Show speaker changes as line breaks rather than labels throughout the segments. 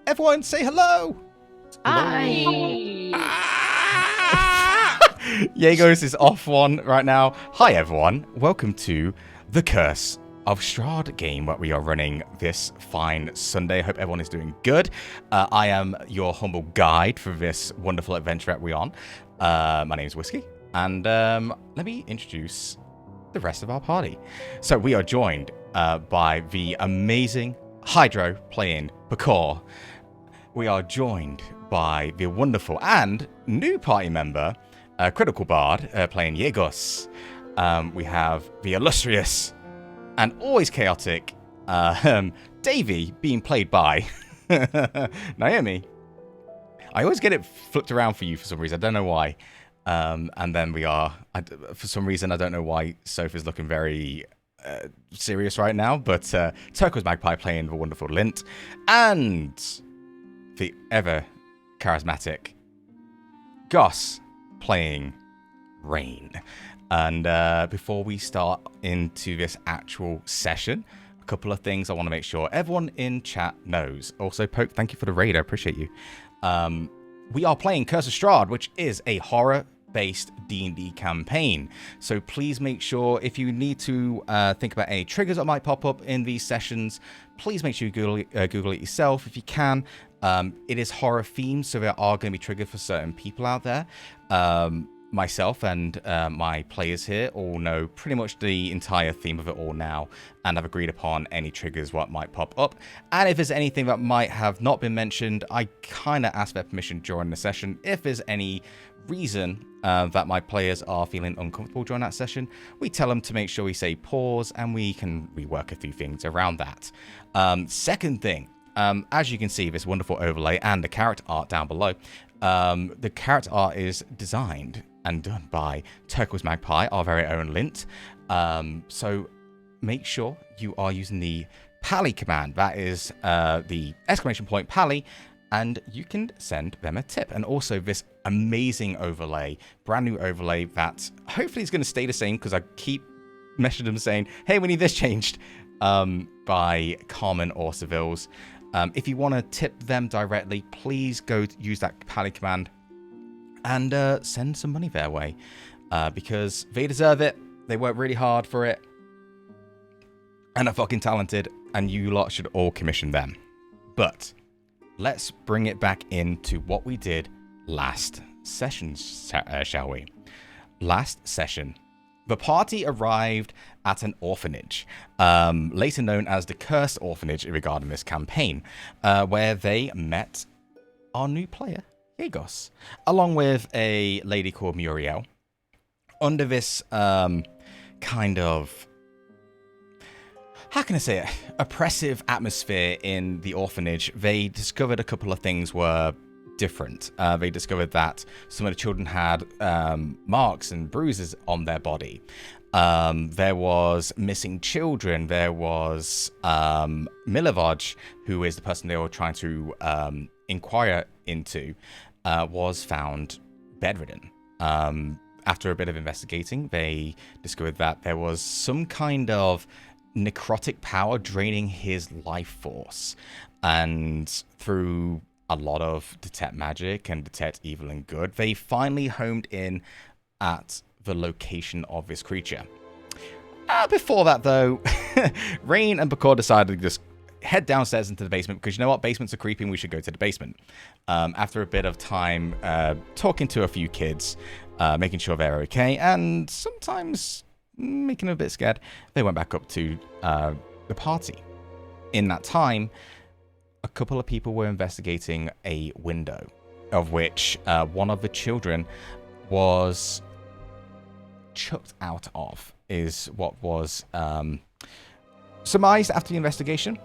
Everyone, say hello.
Hi.
Jaegos is off one right now. Hi, everyone. Welcome to the Curse of Strahd game that we are running this fine Sunday. Hope everyone is doing good. I am your humble guide for this wonderful adventure that we're on. My name is Whiskey, and let me introduce the rest of our party. So we are joined by the amazing Hydro playing Pakor. We are joined by the wonderful and new party member, Critical Bard, playing Jaegos. We have the illustrious and always chaotic Davey, being played by Naomi. I always get it flipped around for you for some reason. I don't know why. And then we are, for some reason, I don't know why Soph is looking very serious right now, but Turquoise Magpie playing the wonderful Lint, and the ever charismatic Goss playing Rain. And before we start into this actual session, a couple of things I want to make sure everyone in chat knows. Also, Poke, thank you for the raid. I appreciate you. We are playing Curse of Strahd, which is a horror-based D&D campaign. So please make sure, if you need to think about any triggers that might pop up in these sessions, please make sure you Google it yourself if you can. It is horror themed, so there are going to be triggers for certain people out there. Myself and my players here all know pretty much the entire theme of it all now, and have agreed upon any triggers what might pop up. And if there's anything that might have not been mentioned, I kind of ask their permission during the session. If there's any reason that my players are feeling uncomfortable during that session, we tell them to make sure we say pause, and we can rework a few things around that. Second thing, as you can see, this wonderful overlay and the character art down below, the character art is designed and done by Turquoise Magpie, our very own Lint. So make sure you are using the Pally command. That is the ! Pally, and you can send them a tip. And also this amazing overlay, brand new overlay that hopefully is going to stay the same, because I keep messaging them saying, hey, we need this changed, by Carmen or Seville's. If you want to tip them directly, please go use that Pally command and send some money their way, because they deserve it. They work really hard for it and are fucking talented, and you lot should all commission them. But let's bring it back into what we did last session, shall we? Last session, the party arrived at an orphanage, later known as the Cursed Orphanage regarding this campaign, where they met our new player, Yagos, along with a lady called Muriel. Under this kind of, how can I say it, oppressive atmosphere in the orphanage, they discovered a couple of things were different. They discovered that some of the children had marks and bruises on their body. There was missing children. There was Milivaj, who is the person they were trying to inquire into, was found bedridden. After a bit of investigating, they discovered that there was some kind of necrotic power draining his life force. And through a lot of detect magic and detect evil and good, they finally homed in at the location of this creature. Before that, though, Rain and Bakor decided to just head downstairs into the basement, because you know what? Basements are creeping. We should go to the basement. After a bit of time talking to a few kids, making sure they're okay, and sometimes making them a bit scared, they went back up to the party. In that time, a couple of people were investigating a window, of which one of the children was chucked out of, is what was surmised after the investigation.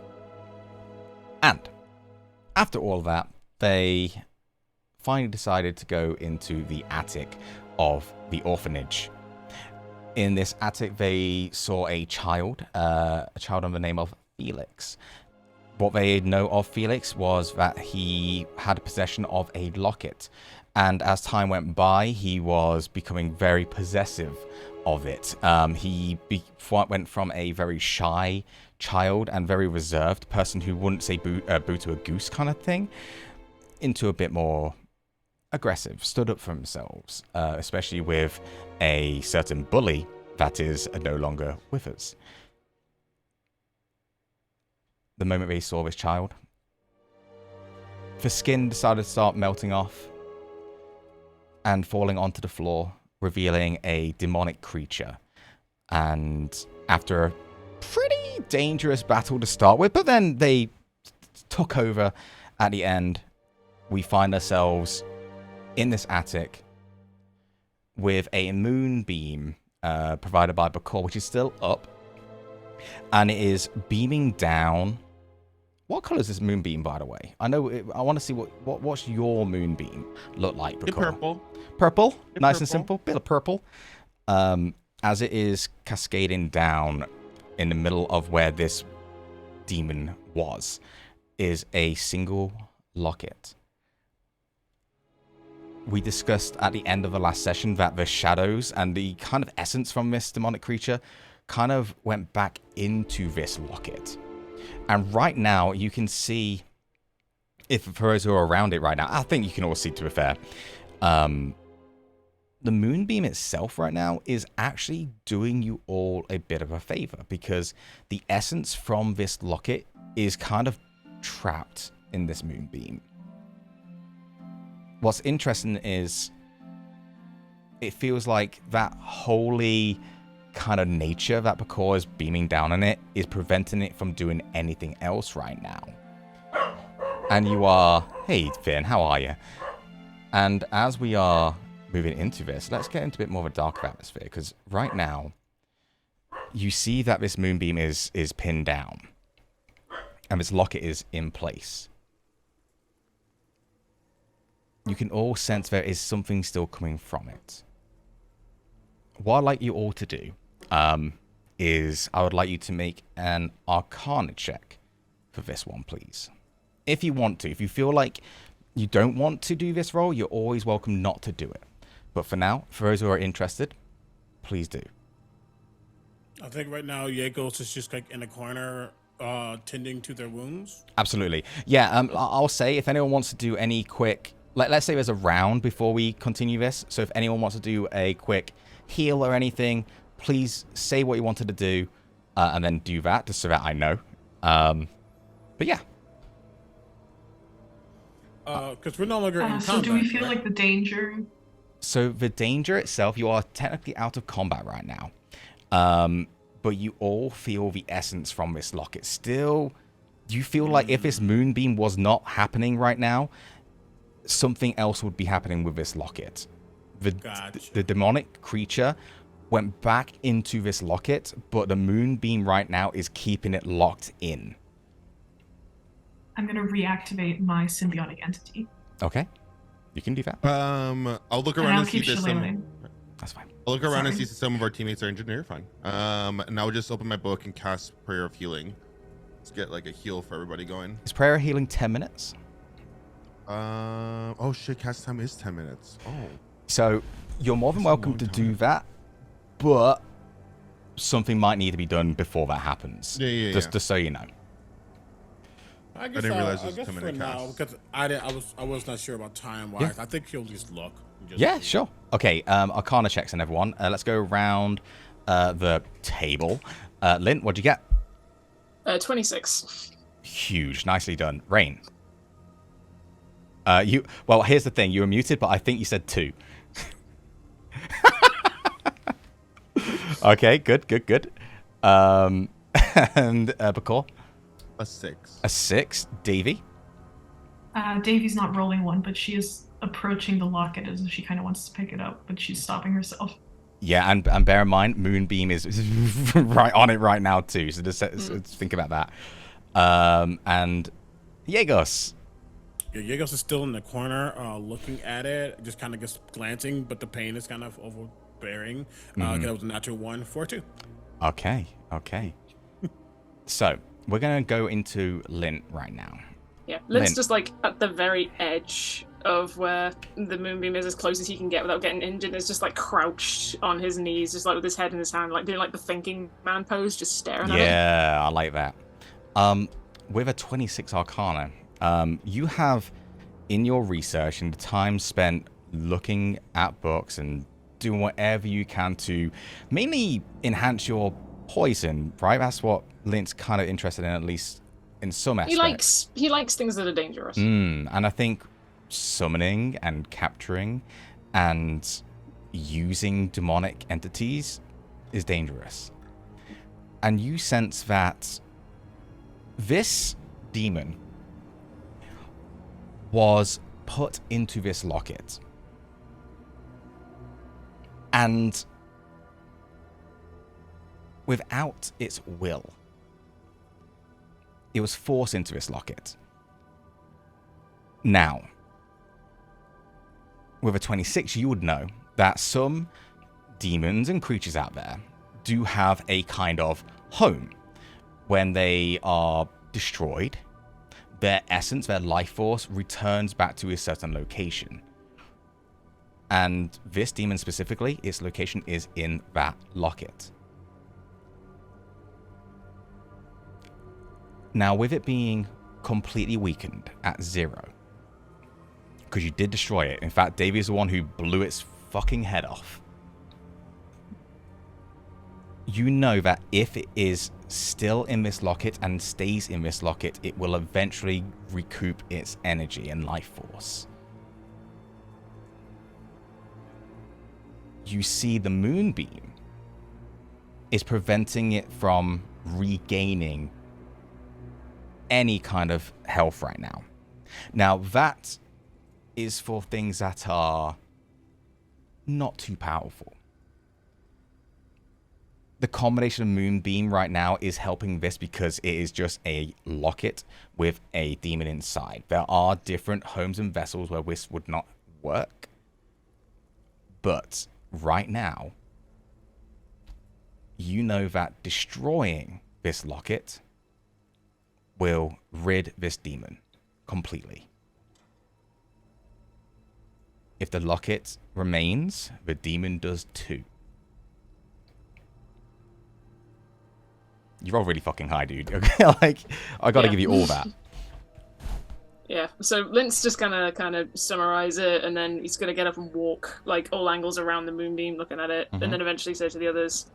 And after all of that, they finally decided to go into the attic of the orphanage. In this attic, they saw a child under the name of Felix. What they know of Felix was that he had possession of a locket, and as time went by, he was becoming very possessive of it. He went from a very shy child and very reserved person who wouldn't say boo to a goose kind of thing, into a bit more aggressive, stood up for themselves, especially with a certain bully that is no longer with us. The moment they saw this child, the skin decided to start melting off and falling onto the floor, revealing a demonic creature. And after a pretty dangerous battle to start with, but then they took over at the end, we find ourselves in this attic with a moonbeam provided by Bakor, which is still up, and it is beaming down. What color is this moonbeam, by the way? I know. I want to see what's your moonbeam look like, Bakor?
Purple.
Purple. Nice
purple.
and simple. Bit of purple. As it is cascading down, in the middle of where this demon was, is a single locket. We discussed at the end of the last session that the shadows and the kind of essence from this demonic creature kind of went back into this locket. And right now, you can see, if for those who are around it right now, I think you can all see, to be fair, the moonbeam itself right now is actually doing you all a bit of a favor, because the essence from this locket is kind of trapped in this moonbeam. What's interesting is it feels like that holy kind of nature that Bakor is beaming down on it is preventing it from doing anything else right now. And you are... Hey, Finn, how are you? And as we are moving into this, let's get into a bit more of a darker atmosphere, because right now you see that this moonbeam is pinned down and this locket is in place. You can all sense there is something still coming from it. What I'd like you all to do is I would like you to make an Arcana check for this one, please. If you want to. If you feel like you don't want to do this roll, you're always welcome not to do it. But for now, for those who are interested, please do.
I think right now Yegos is just like in a corner tending to their wounds.
Absolutely. Yeah, I'll say if anyone wants to do any quick... Let's say there's a round before we continue this. So if anyone wants to do a quick heal or anything, please say what you wanted to do and then do that, just so that I know. But yeah.
Because we're no longer in combat.
So do we feel like the danger?
So the danger itself, you are technically out of combat right now. But you all feel the essence from this locket. Still, you feel like if this moonbeam was not happening right now, something else would be happening with this locket. The demonic creature went back into this locket, but the moonbeam right now is keeping it locked in.
I'm going to reactivate my symbiotic entity.
Okay. You can do that.
I'll look around and see this.
That's fine.
I'll look around and see some of our teammates are injured. You're fine. And I'll just open my book and cast Prayer of Healing. Let's get like a heal for everybody going.
Is Prayer of Healing 10 minutes?
Oh shit, cast time is 10 minutes. Oh.
So you're more than welcome to do that, but something might need to be done before that happens.
Yeah.
Just so you know.
I guess,
didn't realize it was
I guess
10
for
minute
now,
cast.
because I was not sure about time wise. Yeah. I think he'll just look.
Yeah, sure. Okay, Arcana checks on everyone. Let's go around the table. Lint, what'd you get?
26.
Huge, nicely done. Rain. Well, here's the thing. You were muted, but I think you said 2. Okay, good. And Bakor?
A 6.
A 6. Davy?
Davy's not rolling one, but she is approaching the locket as if she kind of wants to pick it up, but she's stopping herself.
Yeah, and bear in mind, Moonbeam is right on it right now too. So just think about that. And Yegos.
Yeah, Yegos is still in the corner, looking at it, just kind of just glancing, but the pain is kind of overbearing. That was a natural 1 for 2.
Okay. So we're gonna go into Lint right now.
Yeah, Lint's just like at the very edge of where the moonbeam is, as close as he can get without getting injured. Is just like crouched on his knees, just like with his head in his hand, like doing like the thinking man pose, just staring at it.
Yeah, I like that. With a 26 Arcana, you have in your research and the time spent looking at books and doing whatever you can to mainly enhance your poison, right? That's what Lint's kind of interested in, at least in some aspects.
He likes things that are dangerous.
And I think summoning and capturing and using demonic entities is dangerous. And you sense that this demon was put into this locket. And without its will, it was forced into this locket. Now, with a 26, you would know that some demons and creatures out there do have a kind of home. When they are destroyed, their essence, their life force, returns back to a certain location. And this demon specifically, its location is in that locket. Now, with it being completely weakened at 0, because you did destroy it. In fact, Davey is the one who blew its fucking head off. You know that if it is still in this locket and stays in this locket, it will eventually recoup its energy and life force. You see the moonbeam is preventing it from regaining any kind of health right now. Now, that is for things that are not too powerful. The combination of moonbeam right now is helping this because it is just a locket with a demon inside. There are different homes and vessels where this would not work. But right now, you know that destroying this locket will rid this demon completely. If the locket remains, the demon does too. You roll really fucking high, dude. Like, I gotta give you all that.
Yeah, so Lint's just gonna kind of summarize it, and then he's gonna get up and walk, like, all angles around the moonbeam, looking at it, and then eventually say to the others,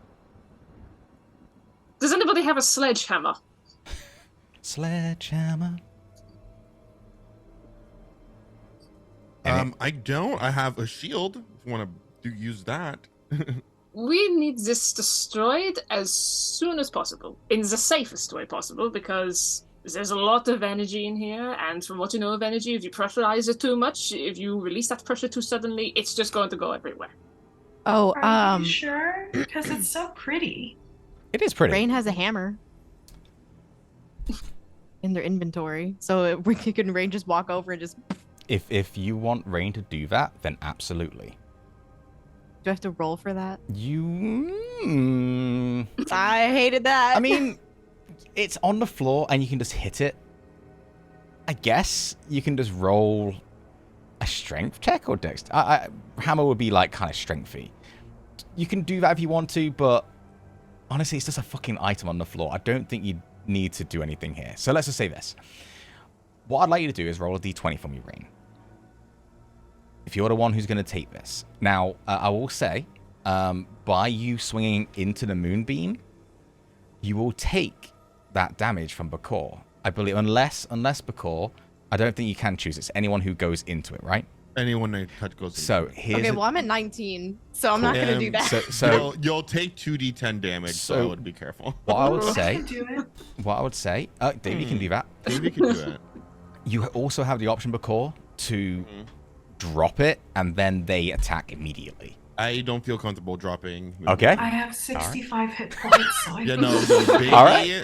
"Does anybody have a sledgehammer?"
Sledgehammer.
I don't. I have a shield. If you want to use that.
We need this destroyed as soon as possible, in the safest way possible, because there's a lot of energy in here, and from what you know of energy, if you pressurize it too much, if you release that pressure too suddenly, it's just going to go everywhere.
Oh,
Are you sure? Because it's so pretty.
It is pretty.
Rain has a hammer in their inventory, so Rain just walk over and just.
If you want Rain to do that, then absolutely.
Do I have to roll for that?
I
hated that.
I mean, it's on the floor and you can just hit it. I guess you can just roll a strength check or dex. Hammer would be like kind of strengthy. You can do that if you want to, but honestly, it's just a fucking item on the floor. I don't think you need to do anything here. So let's just say this. What I'd like you to do is roll a d20 for me, Rain. If you're the one who's going to take this. Now, I will say, by you swinging into the moonbeam, you will take that damage from Bakor. I believe, unless Bakor, I don't think you can choose. It's anyone who goes into it, right?
Anyone that goes into
So
it.
here's
Okay, well, I'm at 19, so I'm not going to do that.
So
you'll take 2d10 damage, so I would be careful.
What I would
I
say,
can do it.
Davey can do that.
Maybe you can do that.
You also have the option, Bakor, to drop it, and then they attack immediately.
I don't feel comfortable dropping.
Okay.
I have 65 hit points, so I
Yeah,
can-
no, baby.
All right.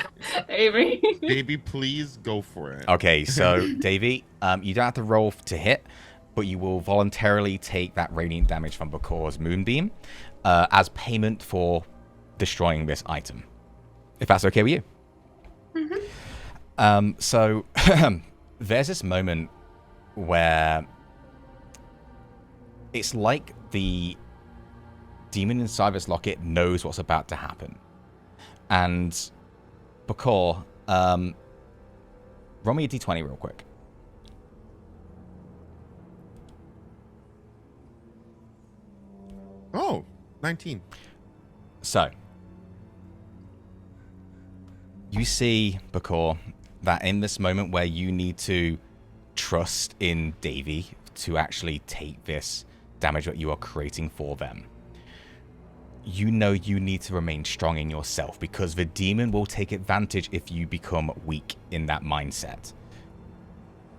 Avery.
Baby, please go for it.
Okay, so Davey, you don't have to roll to hit, but you will voluntarily take that radiant damage from Bakor's moonbeam as payment for destroying this item. If that's okay with you. So there's this moment where it's like the demon inside this locket knows what's about to happen. And Bakor, roll me a d20 real quick.
Oh, 19.
So, you see, Bakor, that in this moment where you need to trust in Davy to actually take this damage that you are creating for them, you know you need to remain strong in yourself, because the demon will take advantage if you become weak in that mindset.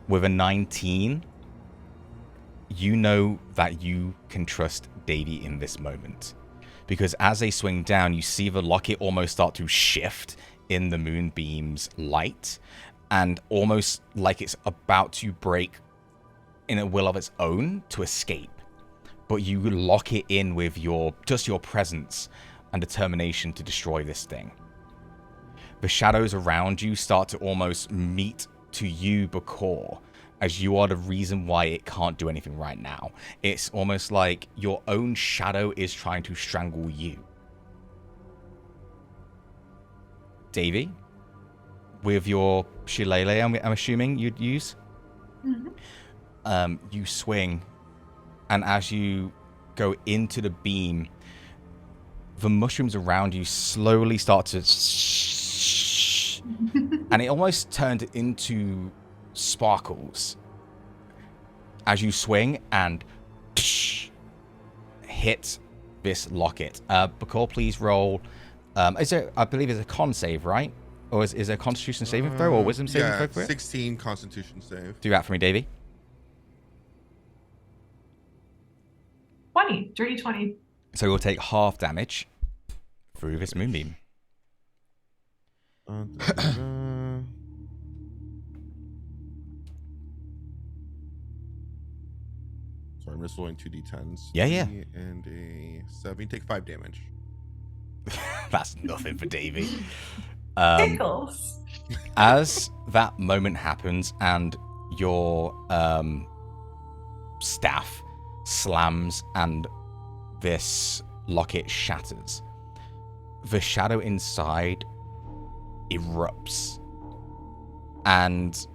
With a 19, you know that you can trust Davy in this moment. Because as they swing down, you see the locket almost start to shift in the moonbeam's light, and almost like it's about to break in a will of its own to escape. But you lock it in with your presence and determination to destroy this thing. the shadows around you start to almost meet to you, Bakor, as you are the reason why it can't do anything right now. It's almost like your own shadow is trying to strangle you. Davy, with your shillelagh, I'm assuming you'd use. You swing, and as you go into the beam, the mushrooms around you slowly start to and it almost turned into sparkles as you swing and hit this locket. Bakor, please roll. I believe it's a con save, right? Or is it a constitution saving throw or wisdom saving throw for it?
16 constitution save.
Do that for me, Davey.
20. Dirty 20.
So we'll take half damage through this moonbeam.
Sorry, I'm just rolling 2d10s.
Yeah.
3 and a 7. Take 5 damage.
That's nothing for Davey.
Pickles.
As that moment happens and your staff slams and this locket shatters, the shadow inside erupts, and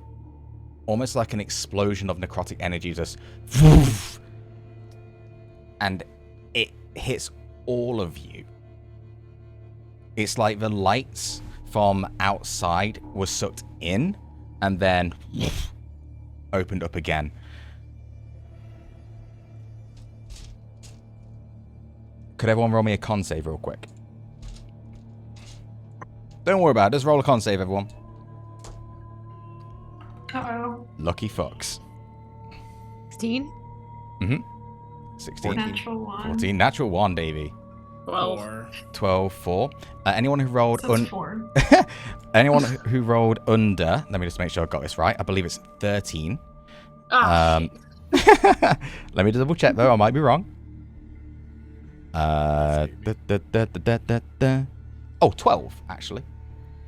almost like an explosion of necrotic energy just woof, and it hits all of you. It's like the lights from outside were sucked in and then woof, opened up again. Could everyone roll me a con save real quick? Don't worry about it. Just roll a con save, everyone.
Uh-oh.
Lucky fucks.
16.
16.
Natural 1.
14. Natural 1, Davey.
12.
12, 4. Anyone who rolled...
So it's 4.
anyone who rolled under... Let me just make sure I got this right. I believe it's 13.
Ah,
Let me double check, though. I might be wrong. 12, actually.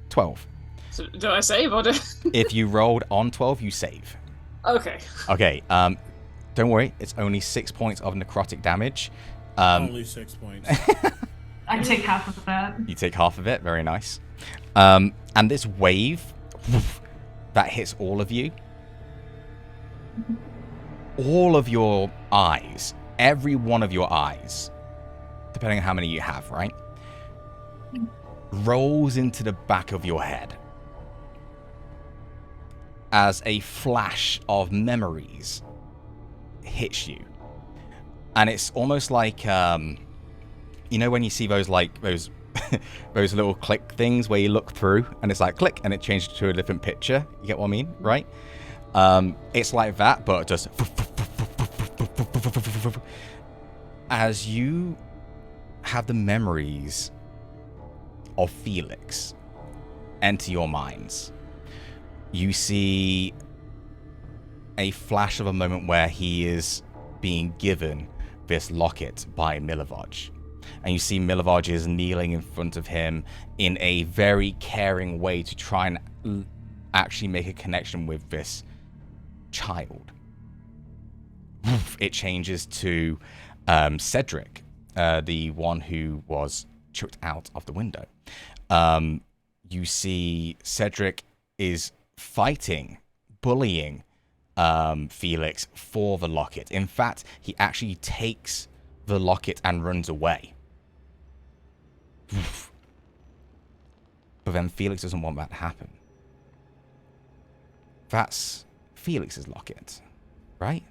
12.
so do I save or do...
If you rolled on 12, you save.
Okay.
Okay, don't worry. It's only 6 points of necrotic damage.
Only 6 points.
I take half of that.
You take half of it. Very nice. And this wave that hits all of you, all of your eyes, every one of your eyes, depending on how many you have, right, rolls into the back of your head as a flash of memories hits you. And it's almost like, you know when you see those, like, those little click things where you look through and it's like click and it changes to a different picture? You get what I mean, right? It's like that, but just as you have the memories of Felix enter your minds. You see a flash of a moment where he is being given this locket by Milivaj. And you see Milivaj is kneeling in front of him in a very caring way to try and actually make a connection with this child. It changes to Cedric, the one who was chucked out of the window. You see Cedric is fighting, bullying Felix for the locket. In fact, he actually takes the locket and runs away. But then Felix doesn't want that to happen. That's Felix's locket, right?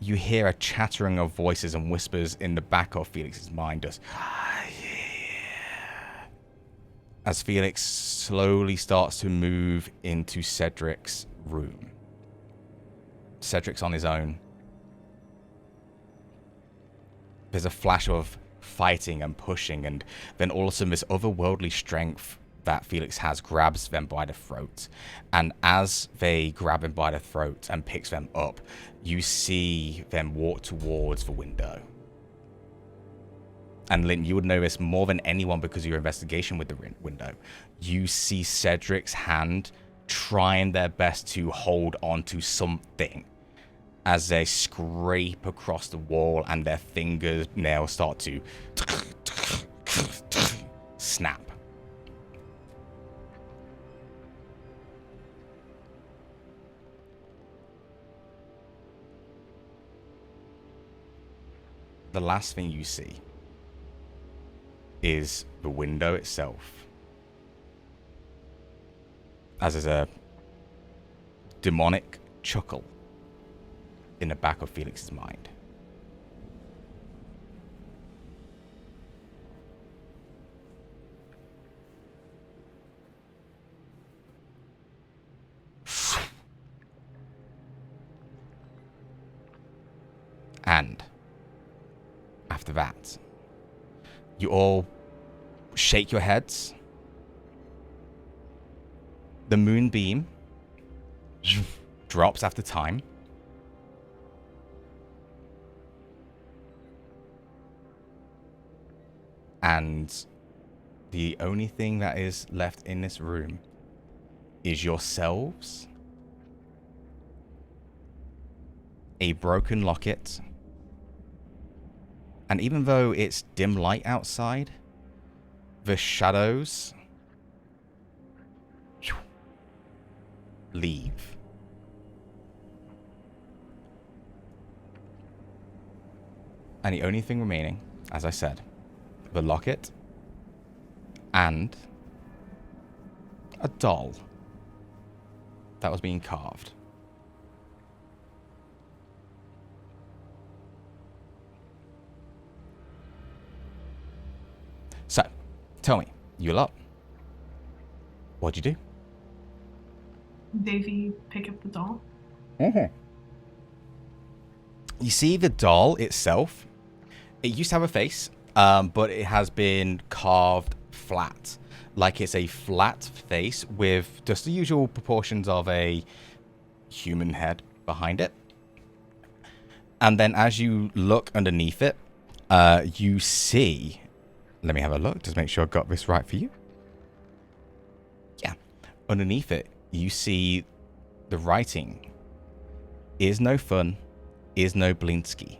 You hear a chattering of voices and whispers in the back of Felix's mind, just as Felix slowly starts to move into Cedric's room. Cedric's on his own. There's a flash of fighting and pushing, and then all of a sudden this otherworldly strength that Felix has grabs them by the throat. And as they grab him by the throat and picks them up, you see them walk towards the window. and Lynn, you would know this more than anyone because of your investigation with the window. You see Cedric's hand trying their best to hold on to something as they scrape across the wall and their fingernails start to snap. The last thing you see is the window itself, as there's a demonic chuckle in the back of Felix's mind. And after that, you all shake your heads. The moonbeam drops after time. And the only thing that is left in this room is yourselves, a broken locket, and even though it's dim light outside, the shadows leave. And the only thing remaining, as I said, the locket and a doll that was being carved. So, tell me, you lot, what'd you do?
Davy pick up the doll.
You see the doll itself, it used to have a face, but it has been carved flat. Like it's a flat face with just the usual proportions of a human head behind it. And then as you look underneath it, you see... Let me have a look, just make sure I got this right for you. Yeah. Underneath it, you see the writing. Is no fun, is no Blinsky.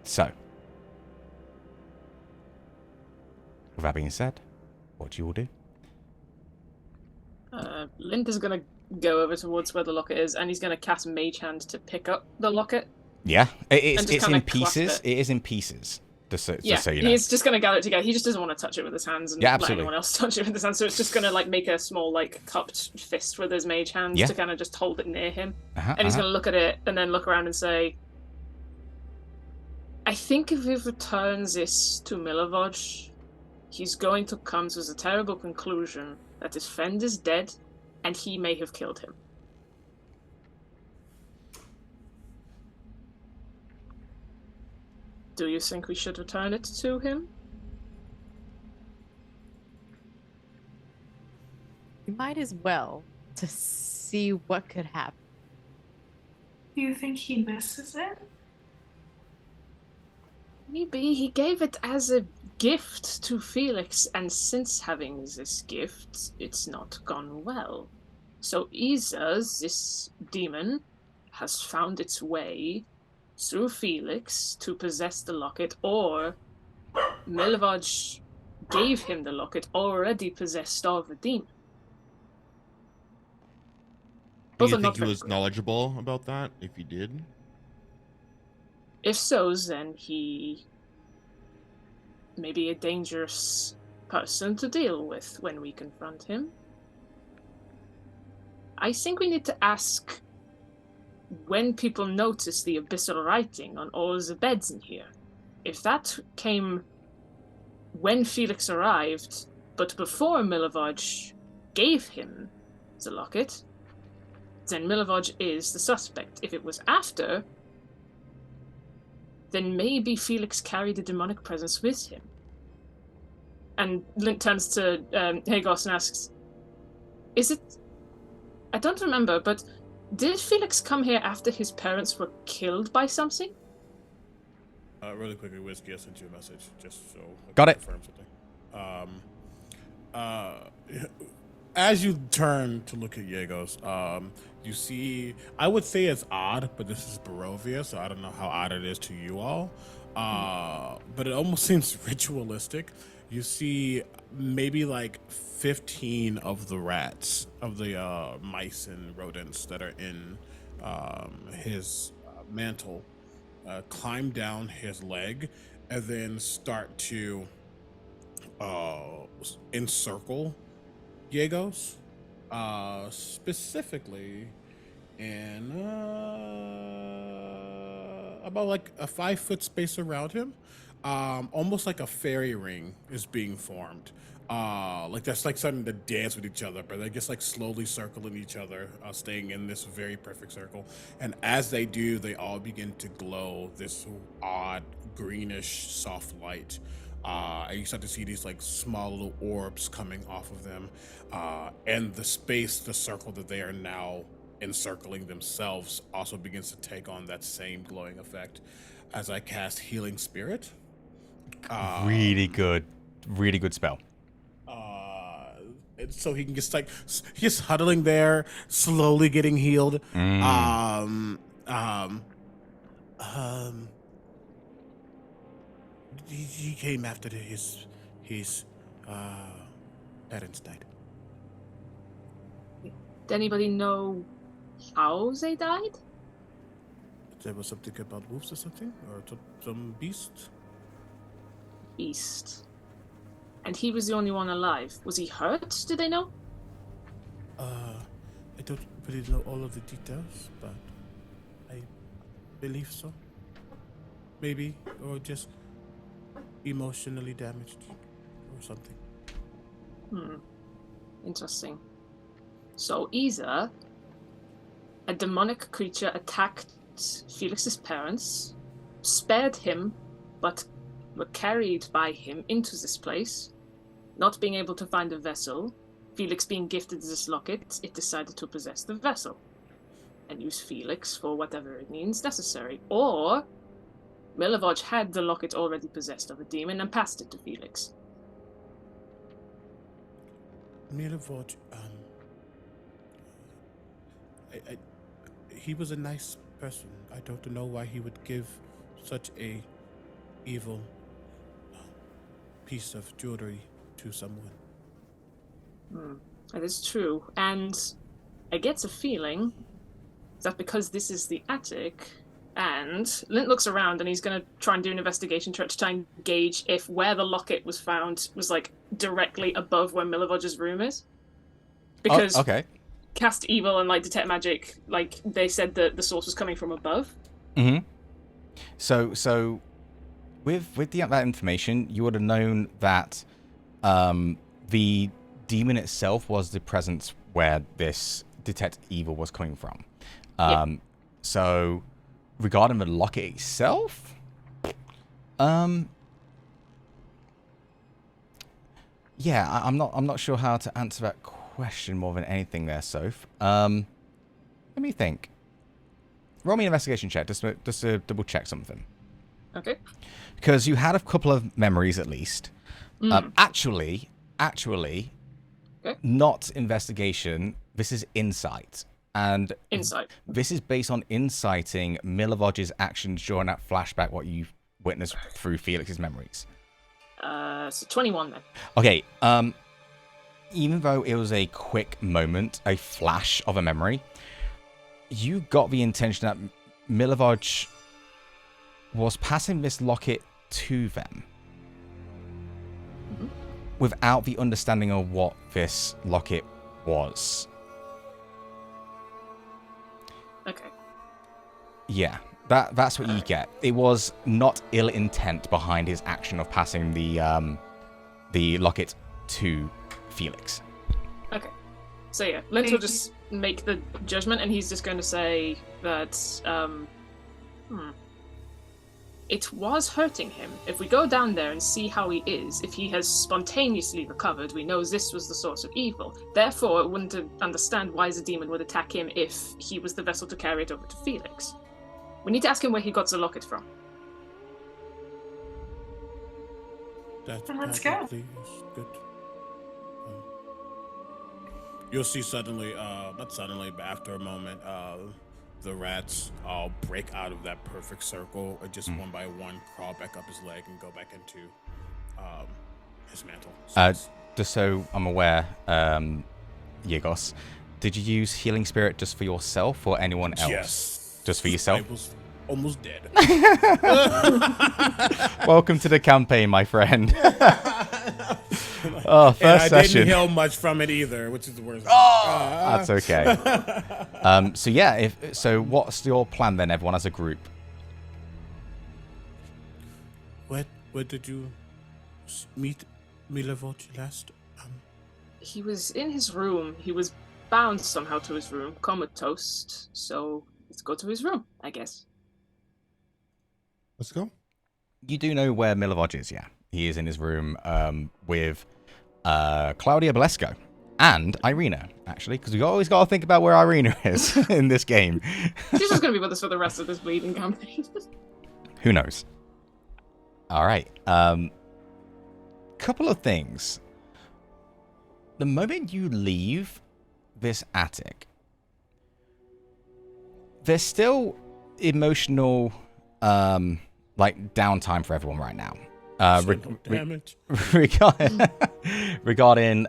So, with that being said, what do you all do?
Linda's gonna go over towards where the locket is, and he's gonna cast Mage Hand to pick up the locket.
Yeah, it's in
clasp
pieces.
it.
It is in pieces. Just so you know.
He's just gonna gather it together. He just doesn't want to touch it with his hands and
Yeah,
let
absolutely.
anyone else touch it with his hands. So it's just gonna like make a small like cupped fist with his mage hand
Yeah.
to kind of just hold it near him.
Uh-huh,
And he's gonna look at it and then look around and say, I think if he returns this to Milovaj, he's going to come to the terrible conclusion that his friend is dead and he may have killed him. Do you think we should return it to him?
You might as well to see what could happen.
Do you think he misses it?
Maybe he gave it as a gift to Felix, and since having this gift, it's not gone well. So either this demon has found its way through Felix to possess the locket, or Milovaj gave him the locket already possessed of a demon.
Do
Both
you
are
think
not
he
very
was
good.
knowledgeable about that, if he did?
If so, then he may be a dangerous person to deal with when we confront him. I think we need to ask when people notice the abyssal writing on all the beds in here. If that came when Felix arrived, but before Milovaj gave him the locket, then Milovaj is the suspect. If it was after, then maybe Felix carried a demonic presence with him. And Lint turns to Hagos and asks, is it... I don't remember, but Did Felix come here after his parents were killed by something?
Really quickly, Whiskey, I sent you a message just so I
Got
can
it.
confirm something. As you turn to look at Yegos, you see, I would say it's odd, but this is Barovia, so I don't know how odd it is to you all. But it almost seems ritualistic. You see maybe like 15 of the rats, of the mice and rodents that are in his mantle, climb down his leg and then start to encircle Yegos, specifically in about like a 5-foot space around him. Almost like a fairy ring is being formed. Like that's like starting to dance with each other, but they're just like slowly circling each other, staying in this very perfect circle. And as they do, they all begin to glow this odd greenish soft light. And you start to see these like small little orbs coming off of them. And the space, the circle that they are now encircling themselves also begins to take on that same glowing effect as I cast Healing Spirit.
Really good spell.
And so he can just like he's huddling there, slowly getting healed. He came after his parents died.
Did anybody know how they died?
There was something about wolves or something, or some beast.
Beast. And he was the only one alive. Was he hurt? Did they know?
I don't really know all of the details, but I believe so. Maybe, or just emotionally damaged, or something.
Interesting. So either a demonic creature attacked Felix's parents, spared him, but were carried by him into this place, not being able to find a vessel. Felix being gifted this locket, it decided to possess the vessel and use Felix for whatever it means necessary. Or Milivoj had the locket already possessed of a demon and passed it to Felix.
Milivoj, he was a nice person. I don't know why he would give such a evil piece of jewelry to someone.
That is true. And I get a feeling that because this is the attic, and Lint looks around and he's going to try and do an investigation check to try and gauge if where the locket was found was like directly above where Milivoj's room is. Because
okay.
Cast Evil and like Detect Magic, like they said that the source was coming from above.
Mm-hmm. So with that information, you would have known that the demon itself was the presence where this Detect Evil was coming from. So regarding the locket itself, I'm not sure how to answer that question more than anything there, Soph. Let me think. Roll me an investigation check just to double check something.
Okay.
Because you had a couple of memories at least. Actually, okay. Not investigation. This is insight. And
insight.
This is based on inciting Milivoj's actions during that flashback, what you've witnessed through Felix's memories.
So 21 then.
Okay. Even though it was a quick moment, a flash of a memory, you got the intention that Milivoj was passing this locket to them without the understanding of what this locket was.
Okay.
Yeah, that's what you get. It was not ill intent behind his action of passing the locket to Felix.
Okay. So yeah, Lint will just make the judgment, and he's just going to say that it was hurting him. If we go down there and see how he is, if he has spontaneously recovered, we know this was the source of evil. Therefore, it wouldn't understand why the demon would attack him if he was the vessel to carry it over to Felix. We need to ask him where he got the locket from.
Then let's go.
Is good. You'll see suddenly, not suddenly, but after a moment, the rats all break out of that perfect circle and just one by one crawl back up his leg and go back into his mantle.
Just so I'm aware, Yegos, did you use Healing Spirit just for yourself or anyone else?
Yes.
Just for yourself?
I was almost dead.
Welcome to the campaign, my friend. Oh, first
and I
session.
didn't heal much from it either, which is the worst.
That's okay. So yeah, so what's your plan then, everyone, as a group?
Where did you meet Milavot last?
He was in his room. He was bound somehow to his room, comatose. So let's go to his room, I guess.
Let's go.
You do know where Milavoj is, yeah. He is in his room with Claudia Blesco and Irina, actually, because we always got to think about where Irina is in this game.
She's just going to be with us for the rest of this bleeding campaign.
Who knows? All right. Couple of things. The moment you leave this attic, there's still emotional like downtime for everyone right now.
Damage.
Regarding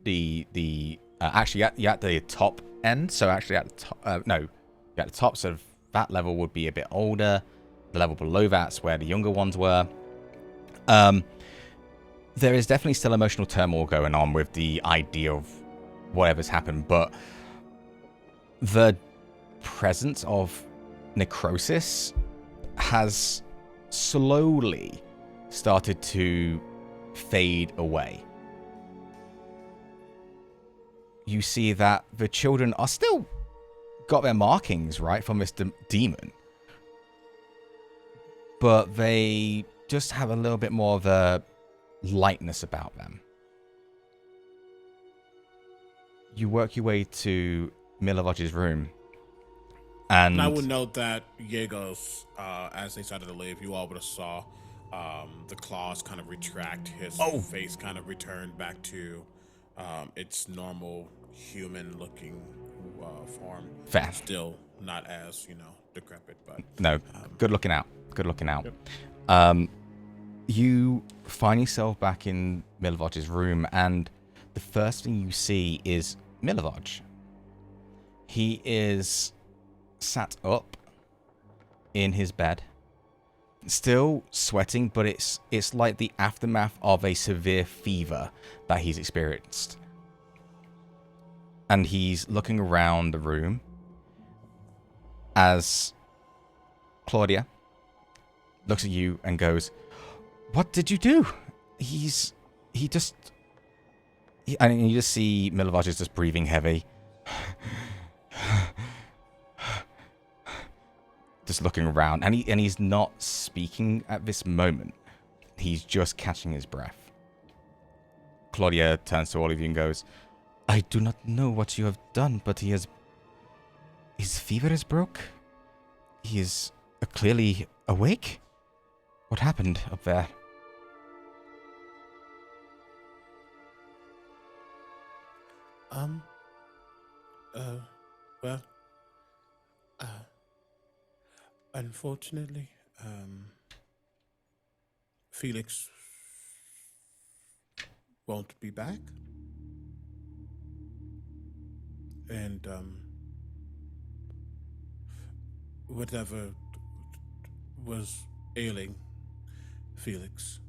the actually you're at the top end, so actually at the top you're at the top, so that level would be a bit older. The level below that's where the younger ones were. There is definitely still emotional turmoil going on with the idea of whatever's happened, but the presence of necrosis has slowly started to fade away. You see that the children are still got their markings, right, from this demon, but they just have a little bit more of a lightness about them. You work your way to Milavoj's room, and
I would note that Yegos, as they started to leave, you all would have saw the claws kind of retract. His face kind of returned back to its normal human-looking form.
Fair.
Still not as, decrepit, but
no, good looking out. Good looking out. Yep. You find yourself back in Milavoj's room, and the first thing you see is Milavoj. He is sat up in his bed, still sweating, but it's like the aftermath of a severe fever that he's experienced. And he's looking around the room as Claudia looks at you and goes, "What did you do?" And you just see Milavoj is just breathing heavy. Just looking around, and he's not speaking at this moment. He's just catching his breath. Claudia turns to all of you and goes, "I do not know what you have done, but his fever is broke. He is clearly awake. What happened up there?"
Well, unfortunately, Felix won't be back. And, whatever was ailing Felix,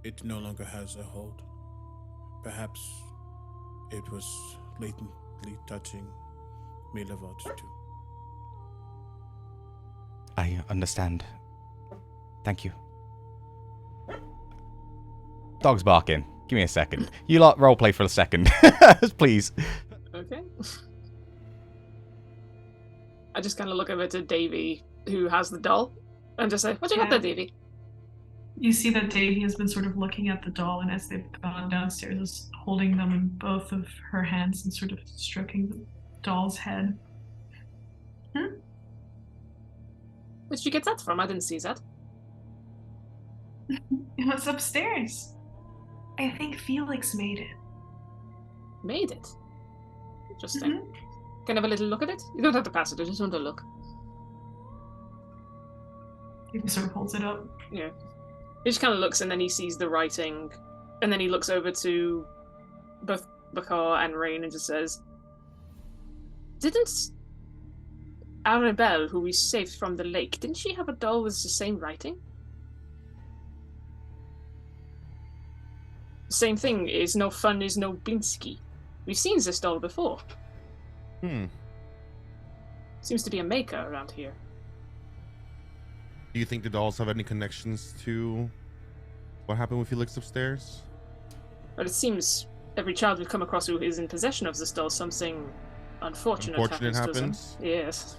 it no longer has a hold. Perhaps it was latently touching Milavoj too.
I understand. Thank you. Dog's barking. Give me a second. You lot roleplay for a second, please.
Okay. I just kind of look over to Davy, who has the doll, and just say, "What you got there, Davy?"
You see that Davy has been sort of looking at the doll, and as they've gone downstairs, is holding them in both of her hands and sort of stroking the doll's head.
Where did you get that from? I didn't see that.
It was upstairs. I think Felix made it.
Made it. Interesting. Can I have a little look at it? You don't have to pass it. I just want to look.
He sort of holds it up.
Yeah. He just kind of looks, and then he sees the writing, and then he looks over to both Bakar and Rain and just says, "Didn't Arabelle, who we saved from the lake, didn't she have a doll with the same writing?" Same thing is no fun is no Blinsky. We've seen this doll before. Seems to be a maker around here.
Do you think the dolls have any connections to what happened with Felix upstairs?
But it seems every child we've come across who is in possession of this doll, something unfortunate happens to them. Yes.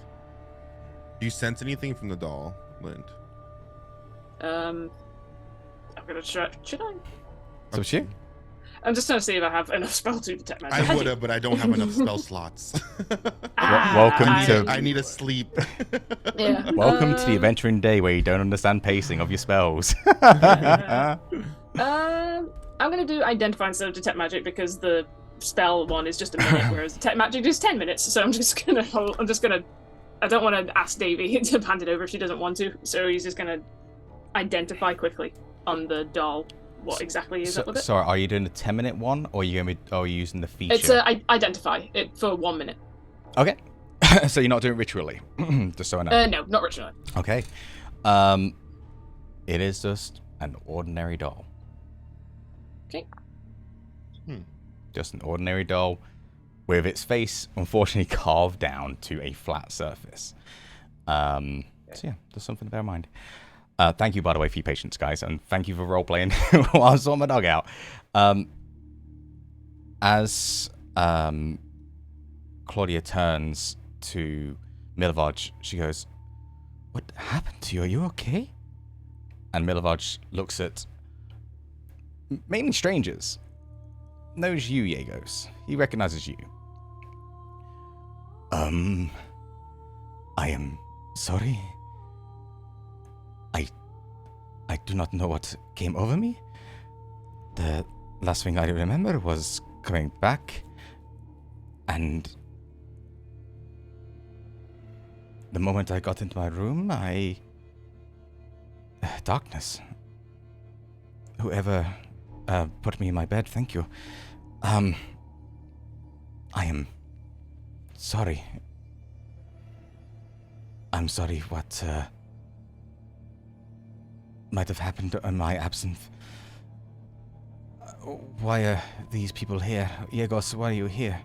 Do you sense anything from the doll, Lind?
I'm gonna try. Should I?
So it's you.
I'm just trying to see if I have enough spell to detect magic.
I would have, but I don't have enough spell slots.
I
need a sleep.
Yeah.
Welcome to the adventuring day where you don't understand pacing of your spells.
I'm gonna do identify instead of detect magic because the spell one is just a minute, whereas detect magic is 10 minutes. So I'm just gonna. I don't want to ask Davy to hand it over if she doesn't want to. So he's just gonna identify quickly on the doll. What exactly is up with it?
Sorry, are you doing a 10-minute one, or are you using the feature?
It's identify it for 1 minute.
Okay. So you're not doing it ritually, just so I know.
No, not ritually.
Okay. It is just an ordinary doll.
Okay.
Just an ordinary doll with its face, unfortunately, carved down to a flat surface. So yeah, just something to bear in mind. Thank you, by the way, for your patience, guys, and thank you for role-playing while I saw my dog out. As Claudia turns to Milivaj, she goes, "What happened to you? Are you okay?" And Milivaj looks at mainly strangers. Knows you, Yegos. He recognizes you. I am sorry. I do not know what came over me. The last thing I remember was coming back, and the moment I got into my room, darkness. Whoever put me in my bed, thank you. I am sorry. I'm sorry what might have happened in my absence. Why are these people here? Yegos, why are you here?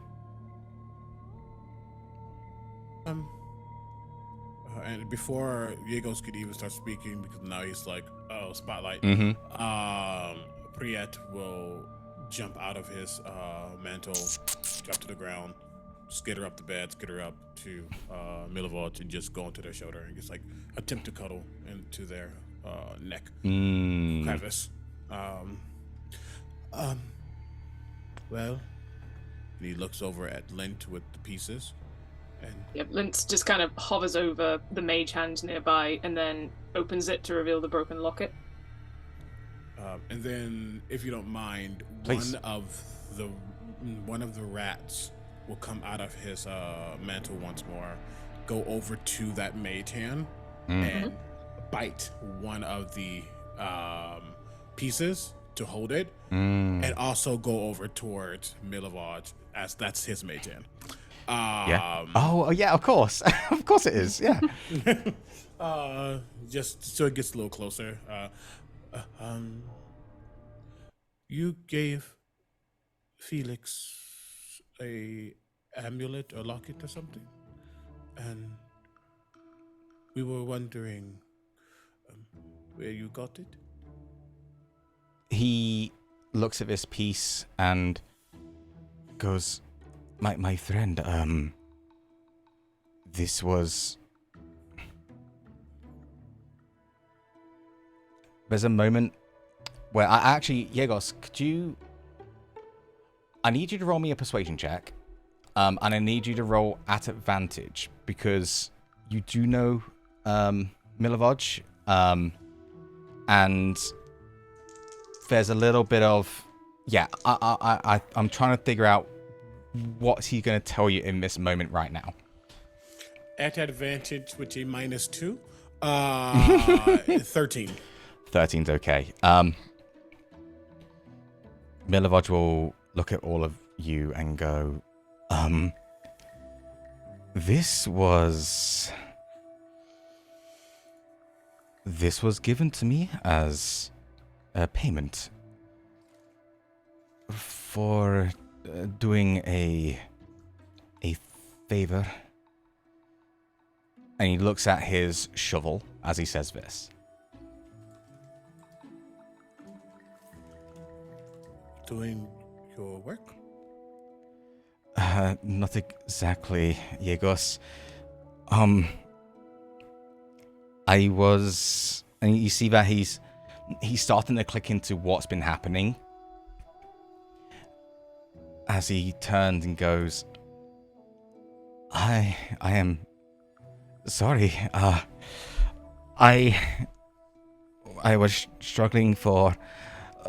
And before Yegos could even start speaking, because now he's like, oh, spotlight. Priet will jump out of his mantle, drop to the ground, skitter up the bed, skitter up to Milivoj, and just go into their shoulder and just like attempt to cuddle into their neck crevice. Well, and he looks over at Lint with the pieces. And
yep, Lint just kind of hovers over the mage hand nearby and then opens it to reveal the broken locket.
And then, if you don't mind,
please,
one of the rats will come out of his mantle once more, go over to that mage hand, and bite one of the pieces to hold it, and also go over towards Milivoj, as that's his mage hand.
Yeah. Oh, yeah, of course. Of course it is, yeah.
Just so it gets a little closer. You gave Felix a amulet or locket or something, and we were wondering where you got it.
He looks at this piece and goes, my friend, This was... There's a moment where I actually... Yegos, could you... I need you to roll me a persuasion check. And I need you to roll at advantage. Because you do know Milovaj. And there's a little bit of... Yeah, I'm trying to figure out what's he going to tell you in this moment right now.
At advantage with a -2. 13.
13's okay. Milovaj will look at all of you and go, This was given to me as a payment for doing a favor. And he looks at his shovel as he says this.
Doing your work?
Not exactly, Yegos. I was... And you see that he's starting to click into what's been happening. As he turns and goes, I am sorry. I was struggling for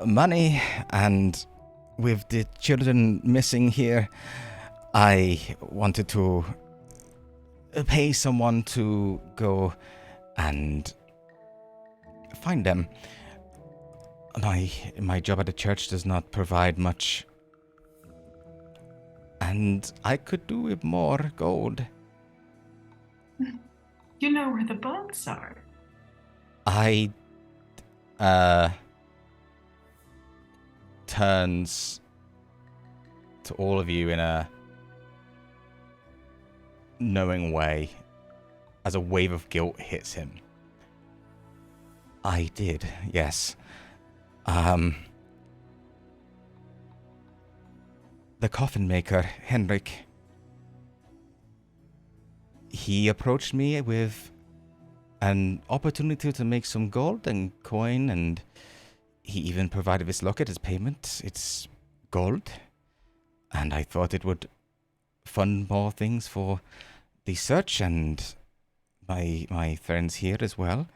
money, and with the children missing here, I wanted to pay someone to go and find them. My job at the church does not provide much, and I could do with more gold.
You know where the bones are.
I turns to all of you in a knowing way as a wave of guilt hits him. I did, yes. The coffin maker, Henrik, he approached me with an opportunity to make some gold and coin, and he even provided this locket as payment. It's gold, and I thought it would fund more things for the search and my friends here as well.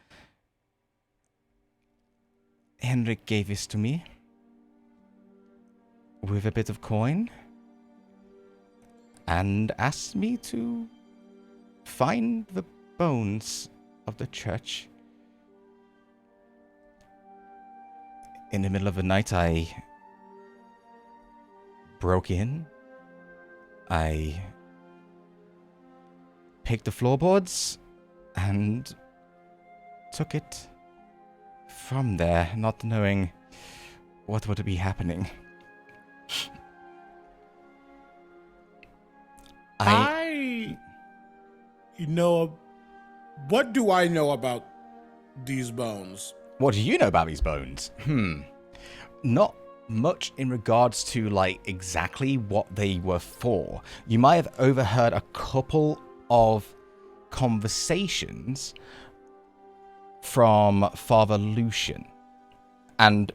Henrik gave this to me with a bit of coin and asked me to find the bones of the church. In the middle of the night, I broke in. I picked the floorboards and took it from there, not knowing what would be happening.
What do I know about these bones?
What do you know about these bones? Not much in regards to, like, exactly what they were for. You might have overheard a couple of conversations from Father Lucian. And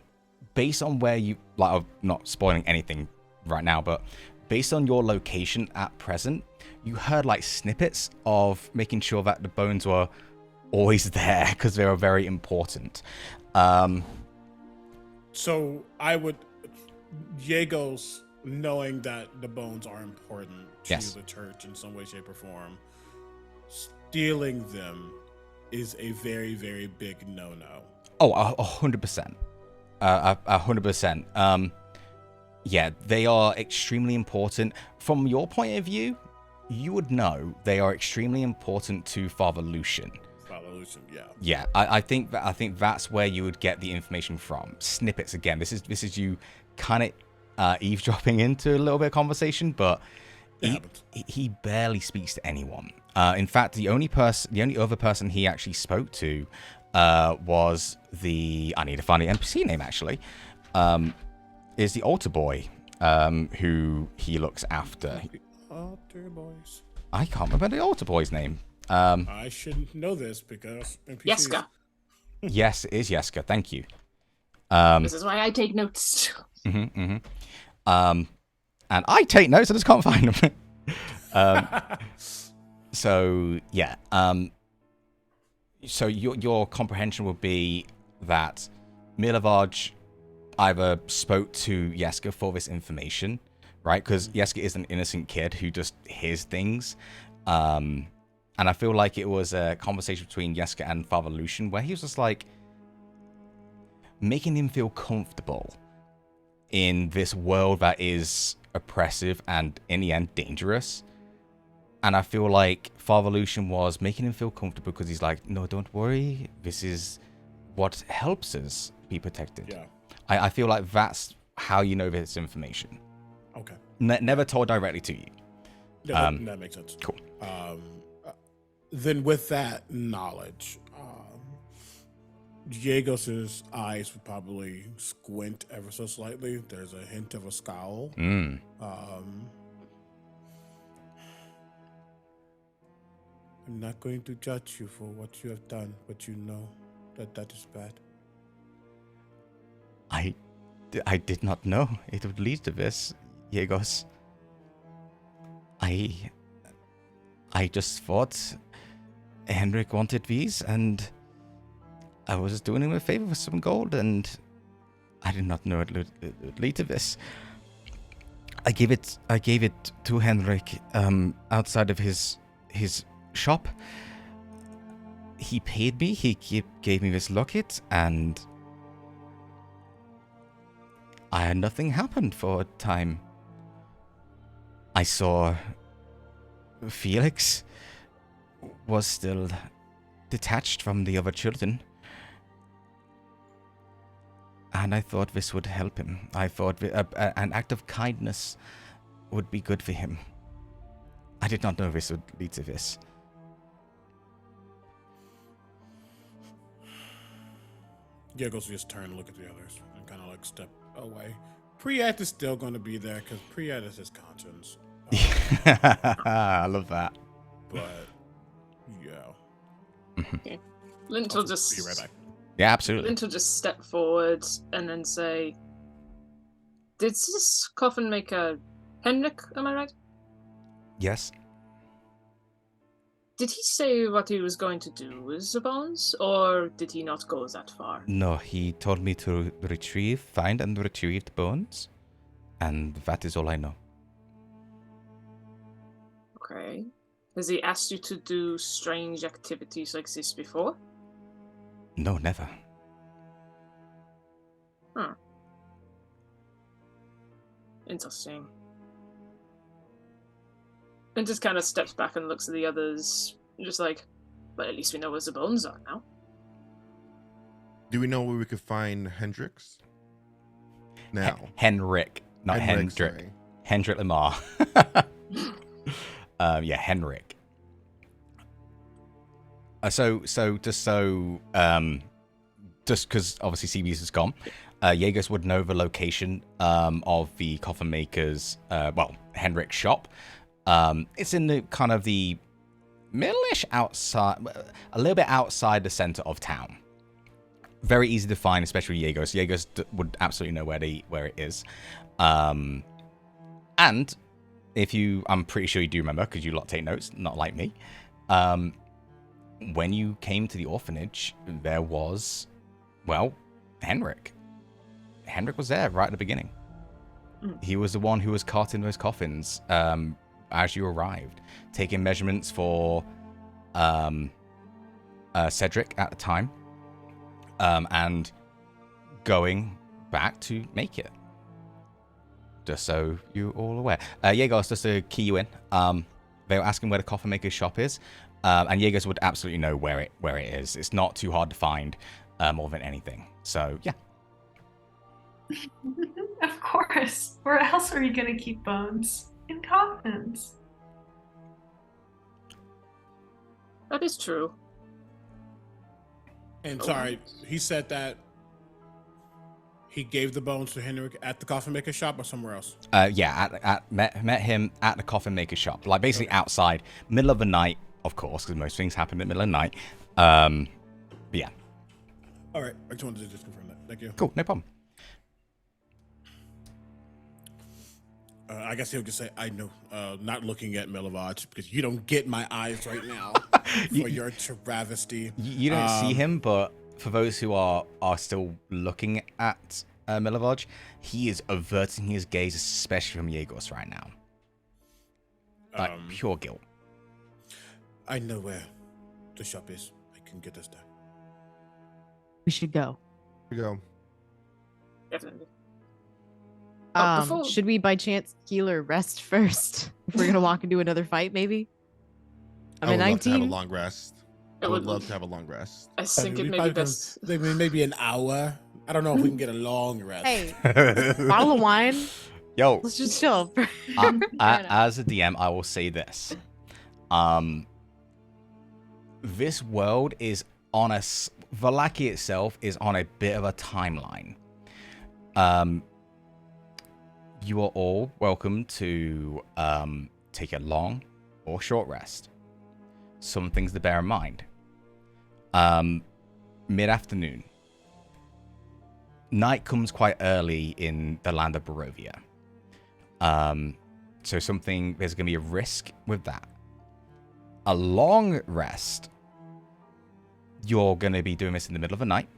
based on where you... Like, I'm not spoiling anything right now, but based on your location at present, you heard, like, snippets of making sure that the bones were always there, because they were very important.
So I would... Yegos, knowing that the bones are important to the church in some way, shape, or form, stealing them is a very, very big no-no.
Oh, 100%. 100%. Yeah, they are extremely important. From your point of view, you would know they are extremely important to Father Lucian.
Father Lucian, yeah.
Yeah, I think that's where you would get the information from. Snippets again. This is you kind of eavesdropping into a little bit of conversation, but he barely speaks to anyone. In fact, the only other person he actually spoke to was the... I need to find the NPC name actually. Is the altar boy, who he looks after.
Altar boys.
I can't remember the altar boy's name.
I shouldn't know this because NPCs...
Yeska.
Yes, it is Yeska. Thank you.
This is why I take notes.
And I take notes. I just can't find them. So yeah. So your comprehension would be that Milovaj either spoke to Yeska for this information, right? Because Yeska is an innocent kid who just hears things. And I feel like it was a conversation between Yeska and Father Lucian where he was just like making him feel comfortable in this world that is oppressive and in the end dangerous. And I feel like Father Lucian was making him feel comfortable because he's like, no, don't worry. This is what helps us be protected.
Yeah.
I feel like that's how you know this information.
Okay.
Never told directly to you.
Yeah, that makes sense.
Cool.
Then with that knowledge, Diegos's eyes would probably squint ever so slightly. There's a hint of a scowl. I'm not going to judge you for what you have done, but you know that is bad.
I did not know it would lead to this, Diegos. I just thought Henrik wanted these, and I was doing him a favor with some gold, and I did not know it would lead to this. I gave it to Henrik outside of his shop. He paid me. He gave me this locket, and nothing happened for a time. I saw Felix was still detached from the other children. And I thought this would help him. I thought an act of kindness would be good for him. I did not know this would lead to this.
Diegos just turn and look at the others and kind of like step away. Priat is still going to be there because Priat is his conscience.
I love that.
But, yeah.
Okay. Lint will just
be right back.
Yeah, absolutely.
Lint will just step forward and then say, "Did this coffin make a Henrik? Am I right?
Yes.
Did he say what he was going to do with the bones, or did he not go that far?"
No, he told me to find and retrieve the bones, and that is all I know.
Okay. Has he asked you to do strange activities like this before?
No, never.
Huh. Interesting. And just kind of steps back and looks at the others, just like, but at least we know where the bones are now.
Do we know where we could find Hendrix? Now.
Henrik, not
Henrik,
Hendrik.
sorry.
Hendrik Lamar. Yeah, Henrik. Just because obviously CB's is gone, Jaegers would know the location of the coffin maker's, Henrik's shop. It's in the kind of the middle-ish outside, a little bit outside the center of town. Very easy to find, especially Jaegers. Jaegers would absolutely know where it is. And I'm pretty sure you do remember because you lot take notes, not like me. When you came to the orphanage, there was, Henrik. Henrik was there right at the beginning. He was the one who was carting those coffins as you arrived, taking measurements for Cedric at the time, and going back to make it. Just so you're all aware. Jaegers, just to key you in, they were asking where the coffin maker's shop is, and Jaegers would absolutely know where it is. It's not too hard to find, more than anything. So, yeah.
Of course. Where else are you going to keep bones? In coffins.
That is true.
And sorry, he said that he gave the bones to Henrik at the coffin maker shop or somewhere else?
Yeah, met him at the coffin maker shop, like basically outside, middle of the night, of course, because most things happen in the middle of the night. But yeah.
All right, I just wanted to just confirm that. Thank you.
Cool, no problem.
I guess he'll just say, I know, not looking at Milovaj, because you don't get my eyes right now for your travesty.
You don't see him, but for those who are still looking at Milovaj, he is averting his gaze, especially from Yegos right now. Like, pure guilt.
I know where the shop is. I can get us there.
We should go.
Here we go.
Definitely. Oh, before-
Should we by chance heal or rest first? If we're gonna walk into another fight, maybe? I'm
I
at
would love to have a
19.
long rest.
I
I would
would-
love to have a long rest.
I think it
we
may be
probably
best.
maybe an hour. I don't know if we can get a long rest.
Hey, bottle of wine.
Yo,
Let's just chill.
as a DM, I will say this. This world is on Vallaki itself is on a bit of a timeline. You are all welcome to take a long or short rest. Some things to bear in mind. Mid-afternoon. Night comes quite early in the land of Barovia. So there's going to be a risk with that. A long rest, you're going to be doing this in the middle of the night.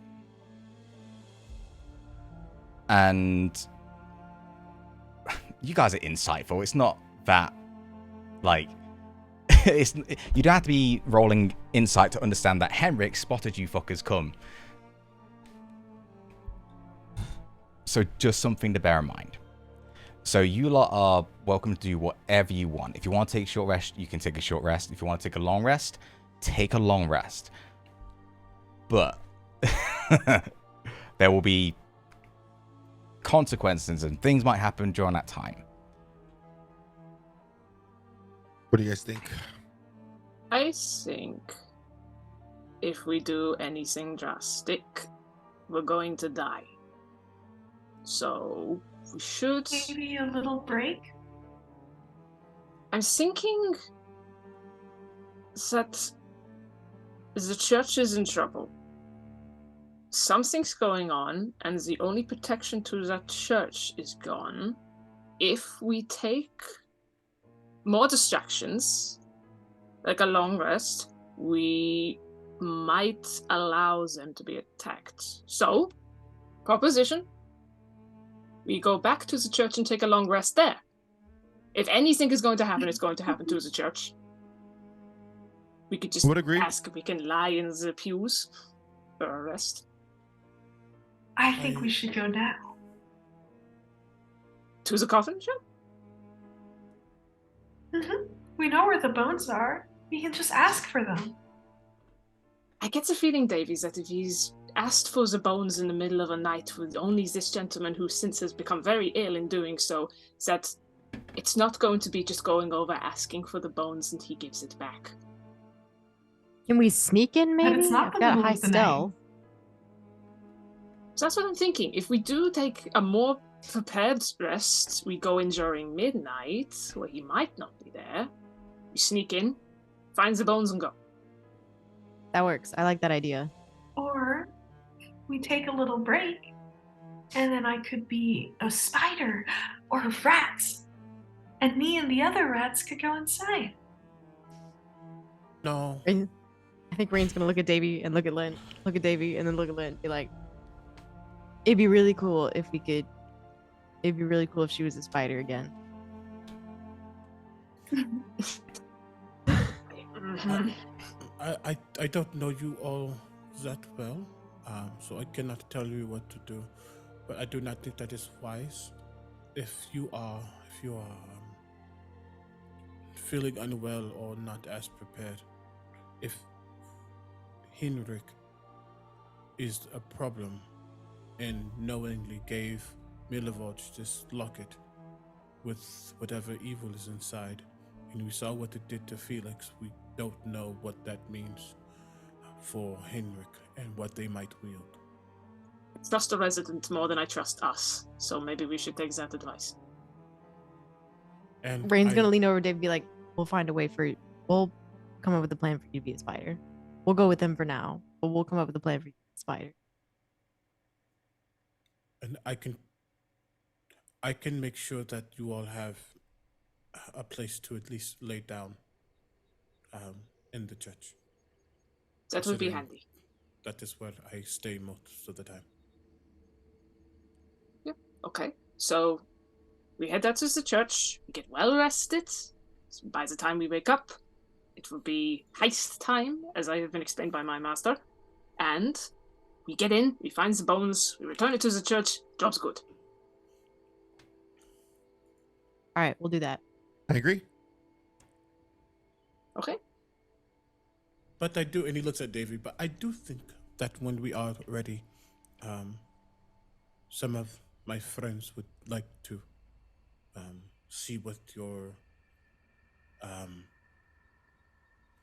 And you guys are insightful. It's not that, like, you don't have to be rolling insight to understand that Henrik spotted you fuckers come. So just something to bear in mind. So you lot are welcome to do whatever you want. If you want to take a short rest, you can take a short rest. If you want to take a long rest, take a long rest. But there will be consequences and things might happen during that time.
What do you guys think?
I think if we do anything drastic, we're going to die. So we should.
Maybe a little break.
I'm thinking that the church is in trouble. Something's going on, and the only protection to that church is gone. If we take more distractions, like a long rest, we might allow them to be attacked. So, proposition, we go back to the church and take a long rest there. If anything is going to happen, it's going to happen to the church. We could just
Would agree.
ask if we can lie in the pews for a rest.
I think we should go now.
To the coffin shop?
We know where the bones are. We can just ask for them.
I get the feeling, Davies, that if he's asked for the bones in the middle of a night with only this gentleman who since has become very ill in doing so, that it's not going to be just going over asking for the bones and he gives it back.
Can we sneak in, maybe?
But it's not
I've
the
got
middle
high
of the night.
stealth.
So that's what I'm thinking. If we do take a more prepared rest, we go in during midnight, where he might not be there. We sneak in, find the bones and go.
That works. I like that idea.
Or we take a little break, and then I could be a spider or rats, and me and the other rats could go inside.
No.
I think Rain's gonna look at Davy and look at Lynn, look at Davy and then look at Lynn. Be like, it'd be really cool if we could. It'd be really cool if she was a spider again.
I don't know you all that well, so I cannot tell you what to do. But I do not think that is wise. If you are feeling unwell or not as prepared, if Henrik is a problem and knowingly gave Milovaj this locket with whatever evil is inside, and we saw what it did to Felix, we don't know what that means for Henrik and what they might wield.
trust a resident more than I trust us, so maybe we should take that advice.
And
Rain's gonna lean over to Dave and be like, "We'll find a way for you. We'll come up with a plan for you to be a spider. We'll go with him for now, but we'll come up with a plan for you to be a spider."
And I can make sure that you all have a place to at least lay down in the church.
That would be
Considering
handy.
That is where I stay most of the time.
Yep. Okay. So we head out to the church, we get well rested. So by the time we wake up, it will be heist time, as I have been explained by my master. And we get in, we find the bones, we return it to the church, job's good.
All right, we'll do that.
I agree.
Okay.
But I do, and he looks at Davy, but I do think that when we are ready, some of my friends would like to see what your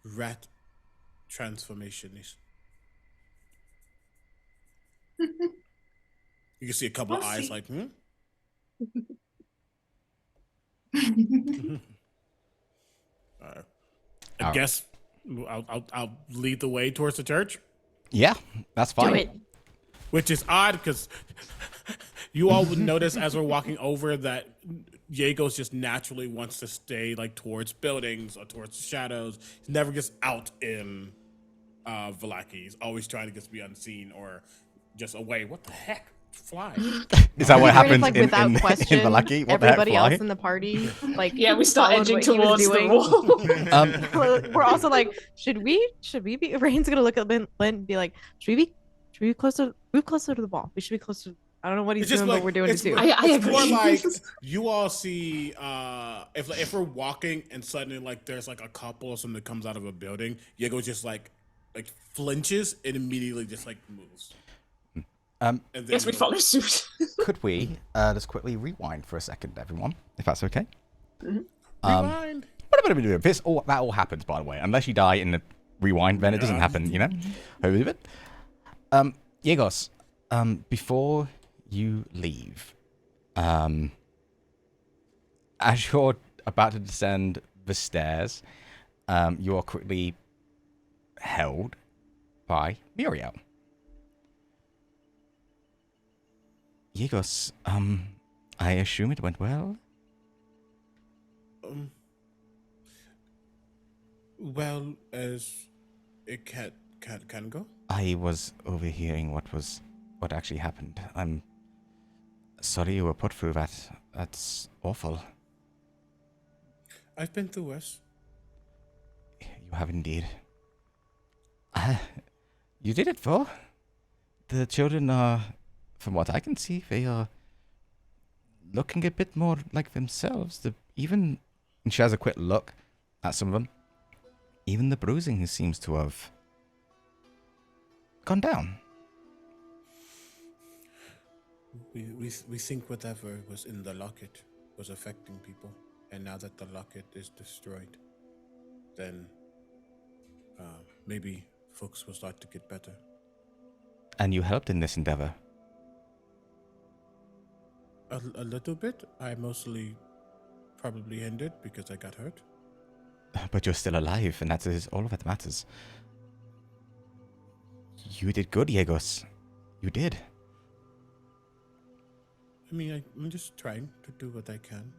rat transformation is. You can see a couple
We'll
of eyes
see.
like, I
All
guess I'll lead the way towards the church,
Yeah, that's fine.
Do it.
which is odd because you all would notice as we're walking over that Yegos just naturally wants to stay like towards buildings or towards shadows. He never gets out in Vallaki. He's always trying to just be unseen or just away. What the heck? Fly.
Is that what
Kind of,
happens
like,
in
without
the
question,
Lucky? What the heck,
everybody
Fly?
else in the party, like,
Yeah, we start
followed
edging
what he was
towards the
doing.
wall.
We're also like, should we be? Rain's gonna look at Lynn and be like, should we be closer? Move closer to the ball. We should be closer. I don't know what he's
It's just
doing,
like
but we're doing it too.
I
it's more
agree.
like you all see if we're walking and suddenly like there's like a couple or something that comes out of a building, Yego just like flinches and immediately just like moves. And then
Yes, we
you'll-
follow suit.
Could we just quickly rewind for a second, everyone, if that's okay?
Rewind.
This all that all happens, by the way. Unless you die in the rewind, then it doesn't
Yeah.
happen. You know. Yegos, before you leave, as you're about to descend the stairs, you are quickly held by Muriel. Yegos, I assume it went well.
Well as it can go.
I was overhearing what actually happened. I'm sorry you were put through that. That's awful.
I've been through worse.
You have indeed. You did it, though. The children are, from what I can see, they are looking a bit more like themselves. And she has a quick look at some of them. Even the bruising seems to have gone down.
We think whatever was in the locket was affecting people, and now that the locket is destroyed, then maybe folks will start to get better.
And you helped in this endeavor.
A little bit. I mostly probably hindered because I got hurt.
But you're still alive, and that is all that matters. You did good, Yegos. You did.
I mean, I'm just trying to do what I can.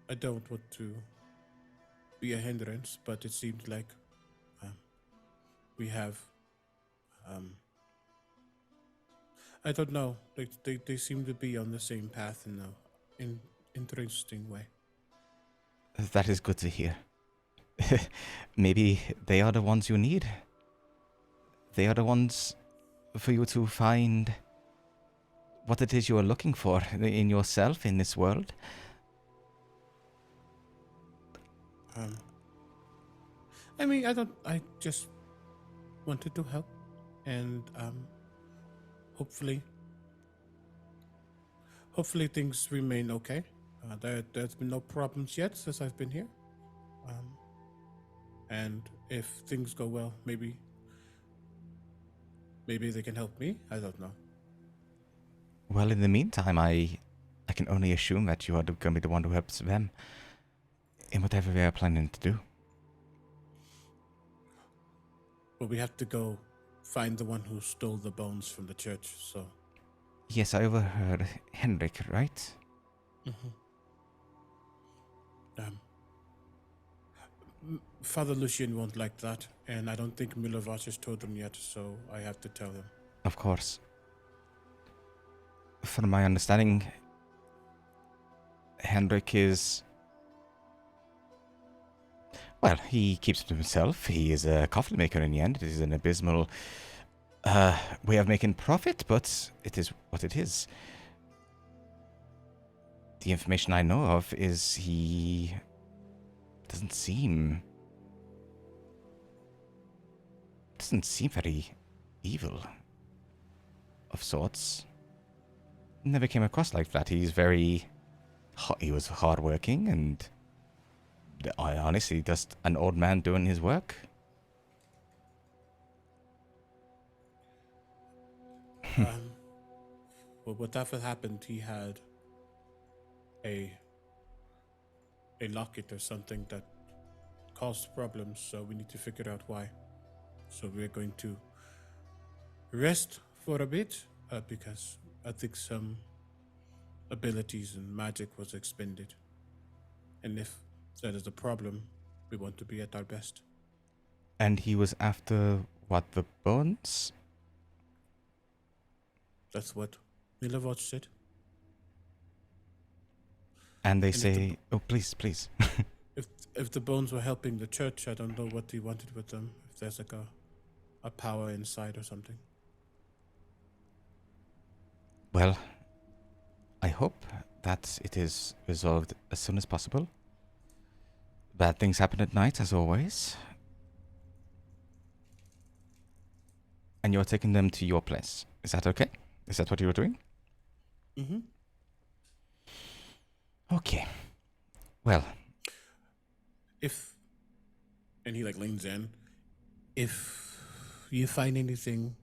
I don't want to be a hindrance, but it seems like we have. I don't know. They seem to be on the same path in an interesting way.
That is good to hear. Maybe they are the ones you need. They are the ones for you to find what it is you are looking for in yourself in this world.
I mean, I just wanted to help, and hopefully things remain okay. There's been no problems yet since I've been here, and if things go well, maybe Maybe they can help me. I don't know.
Well, in the meantime, I can only assume that you are going to be the one who helps them in whatever they are planning to do.
But we have to go find the one who stole the bones from the church. So.
Yes, I overheard Henrik, right?
Father Lucian won't like that, and I don't think Milovac has told them yet, so I have to tell him.
Of course. From my understanding, Henrik is... Well, he keeps it to himself. He is a coffin maker in the end. It is an abysmal way of making profit, but it is what it is. The information I know of is he doesn't seem very evil of sorts. Never came across like that. He's very... He was hardworking and... I honestly just an old man doing his work.
Well, whatever happened, he had a locket or something that caused problems, so we need to figure out why. So we're going to rest for a bit, because I think some abilities and magic was expended. And if that is a problem, we want to be at our best.
And he was after, what, the bones?
That's what Milovac said.
And they
And if
say... Oh, please, please.
If the bones were helping the church, I don't know what he wanted with them. If there's like a power inside or something.
Well, I hope that it is resolved as soon as possible. Bad things happen at night, as always. And you're taking them to your place. Is that okay? Is that what you were doing?
Mm-hmm.
Okay. Well.
And he like leans in. If you find anything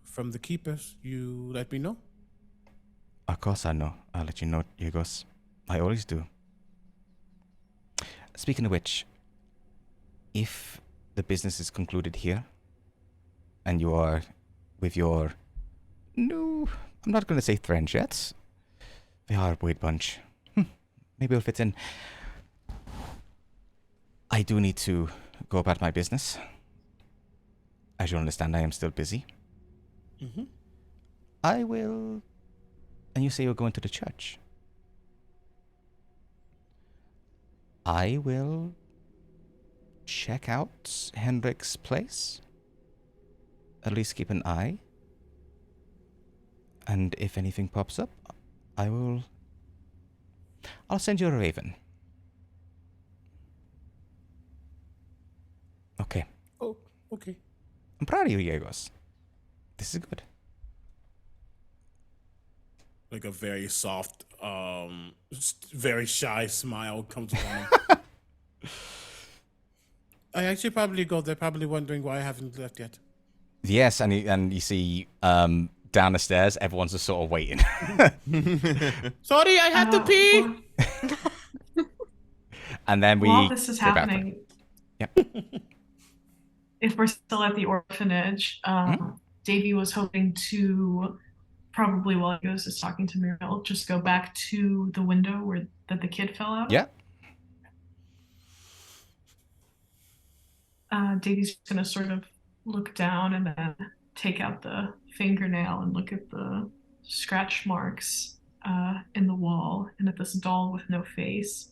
from the keepers, you let me know.
Of course I know. I'll let you know, Yugos. I always do. Speaking of which, if the business is concluded here, and you are with your... No, I'm not going to say friends yet. They are a weird bunch. Maybe it'll fit in. I do need to go about my business. As you understand, I am still busy.
Mm-hmm.
I will... And you say you're going to the church. I will check out Hendrik's place. At least keep an eye. And if anything pops up, I'll send you a raven. Okay.
Oh, okay.
I'm proud of you, Yegos. This is good.
Like a very soft, very shy smile comes upon him. I actually probably go. They're probably wondering why I haven't left yet.
Yes, and you see down the stairs, everyone's just sort of waiting.
Sorry, I had to pee.
And then
While this is
go back.
happening,
Yep.
if we're still at the orphanage, Davy was hoping to, probably while he was just talking to Muriel, just go back to the window that the kid fell out of.
Yeah.
Davy's gonna sort of look down and then take out the fingernail and look at the scratch marks in the wall and at this doll with no face.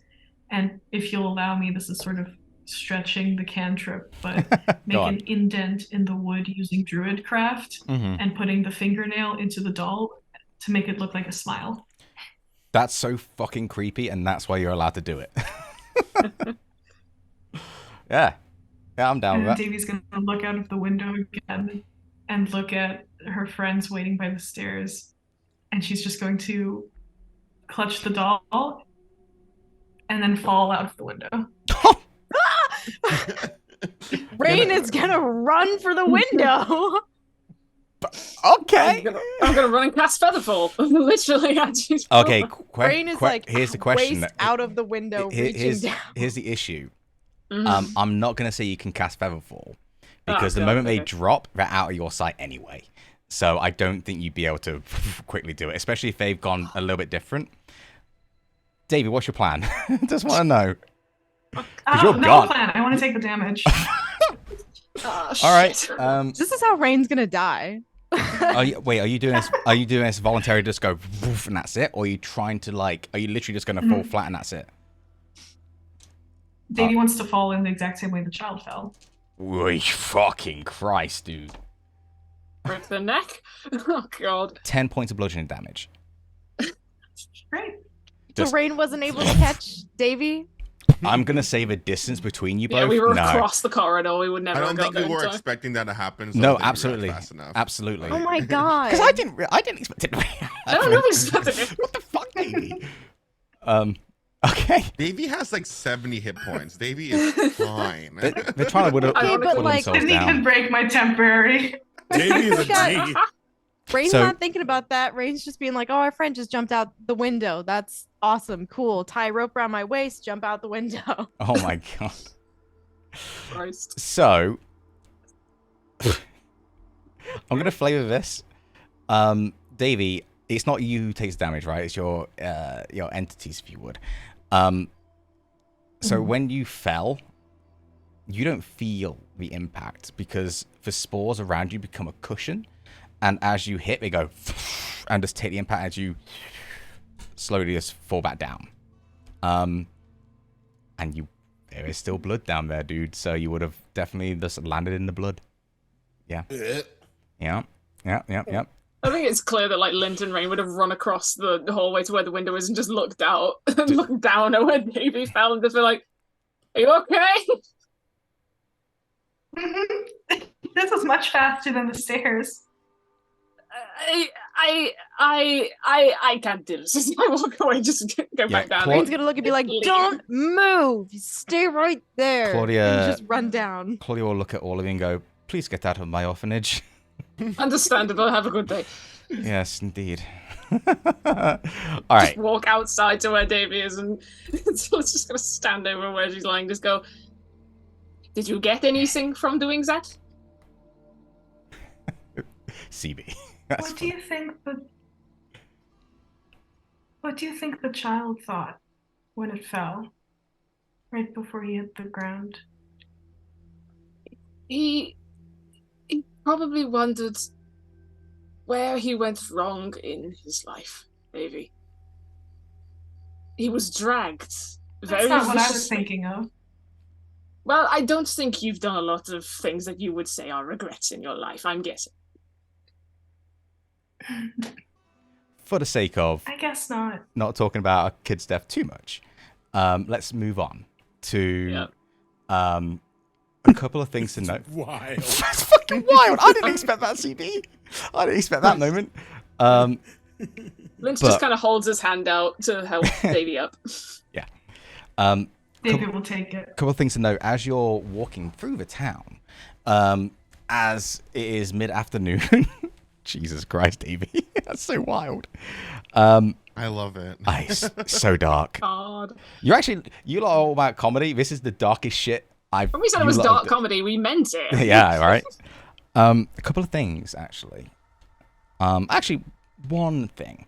And if you'll allow me, this is sort of stretching the cantrip, but make an indent in the wood using druidcraft and putting the fingernail into the doll to make it look like a smile.
That's so fucking creepy, and that's why you're allowed to do it. Yeah, I'm down with that.
Davy's gonna look out of the window again and look at her friends waiting by the stairs, and she's just going to clutch the doll and then fall out of the window.
Rain is gonna run for the window.
Okay.
I'm gonna run and cast Featherfall. Literally, I just.
Okay.
Brain is like
here's the question.
waist out of the window, reaching down.
Here's the issue.
Mhm.
I'm not gonna say you can cast Featherfall because the
God,
moment they
okay.
drop, they're out of your sight anyway. So I don't think you'd be able to quickly do it, especially if they've gone a little bit different. David, what's your plan? Just want to know. you're
No
gone.
plan. I want to take the damage.
Oh,
All right.
shit.
This is how Rain's gonna die.
Are you doing this? Are you doing this voluntarily? Just go woof and that's it, or are you trying to like? Are you literally just gonna fall flat and that's it?
Davey wants to fall in the exact same way the child fell.
Oy, fucking Christ, dude.
Rip the neck. Oh god.
10 points of bludgeoning damage.
Great.
So
Just-
Rain wasn't able to catch Davy.
I'm gonna say the distance between you both.
Yeah, we were
no.
across the corridor. We would never
I
have
don't
got
think we
there in
were
time.
expecting that to happen. So I
No,
don't think we
absolutely,
react fast enough.
absolutely.
Oh my god.
Because I didn't expect it to be.
No, nobody expected it.
What the fuck, Davey? Okay.
Davey has like 70 hit points. Davey is fine.
They're trying to whittle,
Okay, but
whittle
like-
themselves
Didn't even
down.
break my temporary.
Davey is a
Shut
G.
Rain's
So-
not thinking about that. Rain's just being like, "Oh, our friend just jumped out the window. That's awesome, cool. Tie a rope around my waist, jump out the window."
Oh my god.
Christ.
So, I'm gonna flavor this. Davey, it's not you who takes damage, right? It's your entities, if you would. So when you fell, you don't feel the impact because the spores around you become a cushion, and as you hit, they go and just take the impact as you slowly just fall back down. And there is still blood down there, dude. So you would have definitely just landed in the blood. Yeah. Yeah.
I think it's clear that like Lint and Rain would have run across the hallway to where the window is and just looked out and looked down at where Davey fell and just be like, "Are you okay?"
This is much faster than the stairs.
I can't do this. I walk away, just go back down.
Rain's gonna look and be like,
Leave.
"Don't move. Stay right there."
Claudia-
And just run down.
Claudia will look at all of you and go, "Please get out of my orphanage."
Understandable. Have a good day.
Yes, indeed. All right.
Just walk outside to where Davey is, and so it's just gonna stand over where she's lying. Just go. Did you get anything from doing that?
CB. That's
What do you think the child thought when it fell? Right before he hit the ground.
He probably wondered where he went wrong in his life, Davey. He was dragged very
That's not what I was
viciously.
thinking of.
Well, I don't think you've done a lot of things that you would say are regrets in your life, I'm guessing.
for the sake of
I guess not.
not talking about our kid's death too much. Let's move on to a couple of things to note.
Wild.
That's fucking wild. I didn't expect that, CB. I didn't expect that moment.
Lynch
But-
just kind of holds his hand out to help Davey up.
David will take it.
Couple of things to note as you're walking through the town. As it is mid-afternoon. Jesus Christ, Davey. That's so wild.
I love it.
It's so dark.
God.
You lot are all about comedy. This is the darkest shit I've.
When we said it
you
was
lot
dark
have-
comedy, we meant it.
Yeah, right. A couple of things actually. Actually, one thing.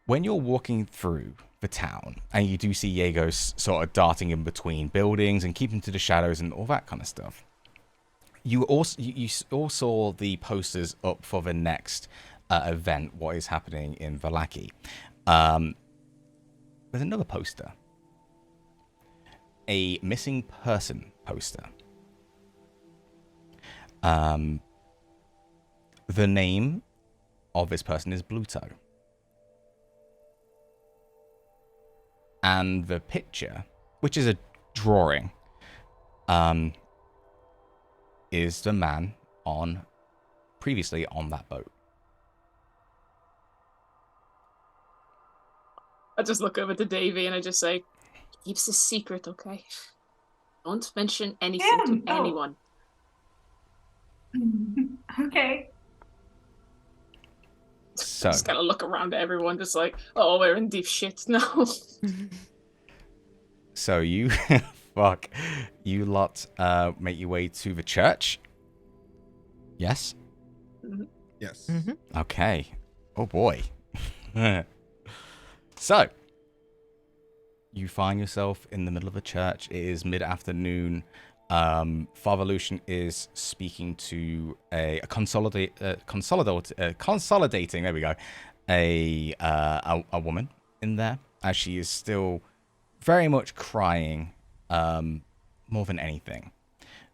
When you're walking through the town and you do see Yegos sort of darting in between buildings and keeping to the shadows and all that kind of stuff, you all saw the posters up for the next event. What is happening in Valaki? There's another poster. A missing person poster. The name of this person is Bluto. And the picture, which is a drawing, is the man previously on that boat.
I just look over to Davey and I just say, keeps a secret, okay? Don't mention anything to
Oh.
anyone.
Okay.
So,
Just kind of look around at everyone, just like, oh, we're in deep shit now.
so you, fuck, you lot make your way to the church. Yes?
Yes.
Okay. Oh boy. So, you find yourself in the middle of a church. It is mid-afternoon. Father Lucian is speaking to consolidating. There we go. A woman in there, as she is still very much crying, more than anything.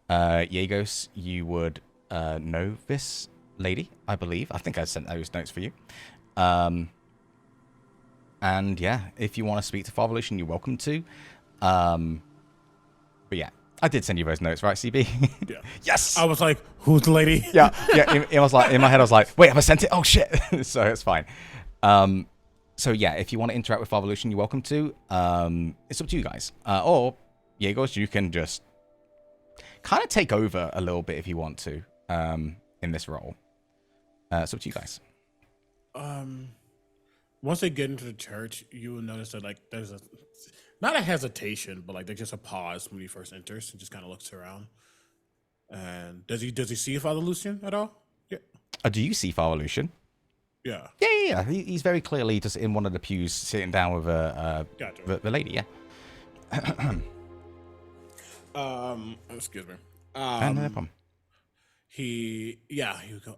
Yegos, you would know this lady, I believe. I think I sent those notes for you. And yeah, if you want to speak to Father Lucian, you're welcome to. But yeah, I did send you those notes, right, CB?
Yeah.
Yes.
I was like, who's the lady?
Yeah. It was like in my head, I was like, wait, have I sent it? Oh shit. So it's fine. So yeah, if you want to interact with Father Lucian, you're welcome to. It's up to you guys. Or Yegos, you can just kind of take over a little bit if you want to. In this role, it's up to you guys.
Once they get into the church, you will notice that like there's not a hesitation, but like there's just a pause when he first enters and just kind of looks around. And does he see Father Lucian at all? Yeah.
Do you see Father Lucian?
Yeah.
Yeah. He's very clearly just in one of the pews, sitting down with
Gotcha.
the lady. Yeah.
Excuse me.
No problem.
He would go.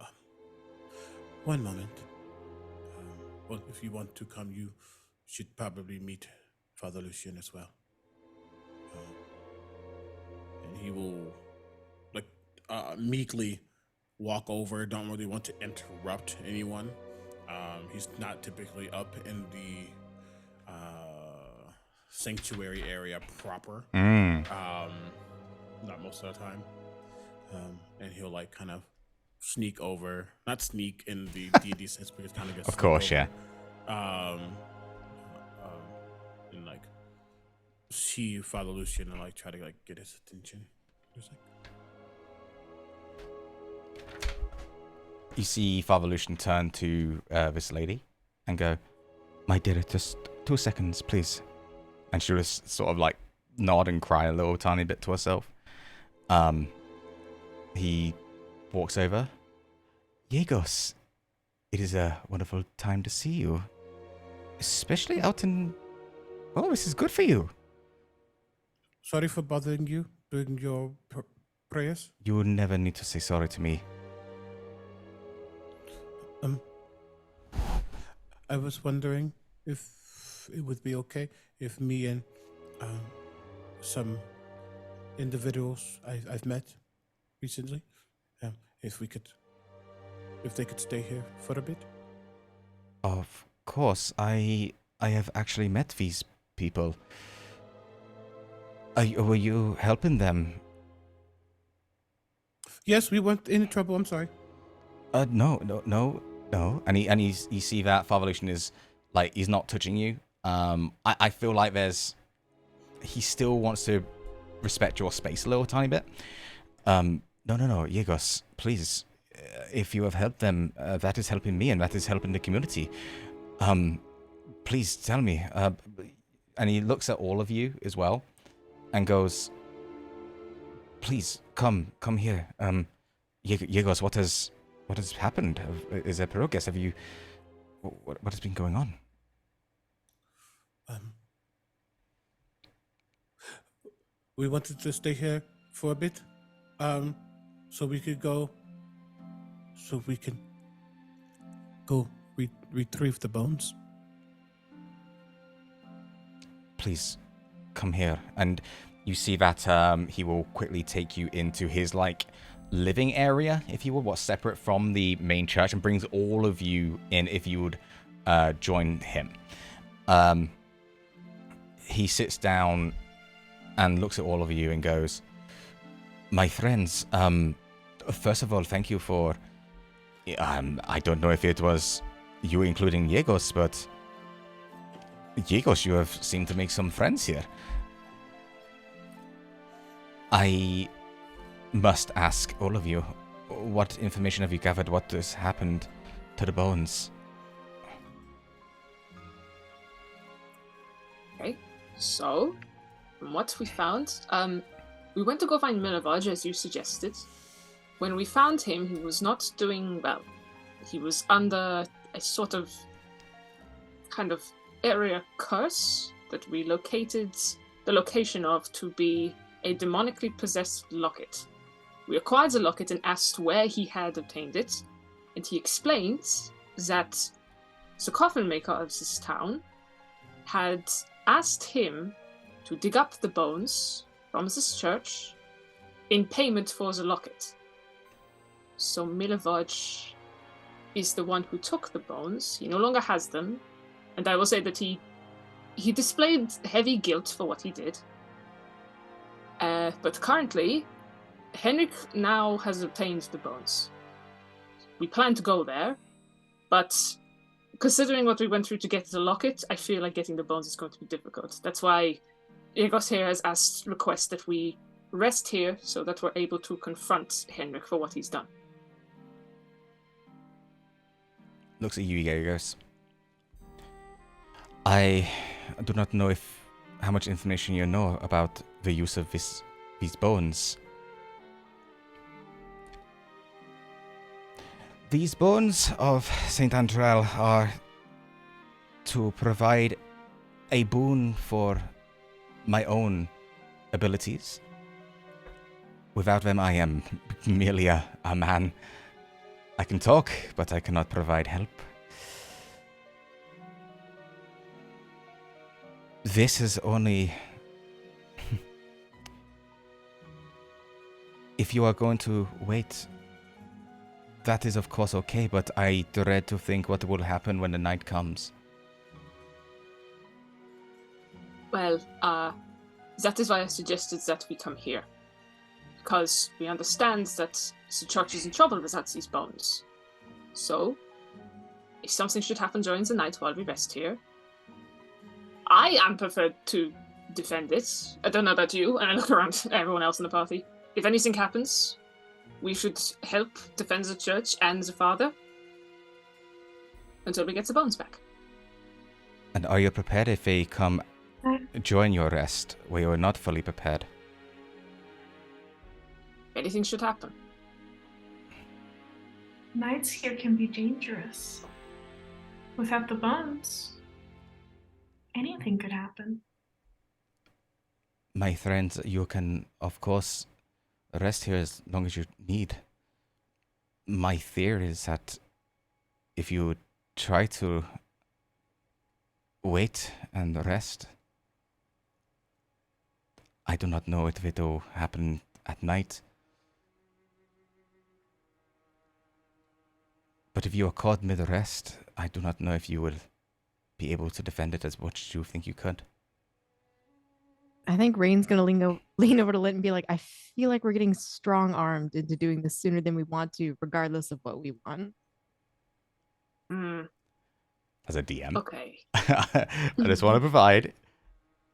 One moment. Well, if you want to come, you should probably meet Father Lucian as well. And he will, like, meekly walk over. Don't really want to interrupt anyone. He's not typically up in the sanctuary area proper. Not most of the time. And he'll like kind of sneak over, not sneak in the D&D sense, but kind of
Of course,
over,
yeah.
And like see Father Lucian and like try to like get his attention. Just like...
You see Father Lucian turn to this lady and go, "My dear, just 2 seconds, please." And she'll just sort of like nod and cry a little tiny bit to herself. He walks over. "Yegos, it is a wonderful time to see you. Especially out in... Oh, this is good for you.
Sorry for bothering you during your prayers.
You never need to say sorry to me.
I was wondering if it would be okay if me and some individuals I've met recently, if they could stay here for a bit.
Of course, I have actually met these people. Were you helping them?
Yes, we weren't in trouble. I'm sorry.
No. And you see that Father Lucian is like, he's not touching you. I feel like he still wants to respect your space a little tiny bit. No, Yegos, please. If you have helped them, that is helping me and that is helping the community. Please tell me. And he looks at all of you as well and goes, "Please come here. Yegos, what has happened? Is there progress? Have you? What has been going on?"
We wanted to stay here for a bit, so we can go retrieve the bones.
Please, come here. And you see that he will quickly take you into his like living area, if you will, what's separate from the main church, and brings all of you in if you would join him. He sits down and looks at all of you and goes, "My friends, first of all, thank you for... I don't know if it was you including Yegos, but Yegos, you have seemed to make some friends here. I must ask all of you, what information have you gathered? What has happened to the bones?"
So, from what we found, we went to go find Milavage, as you suggested. When we found him, he was not doing well. He was under a sort of kind of area curse that we located the location of to be a demonically possessed locket. We acquired the locket and asked where he had obtained it, and he explained that the coffin maker of this town had asked him to dig up the bones from this church in payment for the locket. So Milavage is the one who took the bones. He no longer has them, and I will say that he displayed heavy guilt for what he did. But currently, Henrik now has obtained the bones. We plan to go there, but considering what we went through to get the locket, I feel like getting the bones is going to be difficult. That's why Egos here has request that we rest here so that we're able to confront Henrik for what he's done.
Looks at you, Egos. I do not know how much information you know about the use of these bones. These bones of Saint Andral are to provide a boon for my own abilities. Without them, I am merely a man. I can talk, but I cannot provide help. This is only... If you are going to wait, that is of course okay, but I dread to think what will happen when the night comes.
Well, that is why I suggested that we come here. Because we understand that the church is in trouble without these bones. So, if something should happen during the night while we rest here, I am prepared to defend it. I don't know about you, and I look around at everyone else in the party. If anything happens, we should help defend the church and the father until we get the bones back.
And are you prepared if they come join your rest where you are not fully prepared?
Anything should happen.
Nights here can be dangerous. Without the bones, anything could happen.
My friends, you can, of course, rest here as long as you need. My theory is that if you try to wait and rest, I do not know if it will happen at night. But if you are caught mid-rest, I do not know if you will be able to defend it as much as you think you could.
I think Rain's gonna lean over to Lit and be like, I feel like we're getting strong-armed into doing this sooner than we want to, regardless of what we want.
As a DM.
Okay.
I just want to provide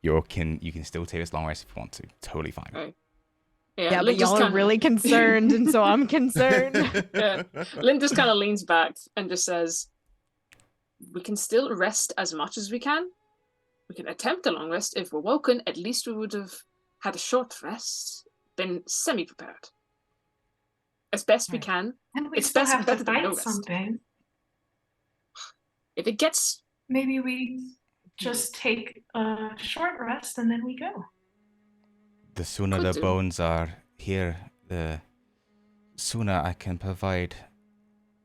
you can still take as long rest if you want to. Totally fine.
Right.
Yeah, but y'all are really concerned, and so I'm concerned.
Yeah. Lynn just kind of leans back and just says, we can still rest as much as we can. We can attempt a long rest. If we're woken, at least we would have had a short rest, been semi-prepared. As best we can.
And we
It's
still
best
have to
better than no
fight
rest.
something.
If it gets...
Maybe we just take a short rest and then we go.
The sooner
Could
the
do.
bones are here, the sooner I can provide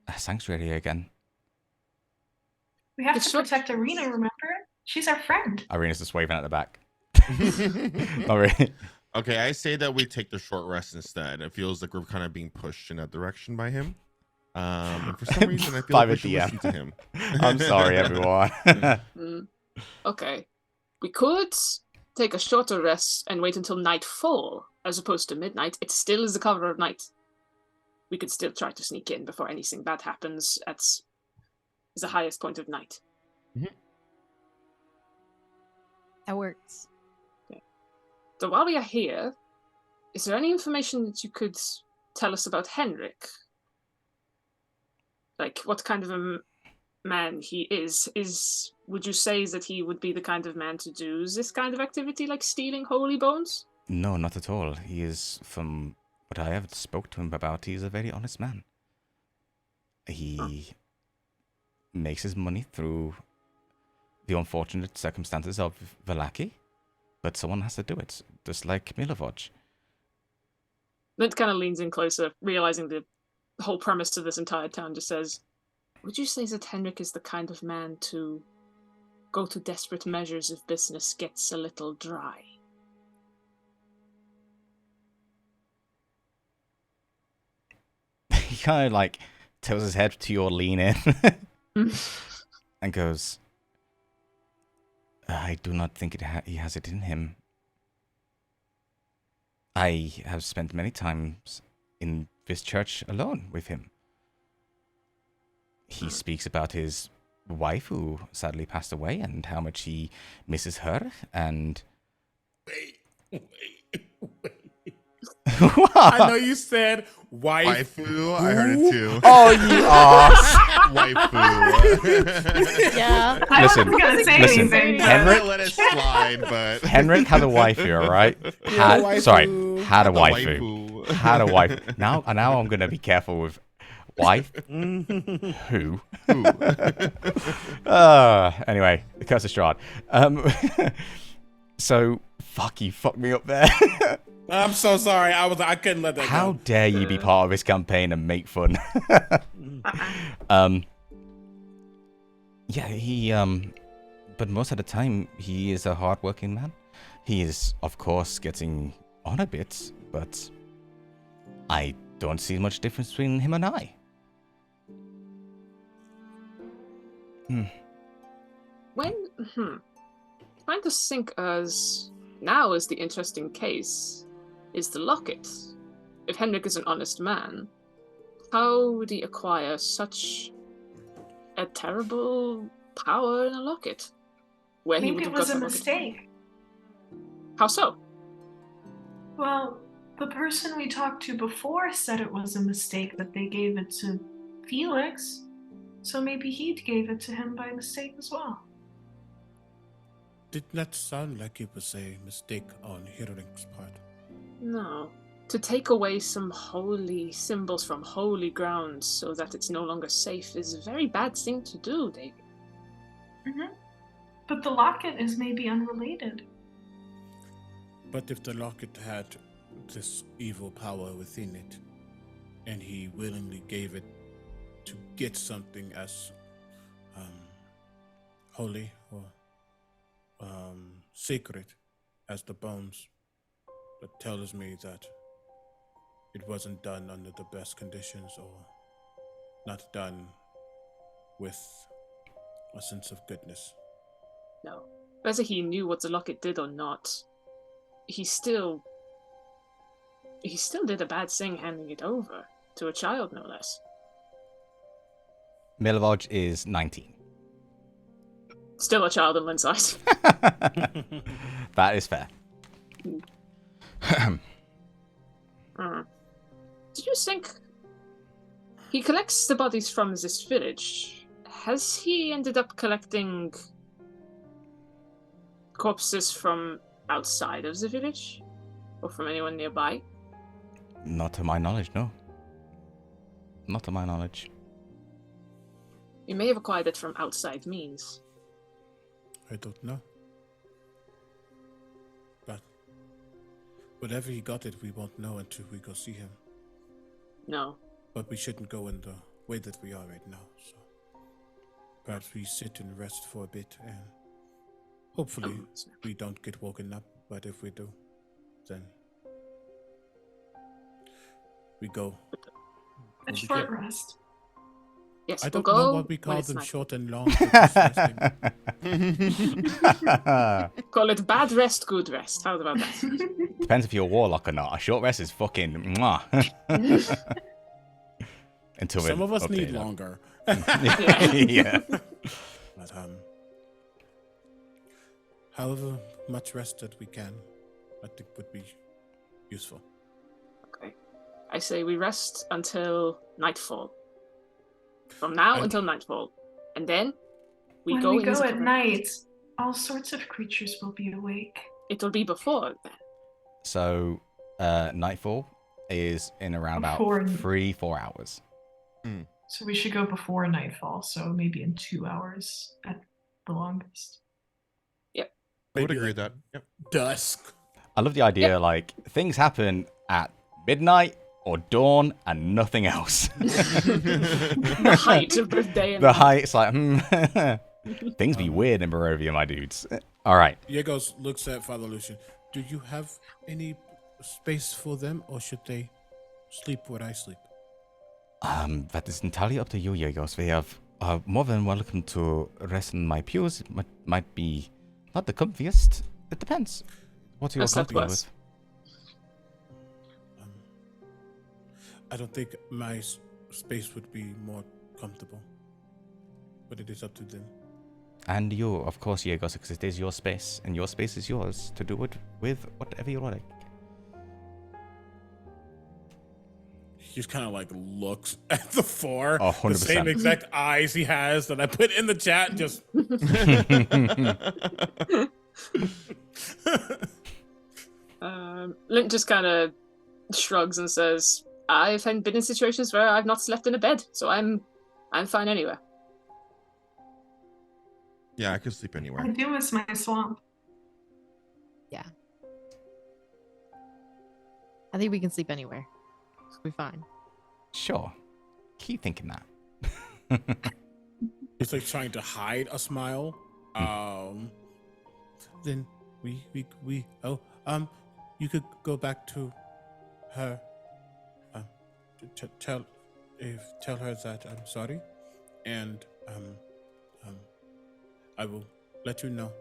a sanctuary again.
We have
It's
to
short-
protect Arena, remember? She's our friend.
Irena's just waving at the back. Not really.
Okay, I say that we take the short rest instead. It feels like we're kind of being pushed in that direction by him. And for some reason, I feel
By
like we
the
should
DM.
listen to him.
I'm sorry, everyone.
Okay. We could take a shorter rest and wait until nightfall as opposed to midnight. It still is the cover of night. We could still try to sneak in before anything bad happens at the highest point of night.
That works.
So while we are here, is there any information that you could tell us about Henrik? Like, what kind of a man he is, would you say that he would be the kind of man to do this kind of activity, like stealing holy bones?
No, not at all. He is, from what I have spoke to him about, he is a very honest man. He makes his money through the unfortunate circumstances of Valaki, but someone has to do it, just like Milovoj.
Lint kind of leans in closer, realizing the whole premise of this entire town just says, would you say that Henrik is the kind of man to go to desperate measures if business gets a little dry?
He kind of like tilts his head to your lean in and goes, I do not think he has it in him. I have spent many times in this church alone with him. He speaks about his wife who sadly passed away and how much he misses her and...
Wait.
What?
I know you said wife.
Waifu, I heard it too.
Oh, you ass!
Waifu.
Yeah.
I
Listen,
wasn't gonna say
listen,
anything.
I
Henrik-
let it slide, but
Henrik had a waifu, alright?
Yeah, waifu.
Sorry, had a
The
waifu. Had a wife. Now I'm gonna be careful with wife. Who? Anyway, the curse of Strahd. So fuck, you fucked me up there.
I'm so sorry. I couldn't let that
How
go.
dare you be part of this campaign and make fun? Yeah, he but most of the time he is a hard-working man. He is, of course, getting on a bit, but I don't see much difference between him and I.
Trying to think as now is the interesting case is the locket. If Henrik is an honest man, how would he acquire such a terrible power in a locket? Where
I
he
think
would
it
have
was
got
a
the locket?
mistake.
How so?
Well, the person we talked to before said it was a mistake that they gave it to Felix, so maybe he gave it to him by mistake as well.
Did not sound like it was a mistake on Hirunk's part.
No. To take away some holy symbols from holy grounds so that it's no longer safe is a very bad thing to do, David.
Mm-hmm. But the locket is maybe unrelated.
But if the locket had this evil power within it, and he willingly gave it to get something as holy or sacred as the bones, that tells me that it wasn't done under the best conditions or not done with a sense of goodness.
No. Whether he knew what the locket did or not, he still did a bad thing handing it over to a child, no less.
Milovoj is 19.
Still a child in Lynn's eyes.
That is fair.
Do you think he collects the bodies from this village? Has he ended up collecting corpses from outside of the village? Or from anyone nearby?
Not to my knowledge, no. Not to my knowledge.
He may have acquired it from outside means.
I don't know. But whatever he got it, we won't know until we go see him.
No.
But we shouldn't go in the way that we are right now, so perhaps we sit and rest for a bit, and hopefully we don't get woken up, but if we do, then we go.
A short rest.
Yes,
I
we'll
don't
go
know what we
when
call
it's
them,
night.
short and long. we're just resting.
Call it bad rest, good rest. How about that?
Depends if you're a warlock or not. A short rest is fucking mwah. Until
Some
we're
of us
updated
need
up.
longer.
Yeah.
But however much rest that we can, I think would be useful.
Okay. I say we rest until nightfall. From now
And-
until nightfall. And then
When
go
we
into
go at
cover.
night, all sorts of creatures will be awake.
It'll be before then.
So, nightfall is in around about
Before-
3-4 hours.
So we should go before nightfall, so maybe in 2 hours at the longest.
I would
Maybe
agree
like
with that. Yep.
dusk.
I love the idea, like, things happen at midnight or dawn and nothing else.
The height of both day and
The
night.
height's like, things be weird in Barovia, my dudes. All right.
Yegos looks at Father Lucian. Do you have any space for them, or should they sleep where I sleep?
That is entirely up to you, Yegos. They are more than welcome to rest in my pews. It might be not the comfiest. It depends. What you're
That's
comfortable
worse.
with.
I don't think my space would be more comfortable, but it is up to them.
And you, of course, Yegos, because it is your space, and your space is yours to do it with whatever you like.
He just kind of like looks at the four,
Oh,
the
100%.
same exact eyes he has that I put in the chat. Just
Lint just kind of shrugs and says, "I've been in situations where I've not slept in a bed, so I'm fine anywhere."
Yeah, I could sleep
I
anywhere.
do miss my swamp.
I think we can sleep anywhere. We'll be fine.
Sure. Keep thinking that.
it's like trying to hide a smile. Then you could go back to her. Tell her that I'm sorry, and I will let you know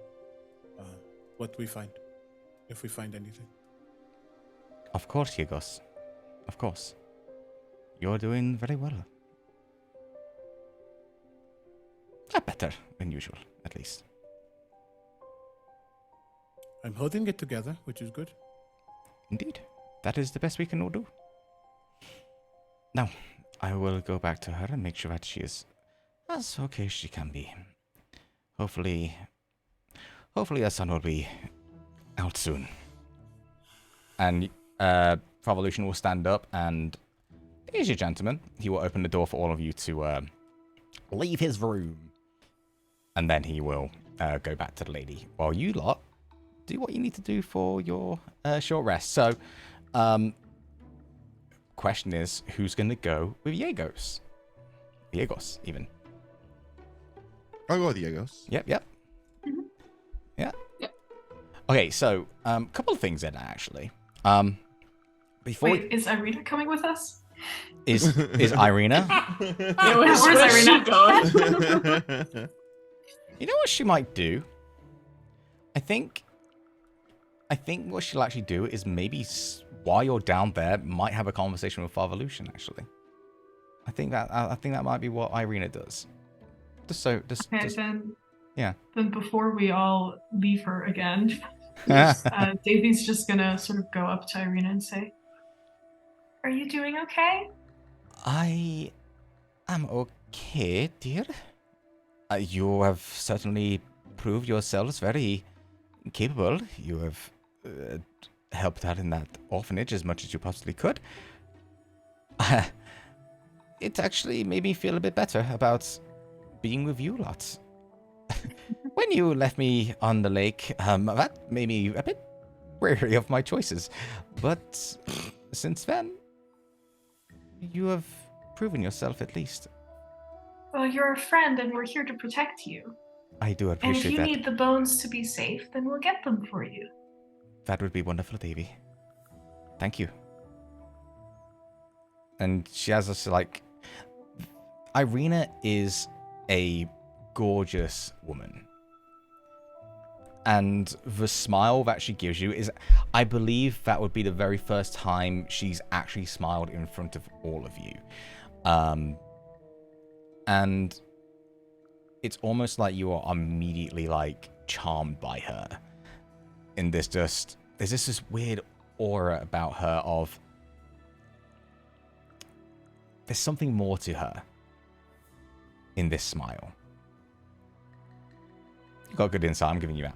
what we find, if we find anything.
Of course, Yegos. Of course. You're doing very well. Better than usual, at least.
I'm holding it together, which is good.
Indeed. That is the best we can all do. Now, I will go back to her and make sure that she is as okay as she can be. Hopefully her son will be out soon. And Father Lucian will stand up and, here's your gentleman. He will open the door for all of you to leave his room. And then he will go back to the lady. While you lot do what you need to do for your short rest. So, question is, who's going to go with Yegos? Yegos, even.
I'll go with Diegos.
Yep.
Mhm.
Yeah.
Yep.
Okay, so couple of things then actually. Before
Wait, is Irina coming with us?
is Irina?
Yeah,
Where's
she
Irina?
going?
You know what she might do? I think what she'll actually do is maybe while you're down there, might have a conversation with Father Lucian. Actually, I think that might be what Irina does.
Okay,
Just
then.
yeah.
Then before we all leave her again, Davy's just gonna sort of go up to Irina and say, "Are you doing okay?"
I am okay, dear. You have certainly proved yourselves very capable. You have helped out in that orphanage as much as you possibly could. It actually made me feel a bit better about being with you lots. When you left me on the lake, that made me a bit wary of my choices. But since then, you have proven yourself at least.
Well, you're a friend and we're here to protect you.
I do
And if
appreciate
you
that.
need the bones to be safe, then we'll get them for you.
That would be wonderful, Davy. Thank you. And she has this, like... Irina is a gorgeous woman. And the smile that she gives you is... I believe that would be the very first time she's actually smiled in front of all of you. And it's almost like you are immediately, like, charmed by her. In this just... There's just this weird aura about her of... There's something more to her in this smile. You got good insight. I'm giving you that.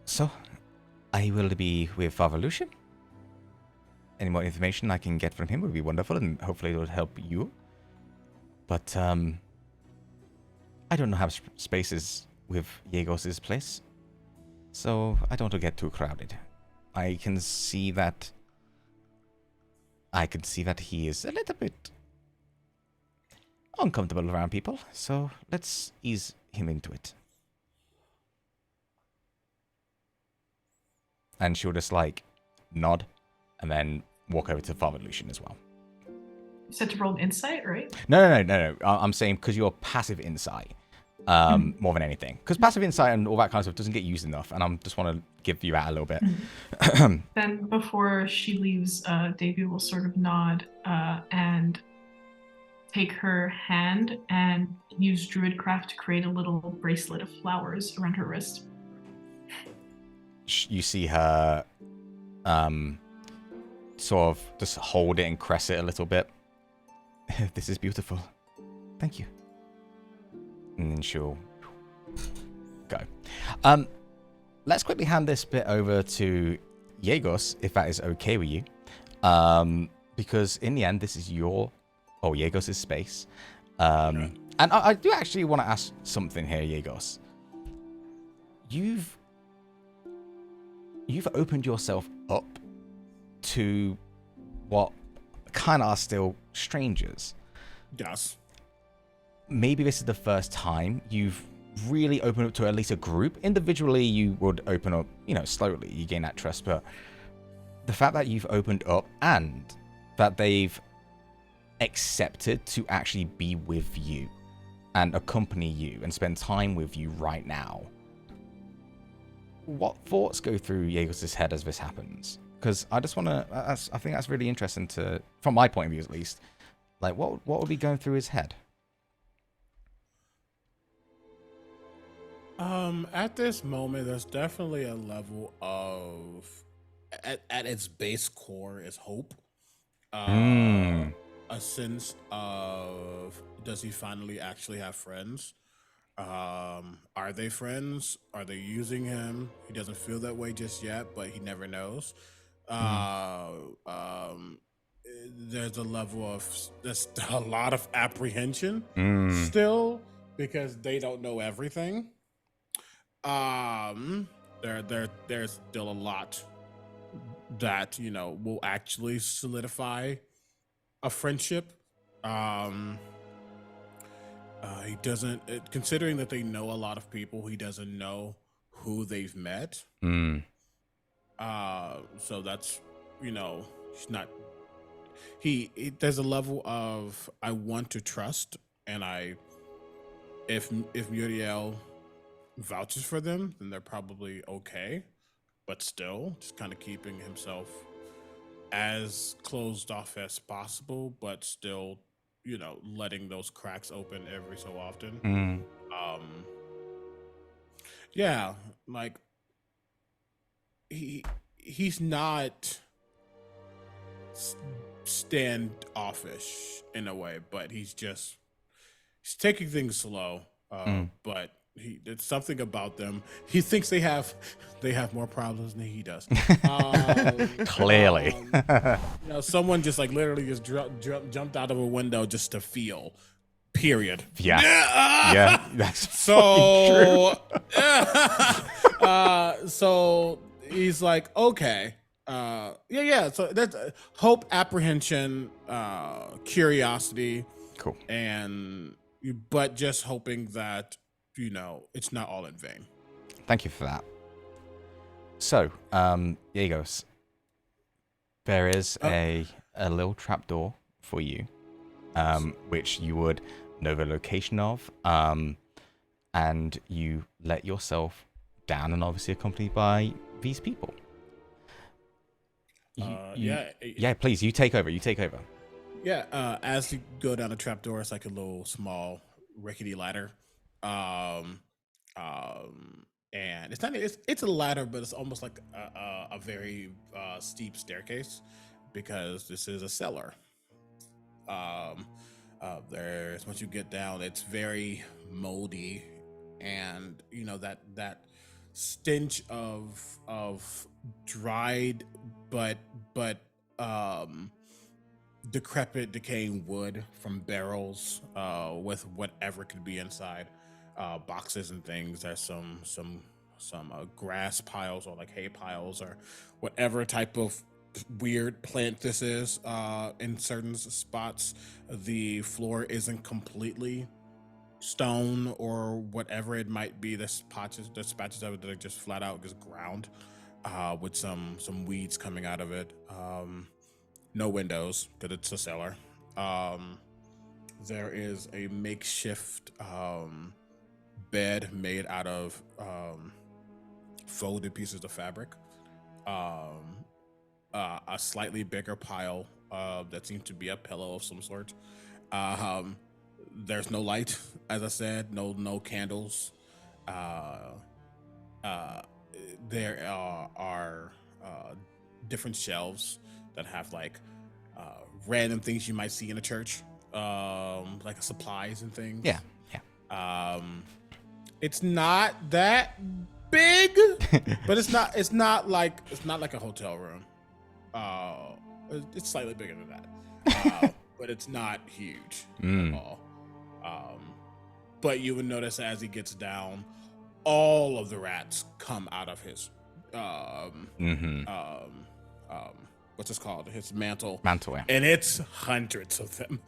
So, I will be with Father Lucian. Any more information I can get from him would be wonderful, and hopefully it will help you. But, I don't know how space is with Yegos' place, so I don't want to get too crowded. I can see that he is a little bit uncomfortable around people, so let's ease him into it. And she'll just, like, nod, and then walk over to Father Lucian as well.
You said to roll an insight, right?
No. I'm saying because you're passive insight, more than anything. Because passive insight and all that kind of stuff doesn't get used enough, and I just want to give you that a little bit.
Then before she leaves, Davy will sort of nod and take her hand and use Druidcraft to create a little bracelet of flowers around her wrist.
You see her sort of just hold it and caress it a little bit. This is beautiful. Thank you. And then she'll go. Let's quickly hand this bit over to Yegos, if that is okay with you. Because in the end, this is Yegos' space. And I do actually want to ask something here, Yegos. You've opened yourself up to what kind of are still strangers.
Yes.
Maybe this is the first time you've really opened up to at least a group. Individually, you would open up, slowly. You gain that trust. But the fact that you've opened up and that they've accepted to actually be with you and accompany you and spend time with you right now. What thoughts go through Yegos' head as this happens? Because I just want to... I think that's really interesting from my point of view at least. Like, what would be going through his head?
At this moment, there's definitely a level of... At its base core is hope. A sense of, does he finally actually have friends? Are they friends? Are they using him? He doesn't feel that way just yet, but he never knows. There's a level of, there's a lot of apprehension still, because they don't know everything. There's still a lot that, will actually solidify a friendship. He doesn't, considering that they know a lot of people, he doesn't know who they've met. So that's, he's not, there's a level of, I want to trust, and if Muriel vouches for them, then they're probably okay, but still just kind of keeping himself as closed off as possible, but still, letting those cracks open every so often. Yeah, like he's not standoffish in a way, but he's taking things slow. But it's something about them. He thinks they have more problems than he does.
Clearly.
Someone just like literally just jumped out of a window just to feel. Period.
Yeah. Yeah, that's
so true. So he's like, okay. Yeah. So that's hope, apprehension, curiosity.
Cool.
But just hoping that, it's not all in vain.
Thank you for that. So, Yegos, there is a little trapdoor for you, which you would know the location of, and you let yourself down, and obviously accompanied by these people. Yeah, please, you take over.
Yeah, as you go down the trapdoor, it's like a little small rickety ladder. And it's a ladder, but it's almost like a very steep staircase, because this is a cellar. There's once you get down, it's very moldy, and you know that stench of dried but decrepit, decaying wood from barrels with whatever could be inside, boxes and things. There's some grass piles or like hay piles or whatever type of weird plant this is. In certain spots, the floor isn't completely stone or whatever it might be. There's patches of it that are just flat out just ground, with some weeds coming out of it. No windows because it's a cellar. There is a makeshift bed made out of folded pieces of fabric. A slightly bigger pile that seems to be a pillow of some sort. There's no light, as I said, no candles. There are different shelves that have like random things you might see in a church, like supplies and things.
Yeah.
It's not that big, but it's not like a hotel room. It's slightly bigger than that, but it's not huge at all. But you would notice as he gets down, all of the rats come out of his what's this called? His mantle.
Mantle, yeah.
And it's hundreds of them.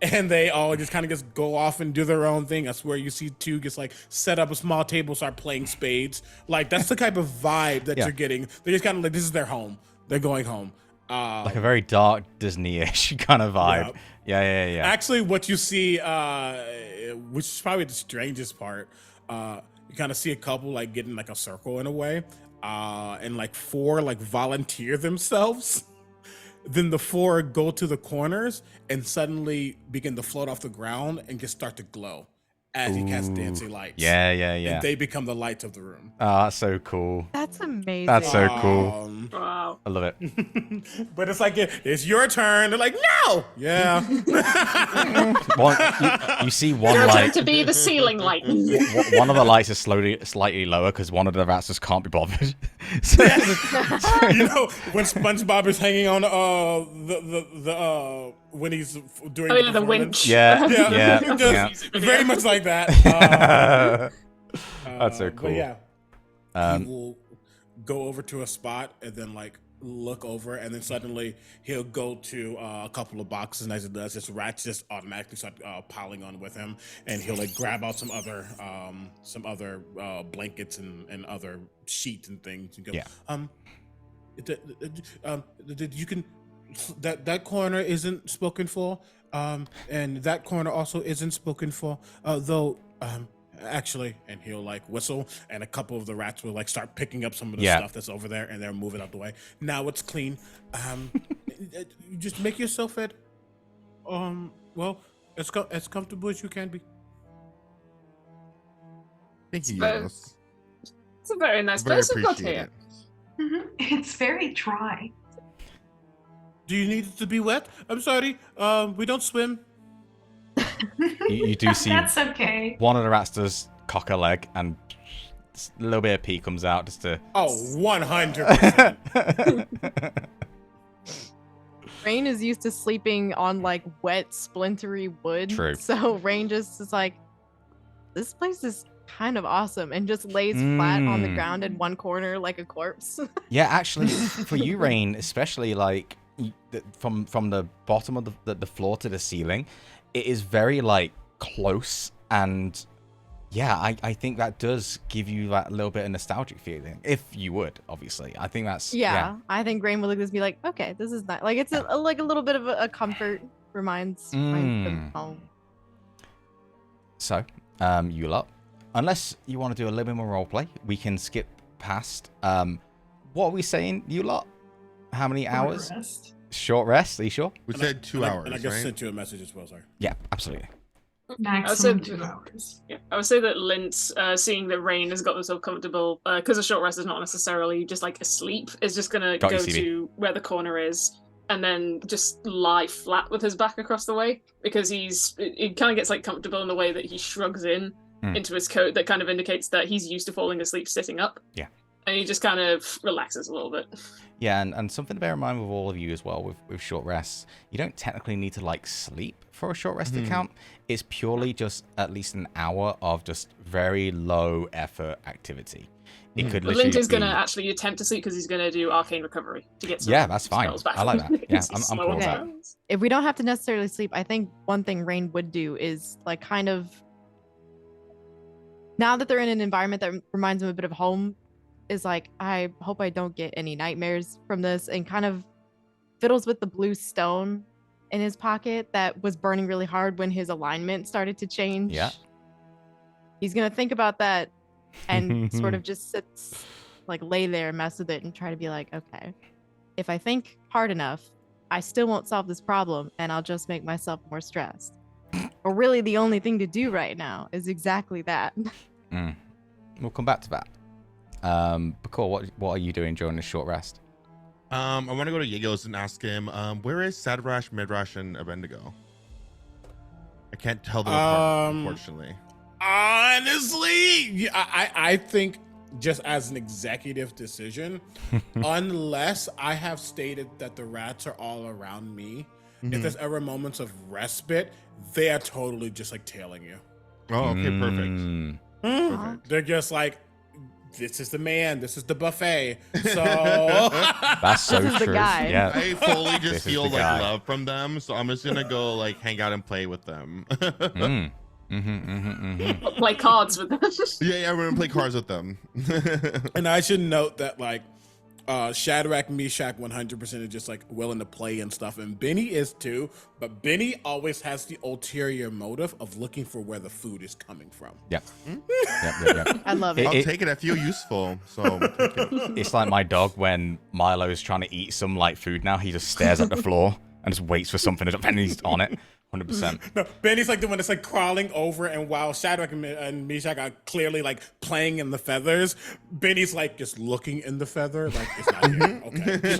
And they all just kind of just go off and do their own thing. That's where you see two just like set up a small table, start playing spades. Like that's the type of vibe that you're getting. They're just kind of like, this is their home. They're going home.
Like a very dark Disney-ish kind of vibe. Yeah.
Actually, what you see, which is probably the strangest part, you kind of see a couple like getting like a circle in a way. And like 4 like volunteer themselves. Then the 4 go to the corners and suddenly begin to float off the ground and just start to glow as he casts dancing lights.
Yeah.
And they become the lights of the room.
Oh, that's so cool.
That's amazing.
That's so cool.
Wow.
I love it.
But it's like, it's your turn. They're like, no! Yeah.
You see one
Your turn
light.
to be the ceiling light.
One of the lights is slightly lower because one of the rats just can't be bothered. So,
You know, when SpongeBob is hanging on when he's doing
Oh yeah, the
performance.
winch.
yeah.
Just very much like that.
That's so cool.
But he will go over to a spot and then like look over, and then suddenly he'll go to a couple of boxes, and as it does, his rats just automatically start piling on with him, and he'll like grab out some other blankets and other sheets and things and go, you can, that corner isn't spoken for, and that corner also isn't spoken for, though actually, and he'll like whistle, and a couple of the rats will like start picking up some of the stuff that's over there, and they're moving out the way. Now it's clean. You just make yourself at well, as comfortable as you can be.
Thank you.
But-
Yes.
It's a very nice
Very
place we've got
appreciate
here.
it.
It's very dry.
Do you need it to be wet? I'm sorry. We don't swim.
You do see
That's okay.
one of the rats does cock a leg, and a little bit of pee comes out just to.
Oh, 100%.
Rain is used to sleeping on like wet, splintery wood.
True.
So Rain just is like, this place is kind of awesome, and just lays flat on the ground in one corner like a corpse.
Yeah, actually, for you, Rain, especially like from the bottom of the floor to the ceiling, it is very like close, and yeah, I think that does give you that little bit of nostalgic feeling, if you would, obviously. I think that's
Yeah, I think Rain would look at this and be like, okay, this is not like it's like a little bit of a comfort, reminds of home.
So, you lot, unless you want to do a little bit more roleplay, we can skip past. What are we saying, you lot? How many hours?
Rest.
Short rest? Are you sure?
We said 2 hours,
And I just
right?
sent you a message as well, sorry.
Yeah, absolutely.
Maximum
said-
2 hours.
Yeah, I would say that Lint, seeing that Rain has got themselves comfortable, because a short rest is not necessarily just like asleep, is just gonna
Got
go
you, CB.
to where the corner is, and then just lie flat with his back across the way, because he kind of gets like comfortable in the way that he shrugs in into his coat that kind of indicates that he's used to falling asleep sitting up.
Yeah.
And he just kind of relaxes a little bit.
Yeah, and something to bear in mind with all of you as well with short rests, you don't technically need to like sleep for a short rest to count. It's purely just at least an hour of just very low effort activity. It could literally
Lint is going to actually attempt to sleep because he's going to do arcane recovery to get some
that's fine.
spells back.
I like that. Yeah, I'm
Slow
cool with that.
spells.
If we don't have to necessarily sleep, I think one thing Rain would do is like kind of, now that they're in an environment that reminds them a bit of home, is like, I hope I don't get any nightmares from this, and kind of fiddles with the blue stone in his pocket that was burning really hard when his alignment started to change.
Yeah.
He's going to think about that and sort of just sits, like lay there and mess with it and try to be like, okay, if I think hard enough, I still won't solve this problem and I'll just make myself more stressed. Or really the only thing to do right now is exactly that.
We'll come back to that. But cool, what are you doing during this short rest?
I want to go to Yegos and ask him, where is Sadrash, Midrash, and Abendigo? I can't tell them apart, unfortunately.
Honestly, I think just as an executive decision, unless I have stated that the rats are all around me, if there's ever moments of respite, they are totally just like tailing you.
Oh, okay, perfect. Perfect.
They're just like, this is the man, this is the buffet. So
That's so
This is the
true.
guy.
Yeah.
I fully
This
just
is
feel
the
like
guy.
love from them, so I'm just gonna go like hang out and play with them.
Play cards with them.
Yeah, we're gonna play cards with them.
and I should note that like Shadrach, Meshach 100% is just like willing to play and stuff, and Benny is too, but Benny always has the ulterior motive of looking for where the food is coming from.
Yep.
I love it.
I'll take it. I feel useful, so I'll take it.
It's like my dog when Milo's trying to eat some light food now. He just stares at the floor and just waits for something to drop, and he's on it. 100%.
No, Benny's like the one that's like crawling over, and while Shadrach and Meshach are clearly like playing in the feathers, Benny's like just looking in the feather, like it's not here. Okay, keep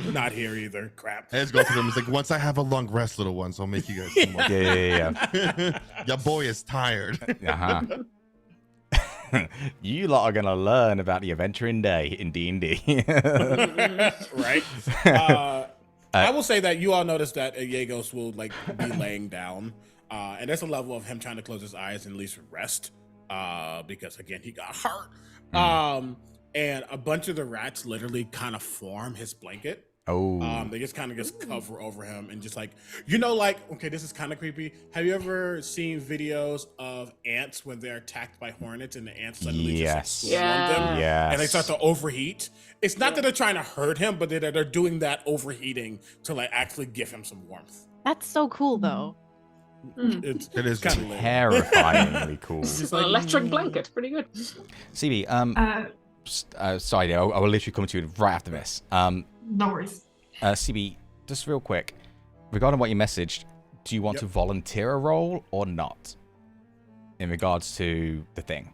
going. Not here either. Crap.
I just go through them. It's like, once I have a long rest, little ones, I'll make you guys some more.
Yeah.
Your boy is tired.
You lot are going to learn about the adventuring day in D&D.
Right? I will say that you all notice that Yegos will like be laying down, and there's a level of him trying to close his eyes and at least rest, because again he got hurt. And a bunch of the rats literally kind of form his blanket. They just kind of just cover over him and just like, like, okay, this is kind of creepy. Have you ever seen videos of ants when they're attacked by hornets and the ants suddenly just like, swarm them and they start to overheat? It's not that they're trying to hurt him, but they're doing that overheating to like actually give him some warmth.
That's so cool though.
It is kind of
terrifyingly cool.
It's
An
like,
electric blanket, pretty good.
CB, sorry, I will literally come to you right after this.
No worries.
CB, just real quick, regarding what you messaged, do you want to volunteer a role or not? In regards to the thing.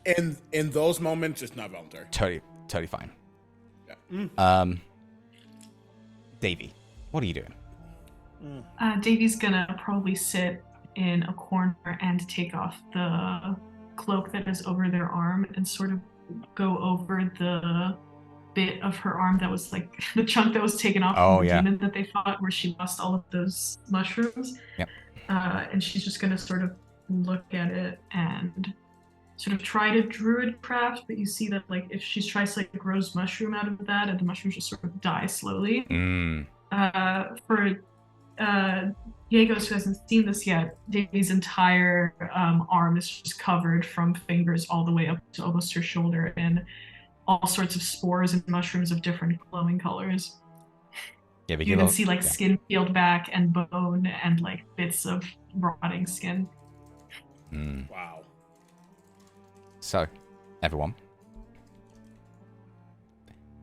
In those moments, it's not voluntary.
Totally fine. Davey, what are you doing?
Davey's gonna probably sit in a corner and take off the cloak that is over their arm and sort of go over the bit of her arm that was like the chunk that was taken off from the demon that they fought, where she lost all of those mushrooms.
Yep.
And she's just gonna sort of look at it and sort of try to druid craft, but you see that like if she tries to like grows mushroom out of that, and the mushrooms just sort of die slowly. For Yegos, who hasn't seen this yet, Davey's entire arm is just covered from fingers all the way up to almost her shoulder in all sorts of spores and mushrooms of different glowing colors.
Yeah, but
you can see like skin peeled back and bone and like bits of rotting skin.
Wow.
So, everyone,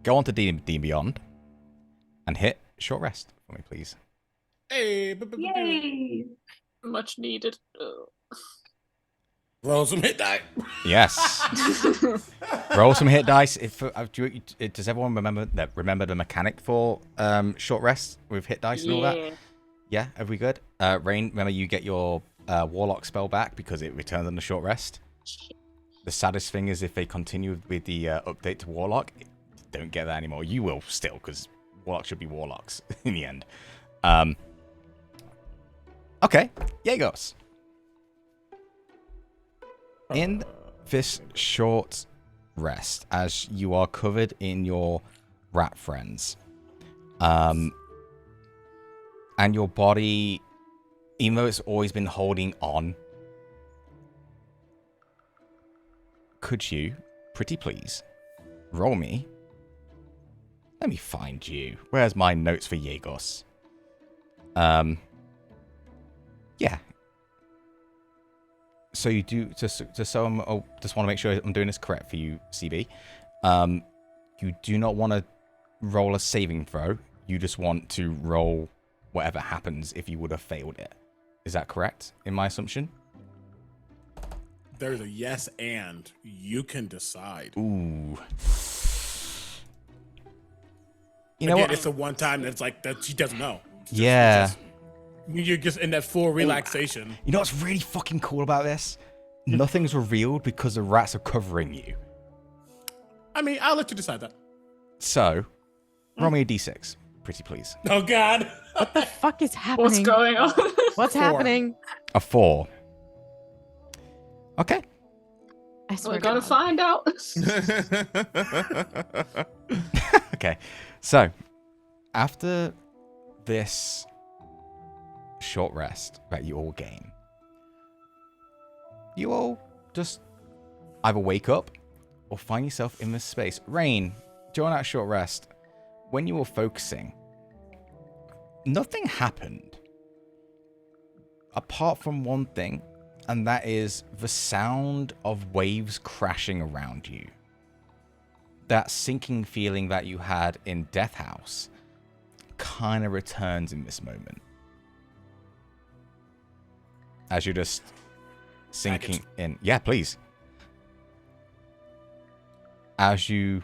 go on to D&D Beyond and hit short rest for me, please.
Hey,
Yay!
Much needed.
Roll some hit die.
Yes. Roll some hit dice. Does everyone remember the mechanic for short rest with hit dice and all that? Yeah, are we good? Rain, remember you get your warlock spell back because it returns on the short rest. The saddest thing is if they continue with the update to warlock, don't get that anymore. You will still, because warlock should be warlocks in the end. Okay, Yegos. In this short rest, as you are covered in your rat friends, and your body, even though it's always been holding on, could you, pretty please, roll me? Let me find you. Where's my notes for Yegos? Yeah. So you do just so I'm just want to make sure I'm doing this correct for you, CB. You do not want to roll a saving throw. You just want to roll whatever happens if you would have failed it. Is that correct in my assumption?
There's a yes and you can decide.
Ooh. You know
Again,
what?
it's the one time that's like that she doesn't know.
Yeah.
You're just in that full relaxation.
You know what's really fucking cool about this? Nothing's revealed because the rats are covering you.
I mean, I'll let you decide that.
So, roll me a d6, pretty please.
Oh, God.
What the fuck is happening?
What's going on?
What's
4.
happening?
A 4. Okay.
I swear
We're gonna
God.
find out.
Okay. So, after this short rest that you all gain, you all just either wake up or find yourself in this space. Rain, during that short rest, when you were focusing, nothing happened apart from one thing, and that is the sound of waves crashing around you. That sinking feeling that you had in Death House kind of returns in this moment. As you're just sinking in. Yeah, please. As you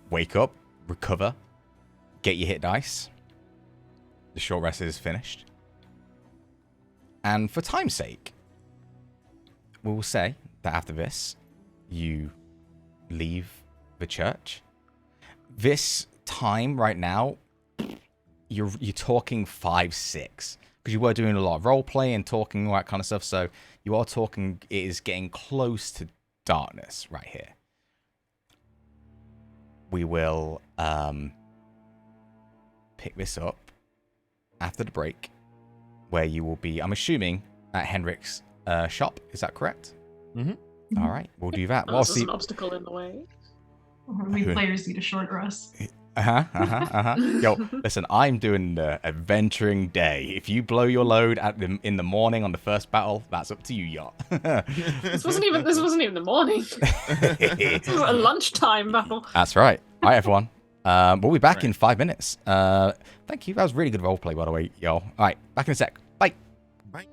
wake up, recover, get your hit dice, the short rest is finished. And for time's sake, we will say that after this, you leave the church. This time right now, you're talking 5-6. Because you were doing a lot of role play and talking, all that kind of stuff. So you are talking, it is getting close to darkness right here. We will pick this up after the break, where you will be, I'm assuming, at Henrik's shop. Is that correct?
Mm-hmm.
All right, we'll do that.
There's an obstacle in the way.
We players need a short rest.
Yo, listen, I'm doing the adventuring day. If you blow your load in the morning on the first battle, that's up to you, yacht.
This wasn't even the morning. This was a lunchtime battle.
That's right. All right, everyone. We'll be back in 5 minutes. Thank you. That was really good roleplay, by the way, y'all. All right, back in a sec. Bye.
Bye.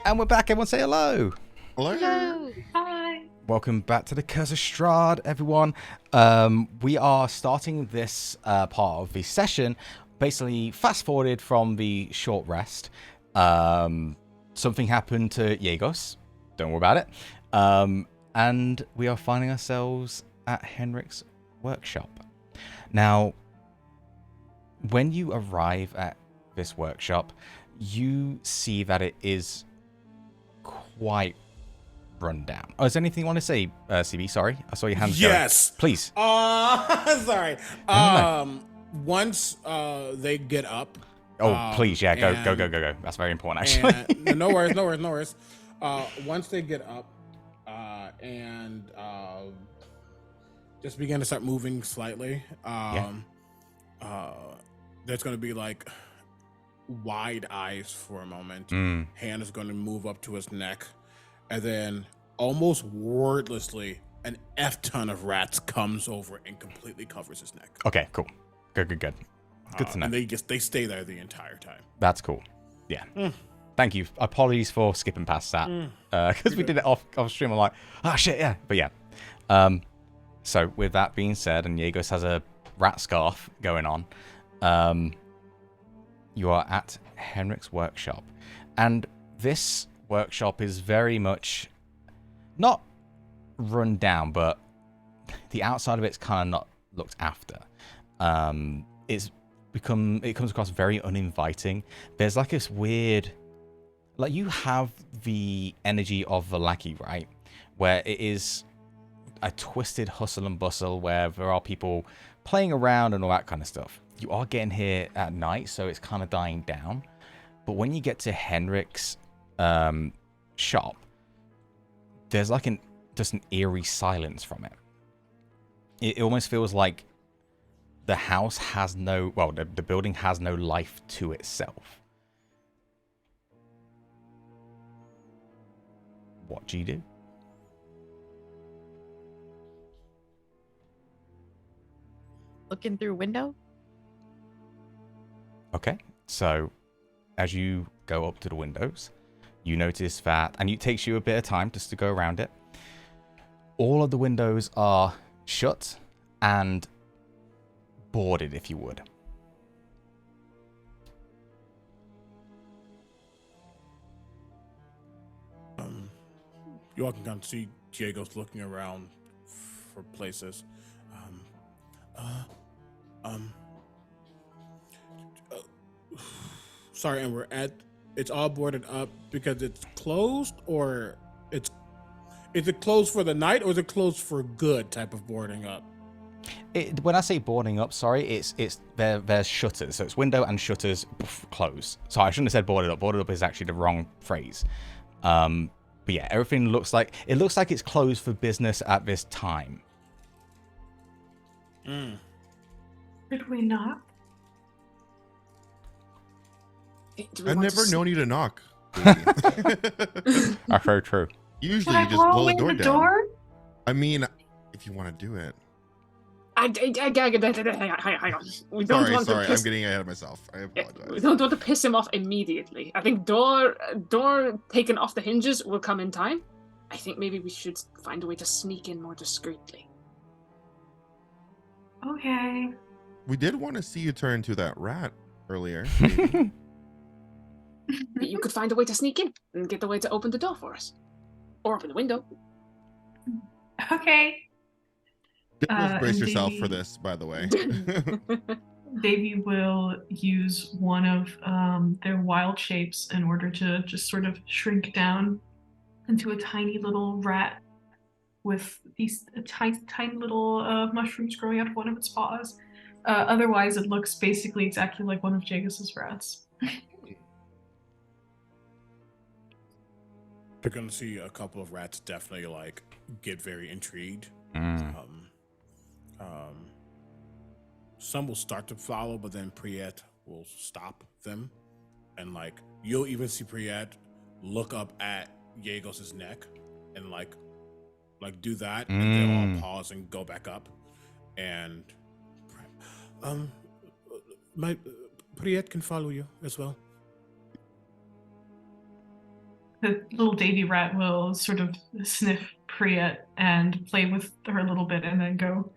And we're back. Everyone say hello.
Hello.
Hi.
Welcome back to the Curse of Strahd, everyone. We are starting this part of the session, basically fast-forwarded from the short rest. Something happened to Yegos. Don't worry about it. And we are finding ourselves at Henrik's workshop. Now, when you arrive at this workshop, you see that it is quite run down. Oh, is there anything you want to say, CB? Sorry, I saw your hands
Yes.
going. Please.
Sorry.
No.
Once they get up.
Oh, please, yeah, go. That's very important, actually.
And, no worries. Once they get up and just begin to start moving slightly, there's going to be like wide eyes for a moment. Hand is going to move up to his neck, and then almost wordlessly, an F ton of rats comes over and completely covers his neck.
Okay, cool. Good. Good to know.
And they stay there the entire time.
That's cool. Yeah. Thank you. Apologies for skipping past that. Because we did it off stream. I'm like, oh shit, yeah. But yeah. So with that being said, and Yegos has a rat scarf going on, you are at Henrik's workshop. And this workshop is very much not run down, but the outside of it's kind of not looked after. It comes across very uninviting. There's like this weird, like you have the energy of the lackey, right? Where it is a twisted hustle and bustle where there are people playing around and all that kind of stuff. You are getting here at night, so it's kind of dying down. But when you get to Henrik's shop, there's like just an eerie silence from it. It almost feels like the house has no, well, the building has no life to itself. What do you do?
Looking through a window?
Okay, so as you go up to the windows, you notice that, and it takes you a bit of time just to go around it. All of the windows are shut and boarded, if you would.
You all can kind of see Diego's looking around for places. Sorry, and it's all boarded up because it's closed, or is it closed for the night, or is it closed for good type of boarding up?
When I say boarding up, sorry, there's shutters. So it's window and shutters close. So I shouldn't have said boarded up. Boarded up is actually the wrong phrase. But yeah, everything looks like it's closed for business at this time.
Did we knock?
I've never known you to knock.
That's very true.
Usually
Should
you
I
just
blow
blow
away
the door
the
down.
door?
I mean, if you want to do it.
Hang on. We don't want
Sorry,
to piss,
I'm getting ahead of myself. I
we
apologize.
don't want to piss him off immediately. I think door taken off the hinges will come in time. I think maybe we should find a way to sneak in more discreetly.
Okay.
We did want to see you turn to that rat earlier.
You could find a way to sneak in and get the way to open the door for us. Or open the window.
Okay.
Brace
and
yourself
Davey-
for this, by the way.
Davey will use one of their wild shapes in order to just sort of shrink down into a tiny little rat with these tiny little mushrooms growing out of one of its paws. Otherwise, it looks basically exactly like one of Jagus's rats.
You're gonna see a couple of rats definitely like get very intrigued. Some will start to follow, but then Priyet will stop them, and like you'll even see Priyet look up at Yegos's neck and like do that, and they'll all pause and go back up. And my Priyet can follow you as well.
the little Davy rat will sort of sniff Priet and play with her a little bit, and then go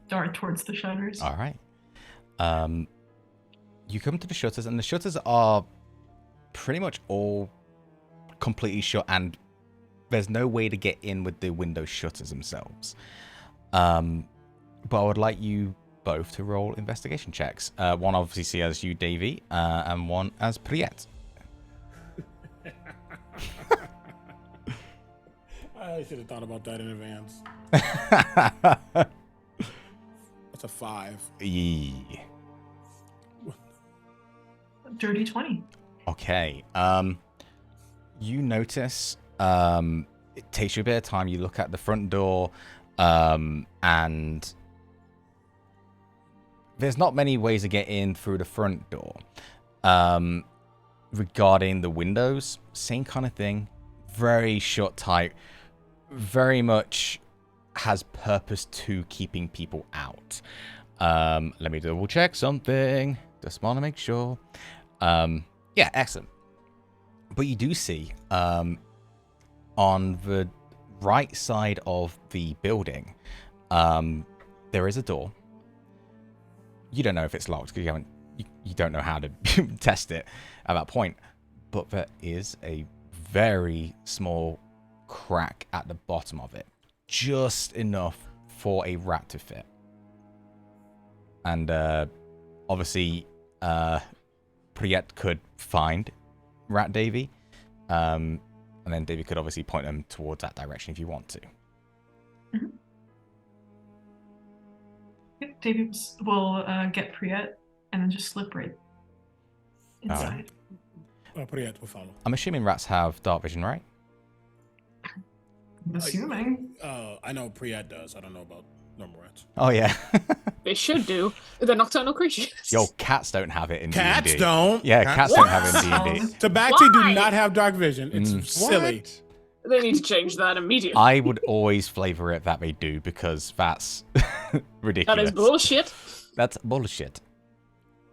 dart towards the shutters.
All right. You come to the shutters, and the shutters are pretty much all completely shut, and there's no way to get in with the window shutters themselves. But I would like you both to roll investigation checks. One obviously as you, Davy, and one as Priet.
I should have thought about that in advance. That's a 5.
Yee.
Dirty 20.
Okay. You notice it takes you a bit of time. You look at the front door, and there's not many ways to get in through the front door. Regarding the windows, same kind of thing. Very shut tight. Very much has purpose to keeping people out. Let me double check something. Just want to make sure. Yeah, excellent. But you do see on the right side of the building, there is a door. You don't know if it's locked because you don't know how to test it at that point. But there is a very small crack at the bottom of it, just enough for a rat to fit. And obviously, Priet could find Rat Davy, and then Davy could obviously point them towards that direction if you want to.
Mm-hmm. Yep, Davy will get Priet and then just slip right inside.
Priet will follow.
I'm assuming rats have dark vision, right?
I'm assuming.
I know Priet does. I don't know about normal rats.
Oh yeah.
They should do. They're nocturnal creatures.
Yo, cats don't have it in
Cats
D&D.
don't.
Yeah, cats don't have it in
Wow.
D&D.
Tabaxi do
Why?
not have dark vision. It's silly.
They need to change that immediately.
I would always flavor it that they do because that's
That
ridiculous.
is bullshit.
That's bullshit.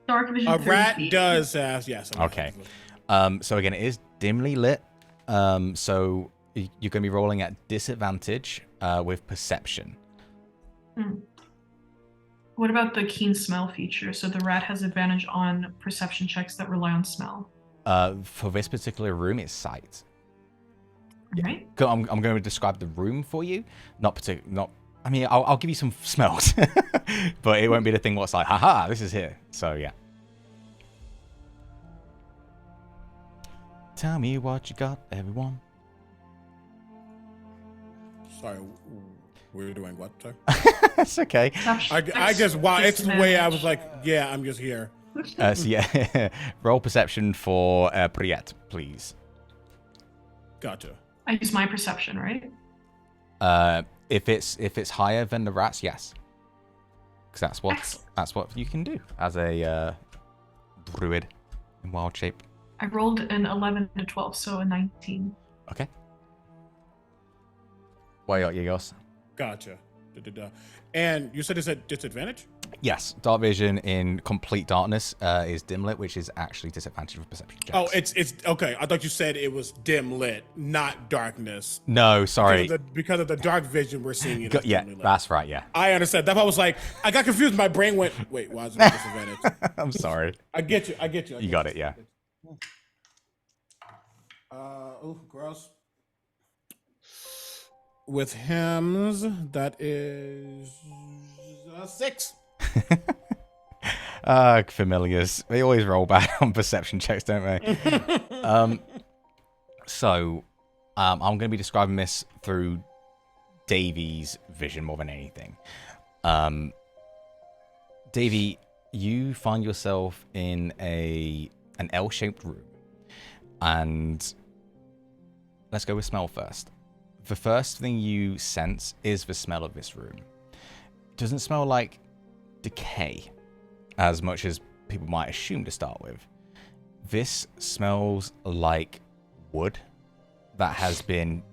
Dark vision.
A
30
rat
feet.
does have, yes.
Okay. So again, it is dimly lit. So you're going to be rolling at disadvantage with perception.
What about the keen smell feature? So the rat has advantage on perception checks that rely on smell.
For this particular room, it's sight.
Right?
I'm going to describe the room for you. I mean, I'll give you some smells, but it won't be the thing what's like, haha, this is here. So yeah. Tell me what you got, everyone.
Sorry, we're doing what, sir?
That's okay.
I just, wow, it's the way I was like, yeah, I'm just here.
So yeah, roll perception for Priet, please.
Gotcha.
I use my perception, right?
If it's higher than the rats, yes, because
Excellent.
that's what you can do as a druid in wild shape.
I rolled an 11 to 12, so a 19.
Okay. Why are you guys?
Gotcha. Da-da-da. And you said it's at disadvantage?
Yes, dark vision in complete darkness is dim lit, which is actually disadvantage with perception checks.
Oh, it's okay. I thought you said it was dim lit, not darkness.
No, sorry.
Because of the dark vision we're seeing it.
Yeah,
dimly lit.
that's right. Yeah,
I understand. That's why I was like, I got confused. My brain went, wait, why is it a disadvantage?
I'm sorry.
I get you.
You got it. Yeah.
Oh, gross. With hymns, that is 6.
Familiars. They always roll bad on perception checks, don't they? So, I'm going to be describing this through Davy's vision more than anything. Davy, you find yourself in an L-shaped room. And let's go with smell first. The first thing you sense is the smell of this room. It doesn't smell like decay as much as people might assume to start with. This smells like wood that has been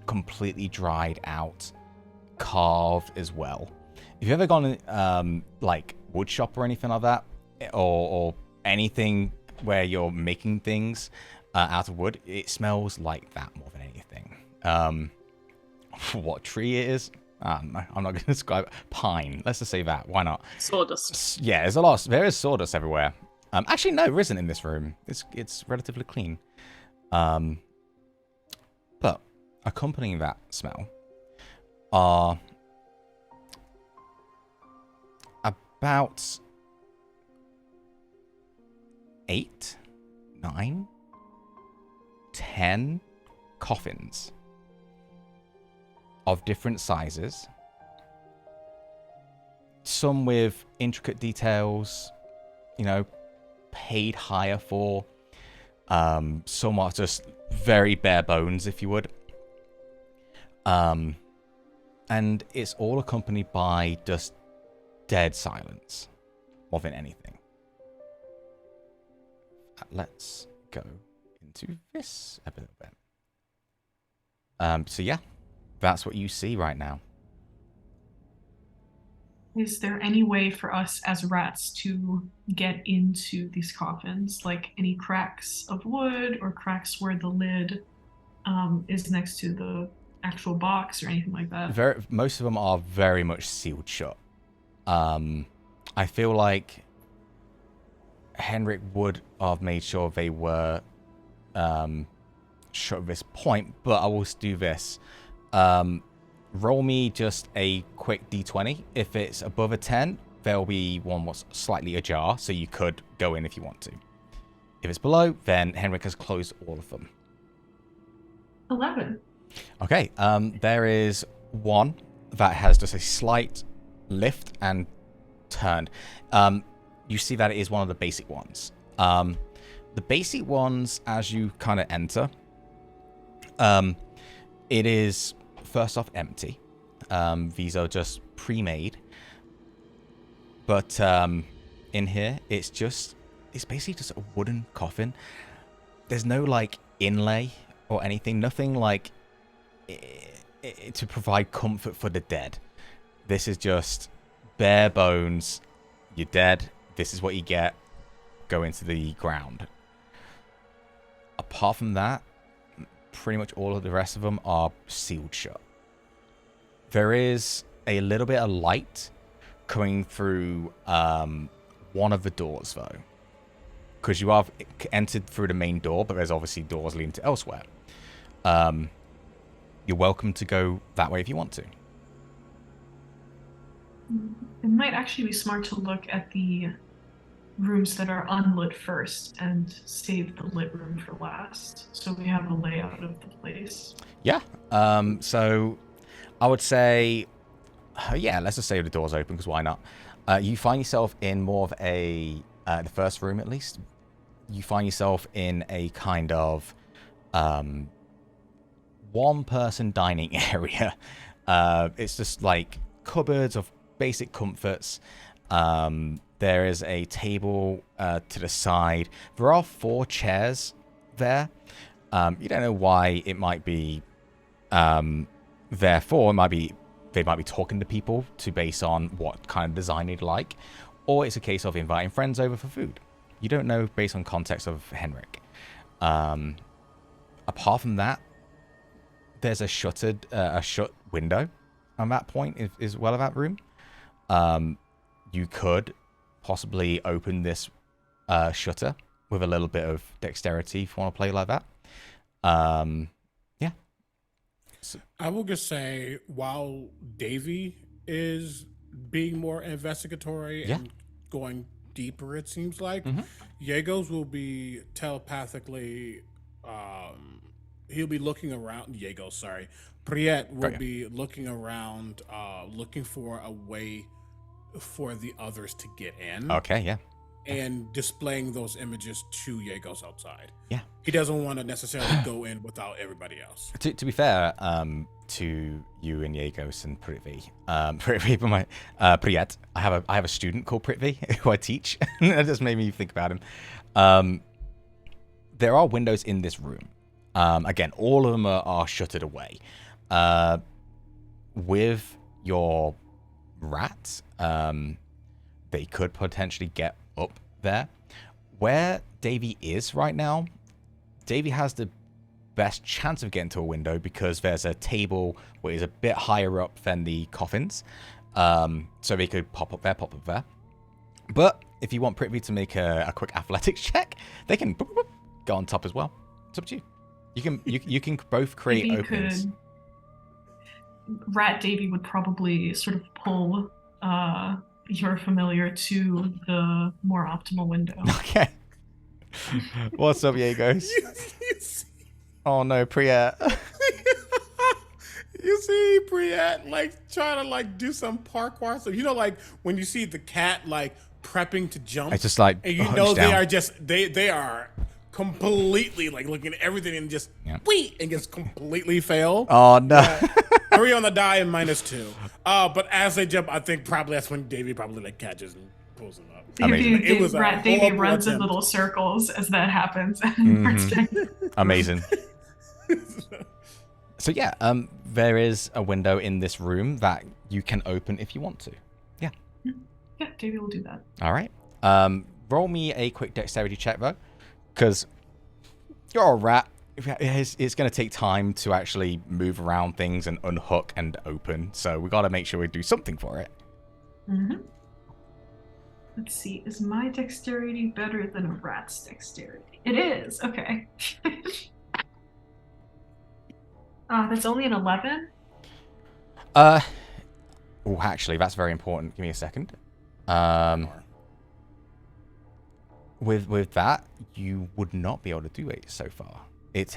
completely dried out, carved as well. If you've ever gone like wood shop or anything like that, or anything where you're making things, out of wood. It smells like that more than anything. What tree it is? I'm not going to describe it. Pine. Let's just say that. Why not?
Sawdust.
Yeah, there is sawdust everywhere. Actually, no, there isn't in this room. It's relatively clean. But accompanying that smell are about 8, 9, 10 coffins of different sizes. Some with intricate details, you know, paid higher for. Some are just very bare bones, if you would. And it's all accompanied by just dead silence more than anything. Let's go into this a little bit. So yeah, that's what you see right now.
Is there any way for us as rats to get into these coffins? Like any cracks of wood or cracks where the lid is next to the actual box or anything like that?
Most of them are very much sealed shut. I feel like Henrik would have made sure they were shut at this point, but I will do this. Roll me just a quick d20. If it's above a 10, there'll be one what's slightly ajar, so you could go in if you want to. If it's below, then Henrik has closed all of them.
11.
Okay, there is one that has just a slight lift and turned. You see that it is one of the basic ones. The basic ones, as you kind of enter, it is first off empty. These are just pre-made. But in here, it's basically just a wooden coffin. There's no like inlay or anything. Nothing like to provide comfort for the dead. This is just bare bones. You're dead. This is what you get. Go into the ground. Apart from that, pretty much all of the rest of them are sealed shut. There is a little bit of light coming through one of the doors, though. Because you have entered through the main door, but there's obviously doors leading to elsewhere. You're welcome to go that way if you want to.
It might actually be smart to look at the rooms that are unlit first and save the lit room for last, so we have a layout of the place.
Yeah. So I would say, yeah, let's just say the door's open, because why not? You find yourself in more of a, the first room at least, you find yourself in a kind of one-person dining area. It's just like cupboards of basic comforts. There is a table to the side. There are 4 chairs there. You don't know why it might be there for. They might be talking to people to base on what kind of design they'd like, or it's a case of inviting friends over for food. You don't know based on context of Henrik. Apart from that, there's a shut window on that point as well of that room. You could possibly open this shutter with a little bit of dexterity if you want to play like that. Yeah. So,
I will just say, while Davy is being more investigatory and going deeper, it seems like, Yegos will be telepathically, he'll be looking around, Priet will be looking around, looking for a way for the others to get in.
Okay, yeah.
And displaying those images to Yegos outside.
Yeah.
He doesn't want to necessarily go in without everybody else.
To be fair, to you and Yegos and Prithvi, Priet, I have a student called Prithvi who I teach. That just made me think about him. There are windows in this room. Again, all of them are shuttered away. With your rats, they could potentially get up there. Where Davy is right now, Davey has the best chance of getting to a window because there's a table which is a bit higher up than the coffins. So they could pop up there. But if you want Prithvi to make a quick athletics check, they can go on top as well. It's up to you. You can both create
Maybe
openings.
Rat Davy would probably sort of pull your familiar to the more optimal window.
Okay. What's up, Yegos? Oh no, Priya.
You see Briette like trying to like do some parkour. So you know, like when you see the cat like prepping to jump,
It's just like
and you
hunched
know
down.
they are completely like looking at everything and just and just completely fail.
Oh no.
3 on the die and -2. But as they jump, I think probably that's when Davey probably like catches and pulls him up.
Amazing.
It was a
Rat Davy
horrible
runs in
attempt.
little circles as that happens.
Amazing. So yeah, there is a window in this room that you can open if you want to. Yeah.
Yeah, Davy will do that.
All right. Roll me a quick dexterity check though, because you're a rat. It's going to take time to actually move around things and unhook and open. So we got to make sure we do something for it.
Mm-hmm. Let's see. Is my dexterity better than a rat's dexterity? It is. Okay. That's only an 11.
Oh, actually, that's very important. Give me a second. With that, you would not be able to do it so far. It's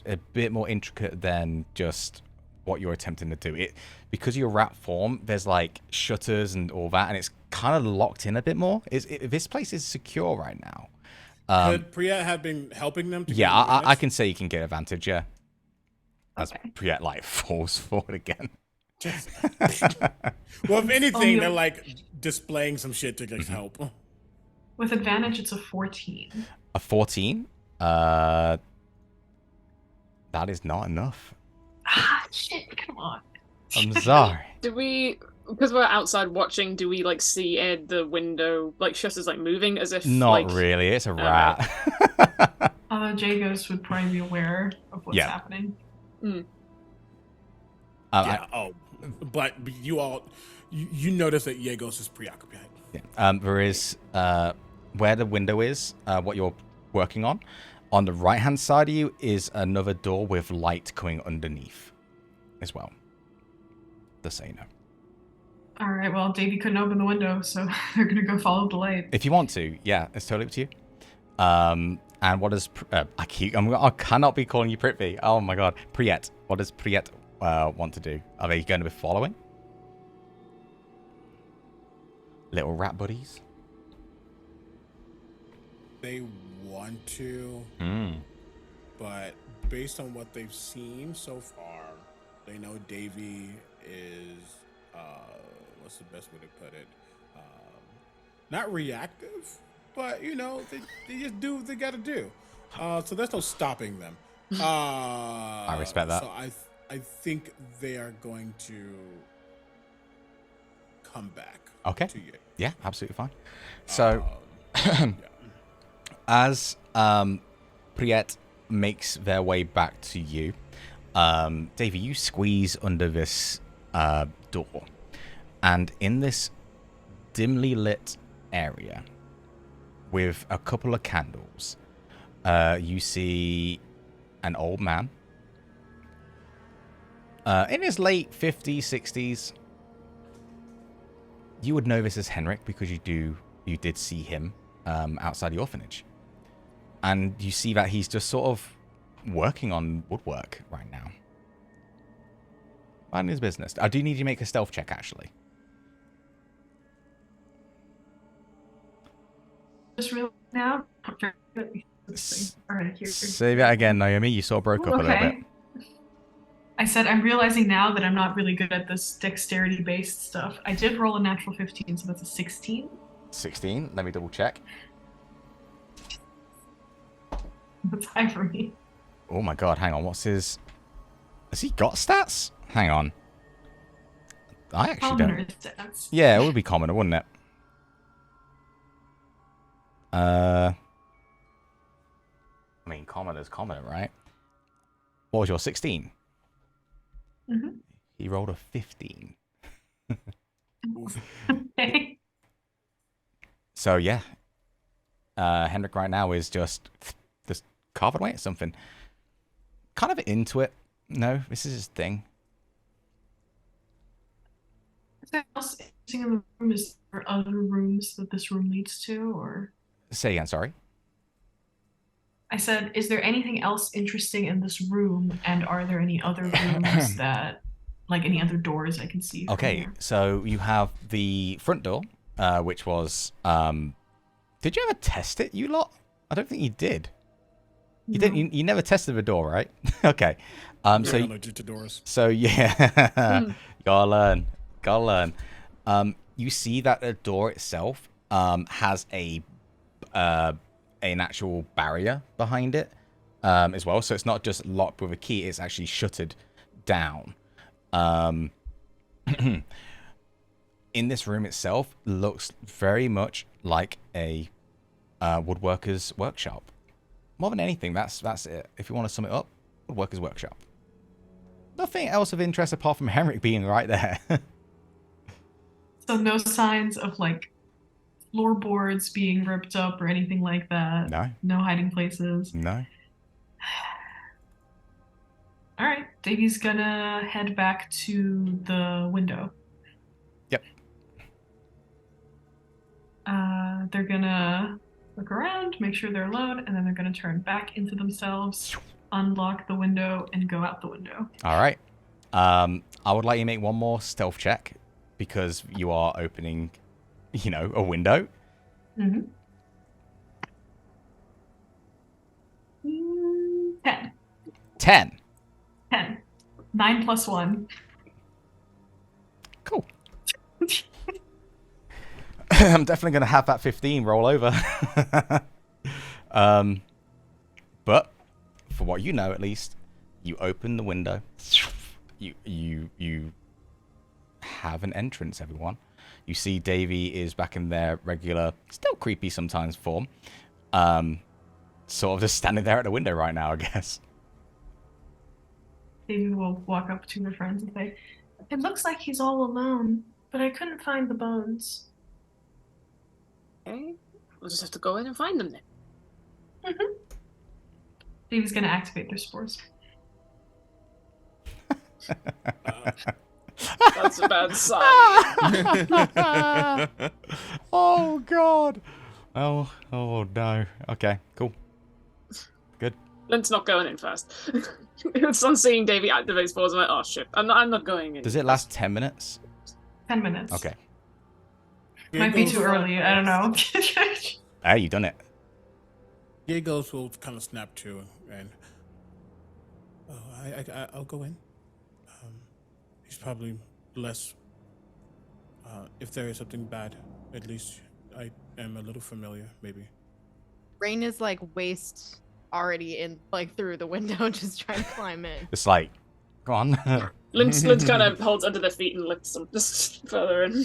a bit more intricate than just what you're attempting to do. Because you're rat form, there's like shutters and all that, and it's kind of locked in a bit more. This place is secure right now.
Could Priya have been helping them?
Yeah, I can say you can get advantage. Yeah, as
Okay.
Priya like falls forward again.
Well, if anything,
yeah.
they're like displaying some shit to like help.
With advantage, it's a 14.
A 14. That is not enough.
Ah, shit! Come on.
I'm sorry.
Do we, because we're outside watching, do we like see the window, like shutters like moving as if
Not
like,
really. It's a rat.
Jagos would probably be aware of what's
Yeah.
happening.
But you all, you notice that Yegos is preoccupied.
There is where the window is, what you're working on. On the right-hand side of you is another door with light coming underneath as well. Just so you know.
All right. Well, Davy couldn't open the window, so they're gonna go follow the light.
If you want to, yeah, it's totally up to you. And what does I cannot be calling you Prithvi. Oh my god, Priyet. What does Priyet want to do? Are they going to be following? Little rat buddies.
They want to, but based on what they've seen so far, they know Davy is what's the best way to put it? Not reactive, but you know they just do what they got to do. So there's no stopping them.
I respect that.
So I think they are going to come back.
Okay.
To you.
Yeah, absolutely fine. So, as Priyet makes their way back to you, Davey, you squeeze under this door, and in this dimly lit area with a couple of candles, you see an old man in his late 50s, 60s. You would know this as Henrik because you did see him outside the orphanage. And you see that he's just sort of working on woodwork right now. Mind his business. I do need you to make a stealth check, actually.
Just real now. All right, here.
Say that again, Naomi. You sort of broke up a little bit.
I said I'm realizing now that I'm not really good at this dexterity-based stuff. I did roll a natural 15, so that's a 16.
16. Let me double check.
That's high for me.
Oh my god, hang on. What's his... Has he got stats? Hang on. I actually
Commoner
don't...
stats.
Yeah, it would be commoner, wouldn't it? I mean, commoner's commoner, right? What was your 16?
Mm-hmm.
He rolled a 15.
Okay.
So yeah, Henrik right now is just carving away at something. Kind of into it. No, this is his thing.
Is there else interesting in the room? Is there other rooms that this room leads to, or?
Say again, sorry.
I said, is there anything else interesting in this room, and are there any other rooms that, like any other doors I can see?
Okay, so you have the front door, which was. Did you ever test it, you lot? I don't think you did. You didn't. You never tested the door, right? Okay. So
allergic to doors.
So yeah, gotta learn. You see that the door itself has an actual barrier behind it as well. So it's not just locked with a key; it's actually shuttered down. In this room itself, looks very much like a woodworker's workshop. More than anything, that's it. If you want to sum it up, woodworker's workshop. Nothing else of interest apart from Henrik being right there.
So no signs of like floorboards being ripped up or anything like that.
No.
No hiding places.
No.
All right, Davey's gonna head back to the window.
Yep.
They're gonna look around, make sure they're alone, and then they're gonna turn back into themselves, unlock the window, and go out the window.
All right. I would like you to make one more stealth check because you are opening, a window.
Mm-hmm. 10.
10.
10. 9 plus 1.
Cool. I'm definitely going to have that 15 roll over. But for what you know, at least, you open the window. You have an entrance, everyone. You see Davy is back in their regular, still creepy sometimes form. Sort of just standing there at the window right now, I guess.
Davy will walk up to her friends and say, "It looks like he's all alone, but I couldn't find the bones."
Okay, we'll just have to go in and find them then.
Mm-hmm. Davy's gonna activate their spores.
That's a bad sign.
Oh god. Oh no. Okay, cool. Good.
Lint's not going in first. It's on seeing Davy activate spores. I'm like, oh shit, I'm not going in.
Does it last 10 minutes?
10 minutes.
Okay.
Might be too early. I don't know.
Hey, you done it.
Diegos will kind of snap to, and I'll go in. He's probably less. If there is something bad, at least I am a little familiar. Maybe.
Rain is like waist already in, like through the window, just trying to climb in.
It's like, go on.
Lint kind of holds under their feet and lifts them just further in.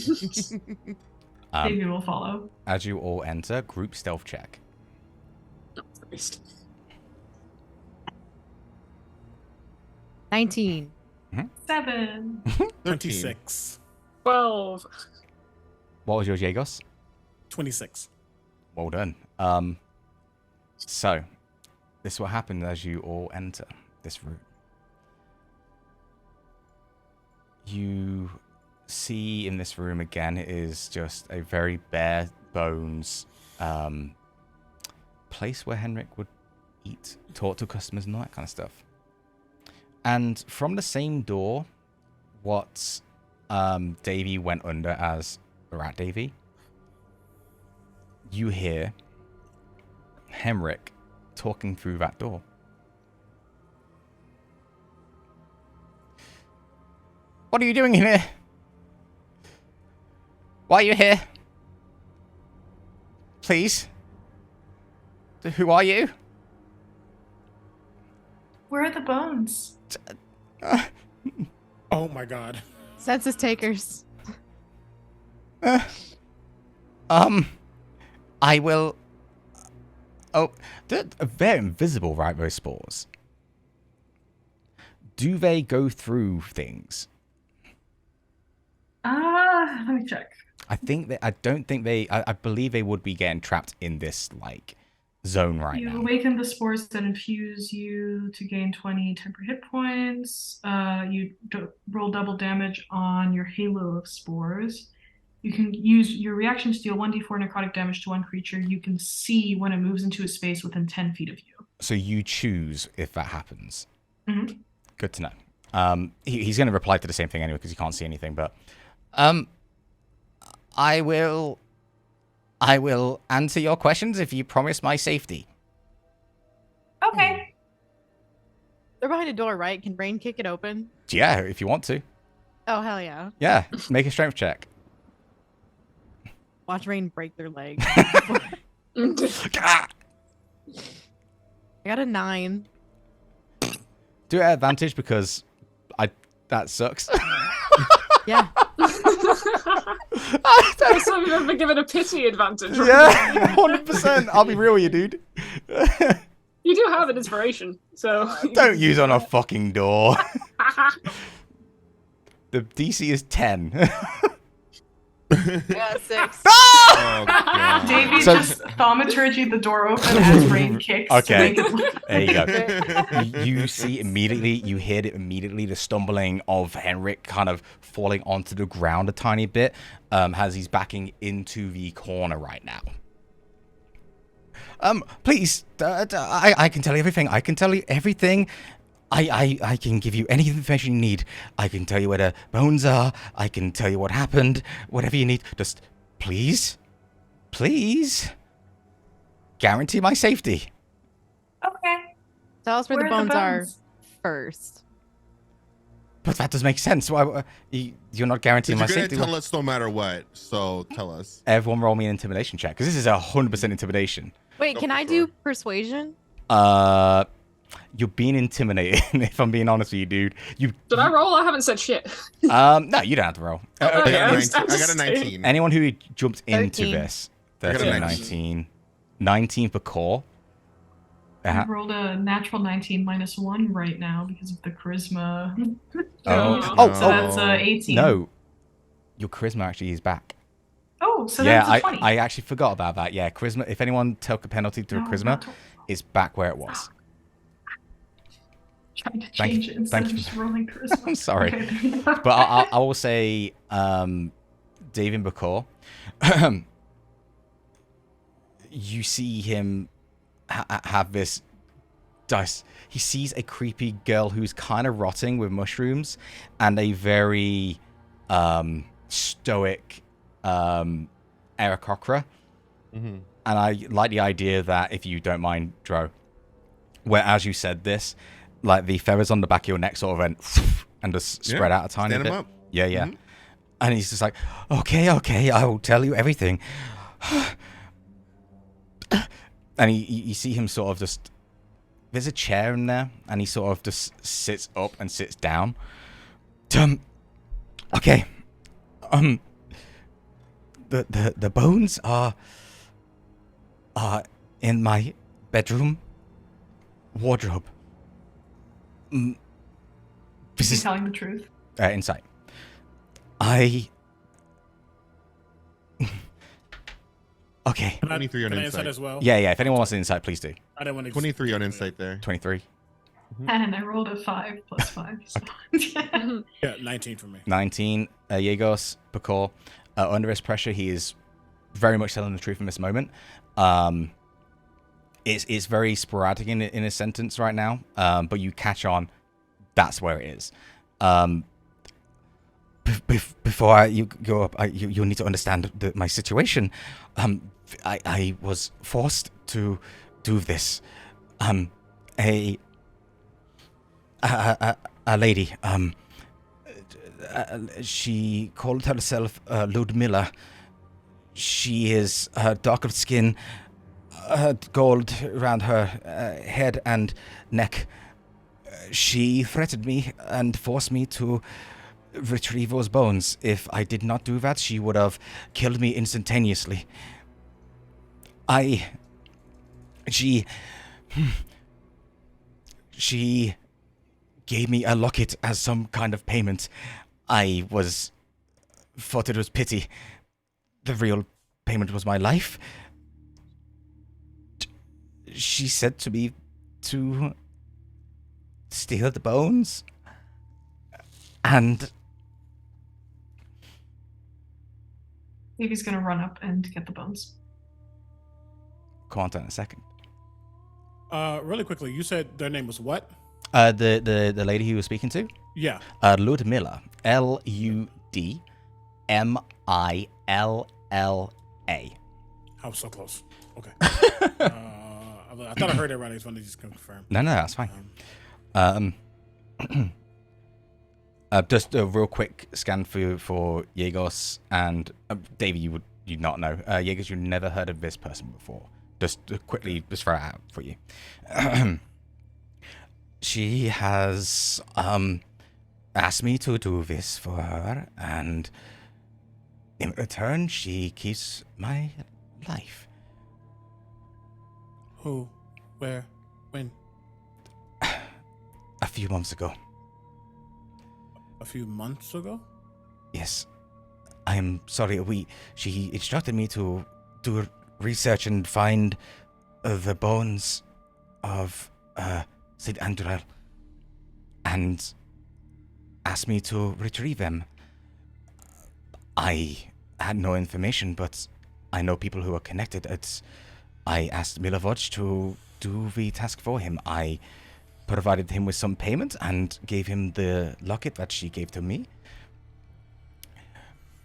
Davy will follow.
As you all enter, group stealth check.
At least.
19.
7.
26.
12.
What was your Jagos?
26.
Well done. So, this is what happens as you all enter this room. You see in this room again, it is just a very bare bones place where Henrik would eat, talk to customers and all that kind of stuff. And from the same door, what Davy went under as Rat Davy, you hear Henrik talking through that door. What are you doing here? Why are you here? Please? Who are you?
Where are the bones?
Oh my god.
Census takers.
I will Oh, they're invisible, right? Those spores. Do they go through things?
Let me check.
I don't think they. I believe they would be getting trapped in this like zone right
You
now.
awaken the spores that infuse you to gain 20 temporary hit points. You roll double damage on your halo of spores. You can use your reaction to deal 1d4 necrotic damage to one creature you can see when it moves into a space within 10 feet of you.
So you choose if that happens.
Mm-hmm.
Good to know. He's going to reply to the same thing anyway because he can't see anything. But I will answer your questions if you promise my safety.
Okay.
They're behind a door, right? Can Brain kick it open?
Yeah, if you want to.
Oh, hell yeah.
Yeah, make a strength check.
Watch Rain break their leg.
Ah!
I got a 9.
Do it at advantage because that sucks.
Yeah.
First time you've ever been given a pity advantage.
Yeah, 100%. I'll be real with you, dude.
You do have an inspiration, so
Don't use on a fucking door. The DC is 10.
I got 6.
Oh, God.
Davey
So-
just thaumaturgy the door open as Rain kicks
Okay.
to make it look
There you go. You see immediately, you hear it immediately, the stumbling of Henrik kind of falling onto the ground a tiny bit as he's backing into the corner right now. Please, I can tell you everything. I can tell you everything. I can give you any information you need. I can tell you where the bones are. I can tell you what happened. Whatever you need. Just please, guarantee my safety.
Okay.
Tell us where the bones are first.
But that does make sense. Why you're not guaranteeing my
You're gonna
safety?
tell us no matter what. So tell us.
Everyone roll me an intimidation check because this is 100% intimidation.
Wait,
Oh,
can
for
I
sure.
do persuasion?
You're being intimidated. If I'm being honest with you, dude.
did I roll? I haven't said shit.
No, you don't have to roll.
Okay,
I
I
got
was
a 19.
Anyone who jumped into
13.
this,
I got a
13,
19.
19 for core.
I rolled a natural 19 minus 1 right now because of the charisma.
Oh,
So that's 18.
No, your charisma actually is back.
Oh, so
Yeah,
that's a 20.
I actually forgot about that. Yeah, charisma. If anyone took a penalty to a
No,
charisma,
not to-
it's back where it was.
Trying to
Thank
change
you-
it instead
thank
of
you.
just rolling charisma.
I'm sorry.
Okay.
But I will say, David Bacor, you see him have this dice. He sees a creepy girl who's kind of rotting with mushrooms and a very stoic Aarakocra.
Mm-hmm.
And I like the idea that, if you don't mind, Dro, where as you said this, like the feathers on the back of your neck sort of went and just spread out a tiny
Stand
bit.
him up.
Yeah, yeah.
Mhm.
And he's just like, okay, I will tell you everything. And you see him sort of just, there's a chair in there, and he sort of just sits up and sits down. Okay. The bones are in my bedroom wardrobe. This
Is
is
he telling the truth?
insight. Okay.
23 on
Can I
insight.
as well?
Yeah. If anyone wants an insight, please do.
I don't want to
23 on insight there.
23,
And I rolled a 5 plus 5. So.
Yeah, 19 for me.
19. Yegos Bacor. Under his pressure, he is very much telling the truth in this moment. It's very sporadic in his sentence right now, but you catch on. That's where it is. Before you go up, you'll need to understand my situation. I was forced to do this. A lady. She called herself Ludmilla. She is dark of skin, gold around her head and neck. She threatened me and forced me to retrieve those bones. If I did not do that, she would have killed me instantaneously. She gave me a locket as some kind of payment. I thought it was pity. The real payment was my life. She said to me to steal the bones. And
Evie's gonna run up and get the bones.
come on in a second.
Really quickly, you said their name was what?
The lady who was speaking to?
Yeah.
Ludmilla. Ludmilla.
I was so close. Okay. I thought I heard it right. I just wanted to just confirm.
No, that's fine. Just a real quick scan for Yegos and Davey. You not know Yegos. You never heard of this person before. Just quickly, just throw it out for you. She has asked me to do this for her, and in return, she keeps my life.
Who? Where? When?
A few months ago.
A few months ago?
Yes. I am sorry. She instructed me to do research and find the bones of St. Andral, and asked me to retrieve them. I had no information, but I know people who are connected. I asked Milovoc to do the task for him. I provided him with some payment and gave him the locket that she gave to me.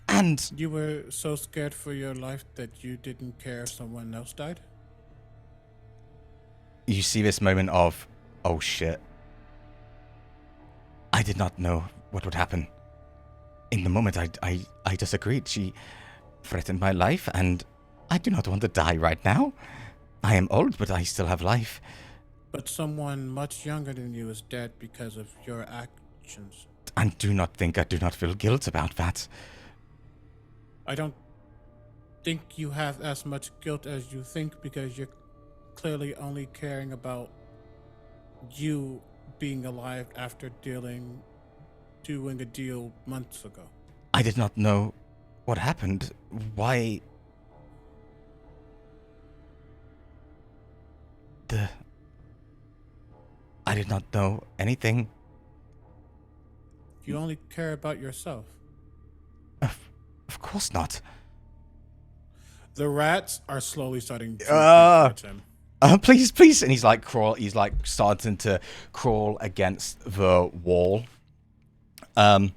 And
you were so scared for your life that you didn't care if someone else died?
You see this moment of, oh shit. I did not know what would happen. In the moment, I disagreed. She threatened my life, and I do not want to die right now. I am old, but I still have life.
But someone much younger than you is dead because of your actions.
And do not feel guilt about that.
I don't think you have as much guilt as you think, because you're clearly only caring about you being alive after doing a deal months ago.
I did not know what happened. Why? I did not know anything.
You only care about yourself.
Of course not.
The rats are slowly starting to touch him.
Please, and he's like starting to crawl against the wall. I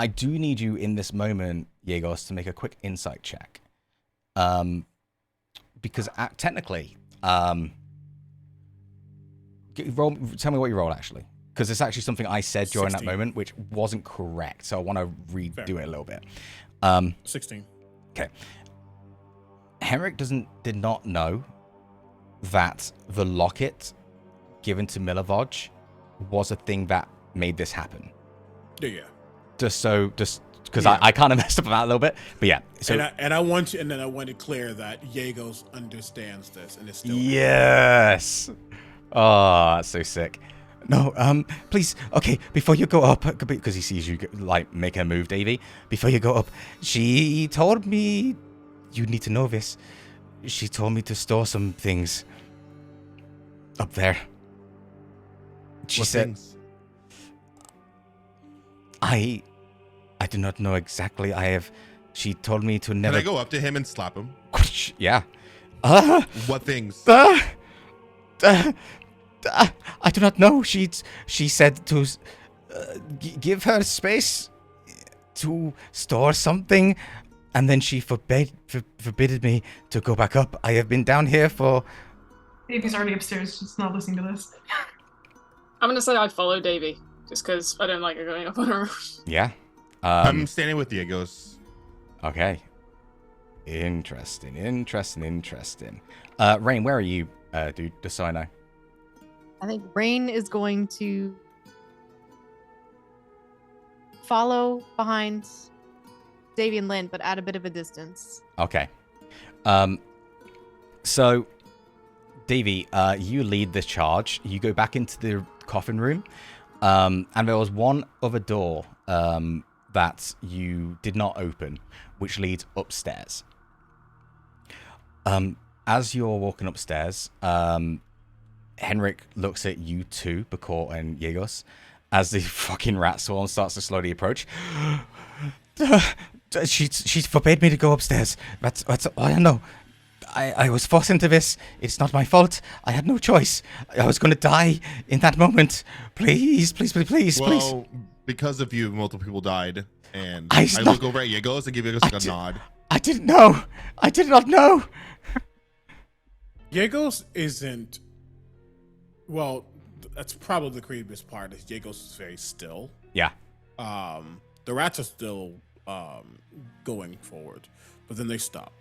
do need you in this moment, Yegos, to make a quick insight check. Because technically, tell me what you roll actually. Because it's actually something I said during
16.
that moment, which wasn't correct. So I want to redo it a little bit.
16.
Okay. Henrik did not know that the locket given to Milovoc was a thing that made this happen.
Yeah.
Just because I kind of messed up that a little bit, but yeah. So
and I want to clear that Yegos understands this and is still
yes. Oh, that's so sick. No, please, okay, before you go up, because he sees you, like, make a move, Davey, before you go up, she told me, you need to know this, she told me to store some things up there. She said,
things?
I do not know exactly, she told me to never...
Can I go up to him and slap him?
Yeah.
What things?
I do not know. She said to give her space to store something, and then she forbidden me to go back up. I have been down here for...
Davey's already upstairs, just not listening to this.
I'm gonna say I follow Davey, just because I don't like her going up on her own.
Yeah.
I'm standing with Diegos.
Okay. Interesting. Rain, where are you, dude? Just so I know.
I think Rain is going to follow behind Davy and Lynn, but at a bit of a distance.
Okay. So Davey, you lead this charge. You go back into the coffin room, and there was one other door that you did not open, which leads upstairs. As you're walking upstairs, Henrik looks at you two, Bakor and Yegos, as the fucking rat swarm starts to slowly approach. She's forbade me to go upstairs. That's all I know. I was forced into this. It's not my fault. I had no choice. I was going to die in that moment. Please, please, please, please, please.
Well, because of you, multiple people died, and I look over at Yegos and give Yegos like a nod.
I didn't know. I did not know.
Yegos isn't. Well, that's probably the creepiest part. Is Yegos is very still.
Yeah.
The rats are still going forward, but then they stop.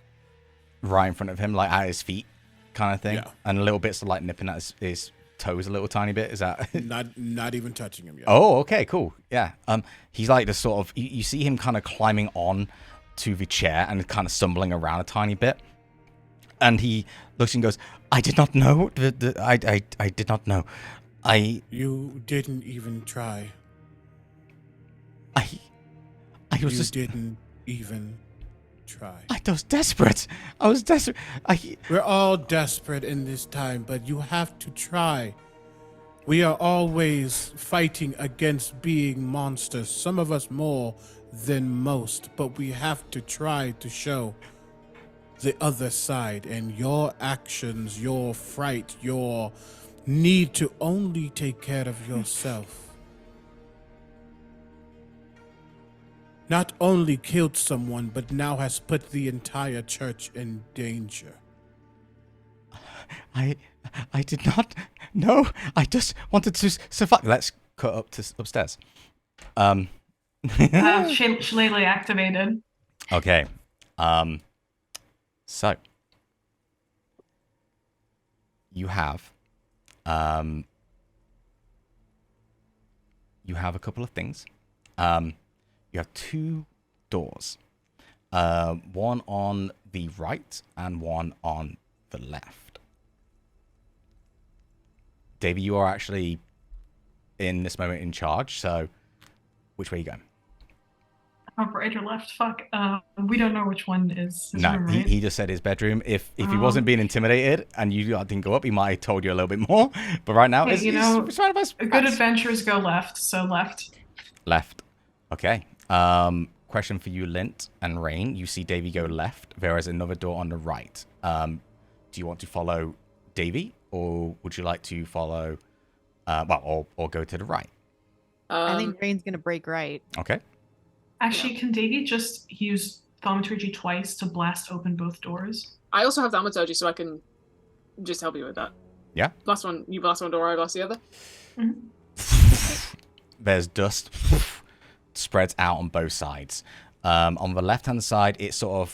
Right in front of him, like at his feet, kind of thing.
Yeah.
And a little bit's like nipping at his toes a little tiny bit. Is that
not even touching him yet?
Oh, okay, cool. Yeah. He's like the sort of you see him kind of climbing on to the chair and kind of stumbling around a tiny bit. And he looks and goes, "I did not know. I did not know.
You didn't even try.
I was
You
just
didn't even try.
I was desperate. I was desperate.
We're all desperate in this time, but you have to try. We are always fighting against being monsters, some of us more than most, but we have to try to show the other side, and your actions, your fright, your need to only take care of yourself not only killed someone, but now has put the entire church in danger.
I did not know. I just wanted to survive. Let's cut up to upstairs.
Shillelagh activated.
Okay. So you have a couple of things. You have two doors, one on the right and one on the left. Davey, you are actually in this moment in charge, so which way are you going?
Right or left? Fuck. We don't know which one is his
No,
room, right?
he just said his bedroom. If he wasn't being intimidated and you didn't go up, he might have told you a little bit more. But right now,
Hey,
it's right of us.
Good adventures go left, so left.
Left. Okay. Question for you, Lint and Rain. You see Davy go left. There is another door on the right. Do you want to follow Davy, or would you like to follow, or go to the right?
I think Rain's gonna break right.
Okay.
Actually, can Davey just use thaumaturgy twice to blast open both doors?
I also have thaumaturgy, so I can just help you with that.
Yeah.
Blast one. You blast one door, I blast the other.
Mm-hmm.
There's dust spreads out on both sides. On the left-hand side, it's sort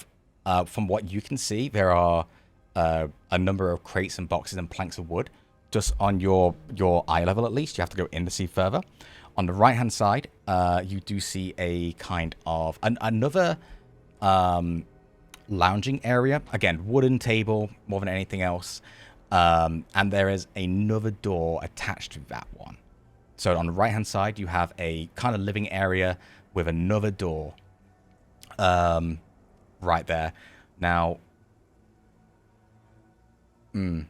of, from what you can see, there are a number of crates and boxes and planks of wood. Just on your eye level, at least. You have to go in to see further. On the right-hand side, you do see a kind of another lounging area. Again, wooden table more than anything else. And there is another door attached to that one. So on the right-hand side, you have a kind of living area with another door right there. Now, Lynn,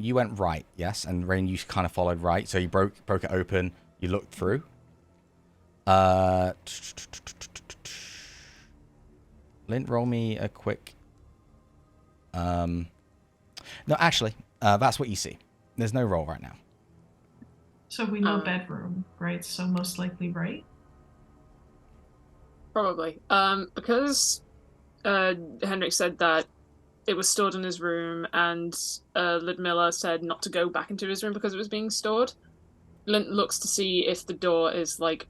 you went right, yes? And Rain, you kind of followed right. So you broke it open. You looked through. Lynn, roll me a quick... No, actually, that's what you see. There's no roll right now.
So we know bedroom, right? So most likely right?
Probably. Because Henrik said that it was stored in his room, and Ludmilla said not to go back into his room because it was being stored. Lint looks to see if the door is, like,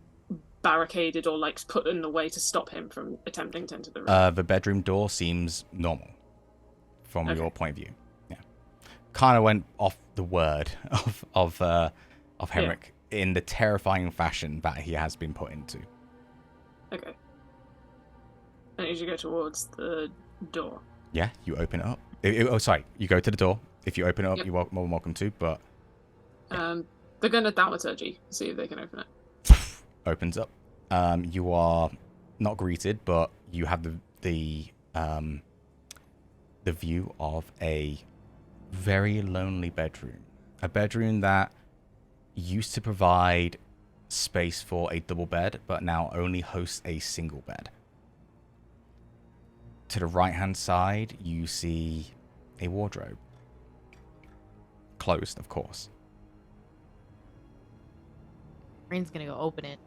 barricaded or, like, put in the way to stop him from attempting to enter the room.
The bedroom door seems normal from your point of view. Yeah. Kind of went off the word of Henrik in the terrifying fashion that he has been put into.
Okay. And as you go towards the door.
Yeah, you open it up. Oh, sorry. You go to the door. If you open it up,
Yep.
you're more than welcome to, but...
They're going to thaumaturgy, see if they can open it.
Opens up. You are not greeted, but you have the view of a very lonely bedroom. A bedroom that used to provide space for a double bed, but now only hosts a single bed. To the right-hand side, you see a wardrobe. Closed, of course.
Rain's gonna go open it.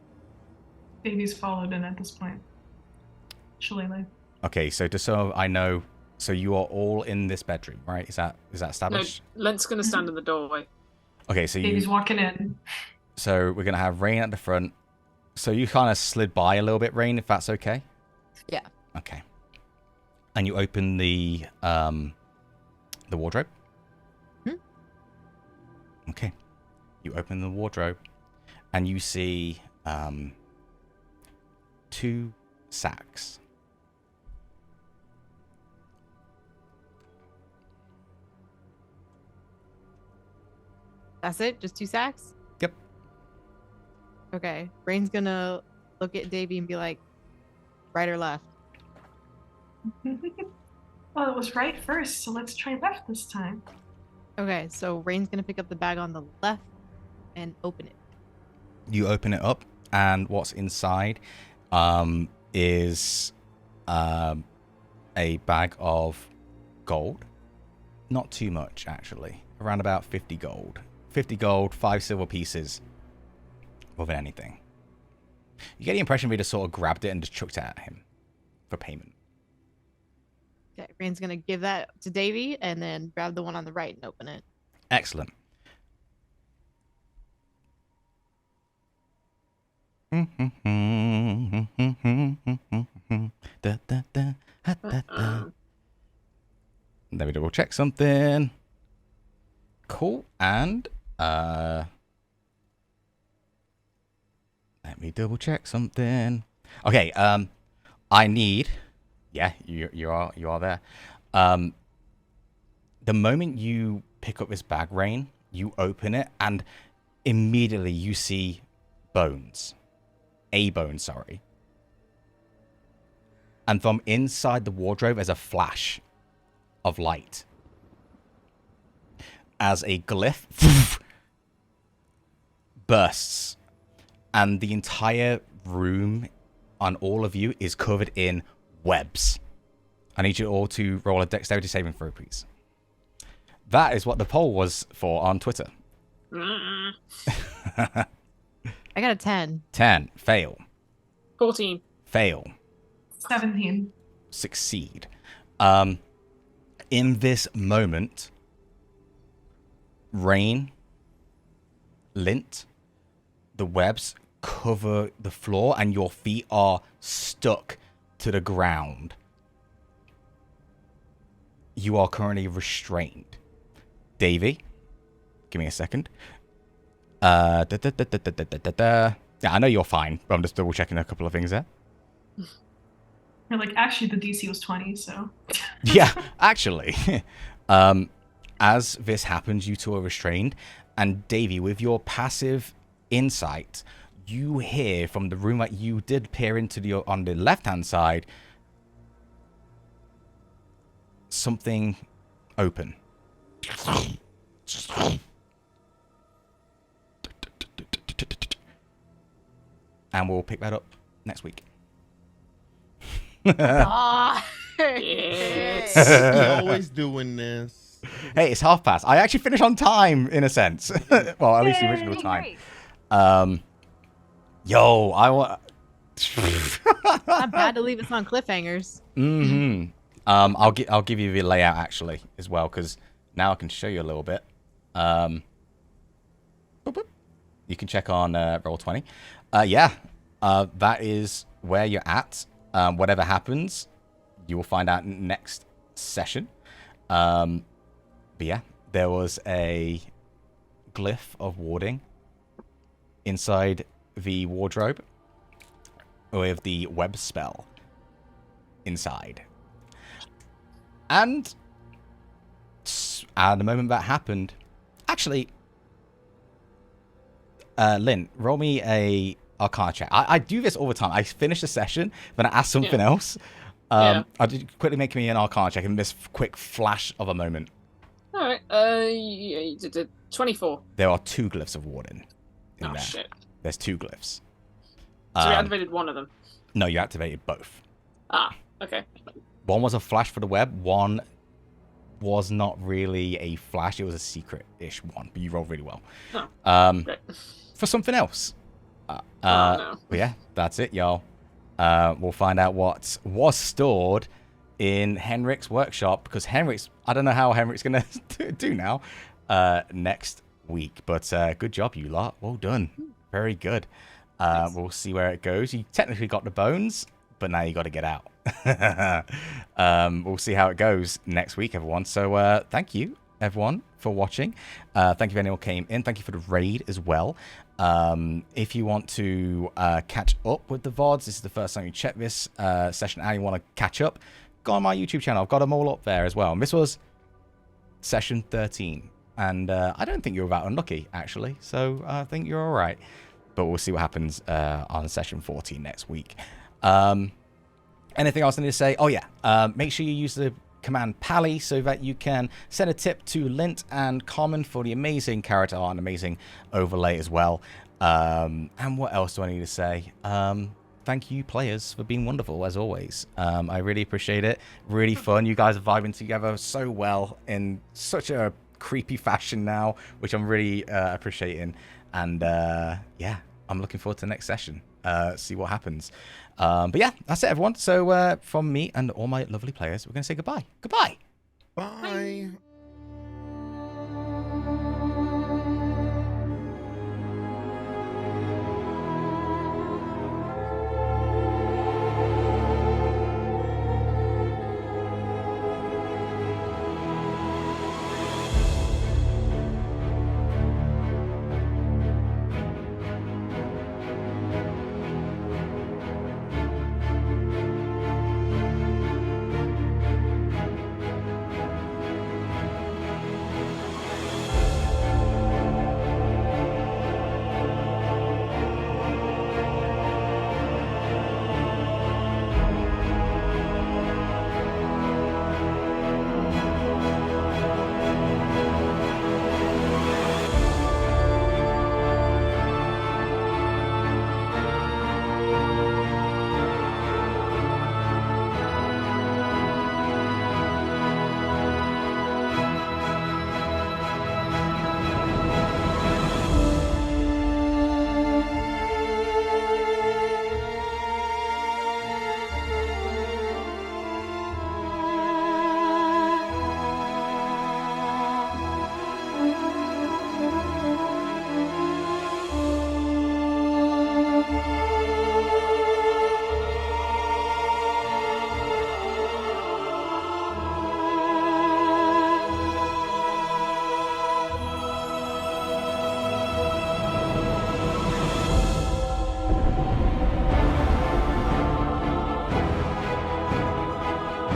Baby's followed in at this point. Shillelagh.
Okay, so just so I know, so you are all in this bedroom, right? Is that
No,
established?
Lent's going to stand in the doorway.
Okay, so
Baby's
you.
walking in.
So we're gonna have Rain at the front. So you kind of slid by a little bit, Rain, if that's okay.
Yeah.
Okay. And you open the wardrobe. Okay. You open the wardrobe, and you see 2 sacks.
That's it? Just 2 sacks?
Yep.
Okay. Rain's gonna look at Davy and be like, right or left?
Well, it was right first, so let's try left this time.
Okay, so Rain's gonna pick up the bag on the left and open it.
You open it up, and what's inside is a bag of gold. Not too much, actually. Around about 50 gold. 50 gold, 5 silver pieces. More than anything. You get the impression we just sort of grabbed it and just chucked it at him for payment.
Okay, Rain's gonna give that to Davy and then grab the one on the right and open it.
Excellent. Let me double check something. Cool. And let me double check something. Okay, I need, yeah, you are there. The moment you pick up this bag, Rain, you open it and immediately you see bones. A bone, sorry. And from inside the wardrobe there's a flash of light. As a glyph bursts. And the entire room on all of you is covered in webs. I need you all to roll a dexterity saving throw, please. That is what the poll was for on Twitter.
I got a 10.
10. Fail.
14.
Fail.
17.
Succeed. In this moment, Rain, Lint, the webs cover the floor and your feet are stuck to the ground. You are currently restrained. Davy, give me a second. Yeah, I know you're fine, but I'm just double checking a couple of things there.
You're like, actually, the DC was 20, so.
Yeah, actually. As this happens, you two are restrained. And Davy, with your passive insight, you hear from the room that you did peer into on the left-hand side, something open. And we'll pick that up next week.
Ah!
Yes.
You're always doing this.
Hey, it's past. I actually finished on time, in a sense. Well, at least the original time. Yo, I want...
Not bad to leave us on cliffhangers.
Mm-hmm. I'll give you the layout, actually, as well, because now I can show you a little bit. Boop, boop. You can check on Roll20. Yeah, that is where you're at. Whatever happens, you will find out next session. But yeah, there was a glyph of warding inside the wardrobe with the web spell. inside. And at the moment that happened, actually, Lynn, roll me a Arcana check. I do this all the time. I finish a session, then I ask something else. I did quickly make me an Arcana check in this quick flash of a moment.
All right. You did 24.
There are 2 glyphs of warden in there.
Shit.
There's 2 glyphs.
So we activated one of them.
No, you activated both.
Ah, okay.
One was a flash for the web. One was not really a flash. It was a secret-ish one, but you rolled really well.
Oh, great.
For something else.
No.
But yeah, that's it, y'all. We'll find out what was stored in Henrik's workshop, because I don't know how Henrik's going to do now next week. But good job, you lot. Well done. Very good. We'll see where it goes. You technically got the bones, but now you got to get out. We'll see how it goes next week, everyone. So thank you, everyone, for watching. Thank you for anyone who came in. Thank you for the raid as well. If you want to catch up with the VODs, this is the first time you check this session and you want to catch up, go on my YouTube channel. I've got them all up there as well. And this was session 13. And I don't think you're that unlucky, actually. So I think you're all right. But we'll see what happens on session 14 next week. Anything else I need to say? Oh, yeah. Make sure you use the command Pally so that you can send a tip to Lint and Common for the amazing character art and amazing overlay as well. And what else do I need to say? Thank you, players, for being wonderful, as always. I really appreciate it. Really fun. You guys are vibing together so well in such a creepy fashion now, which I'm really appreciating. And yeah, I'm looking forward to the next session. See what happens. But yeah, that's it, everyone. So from me and all my lovely players, we're going to say goodbye. Goodbye.
Bye.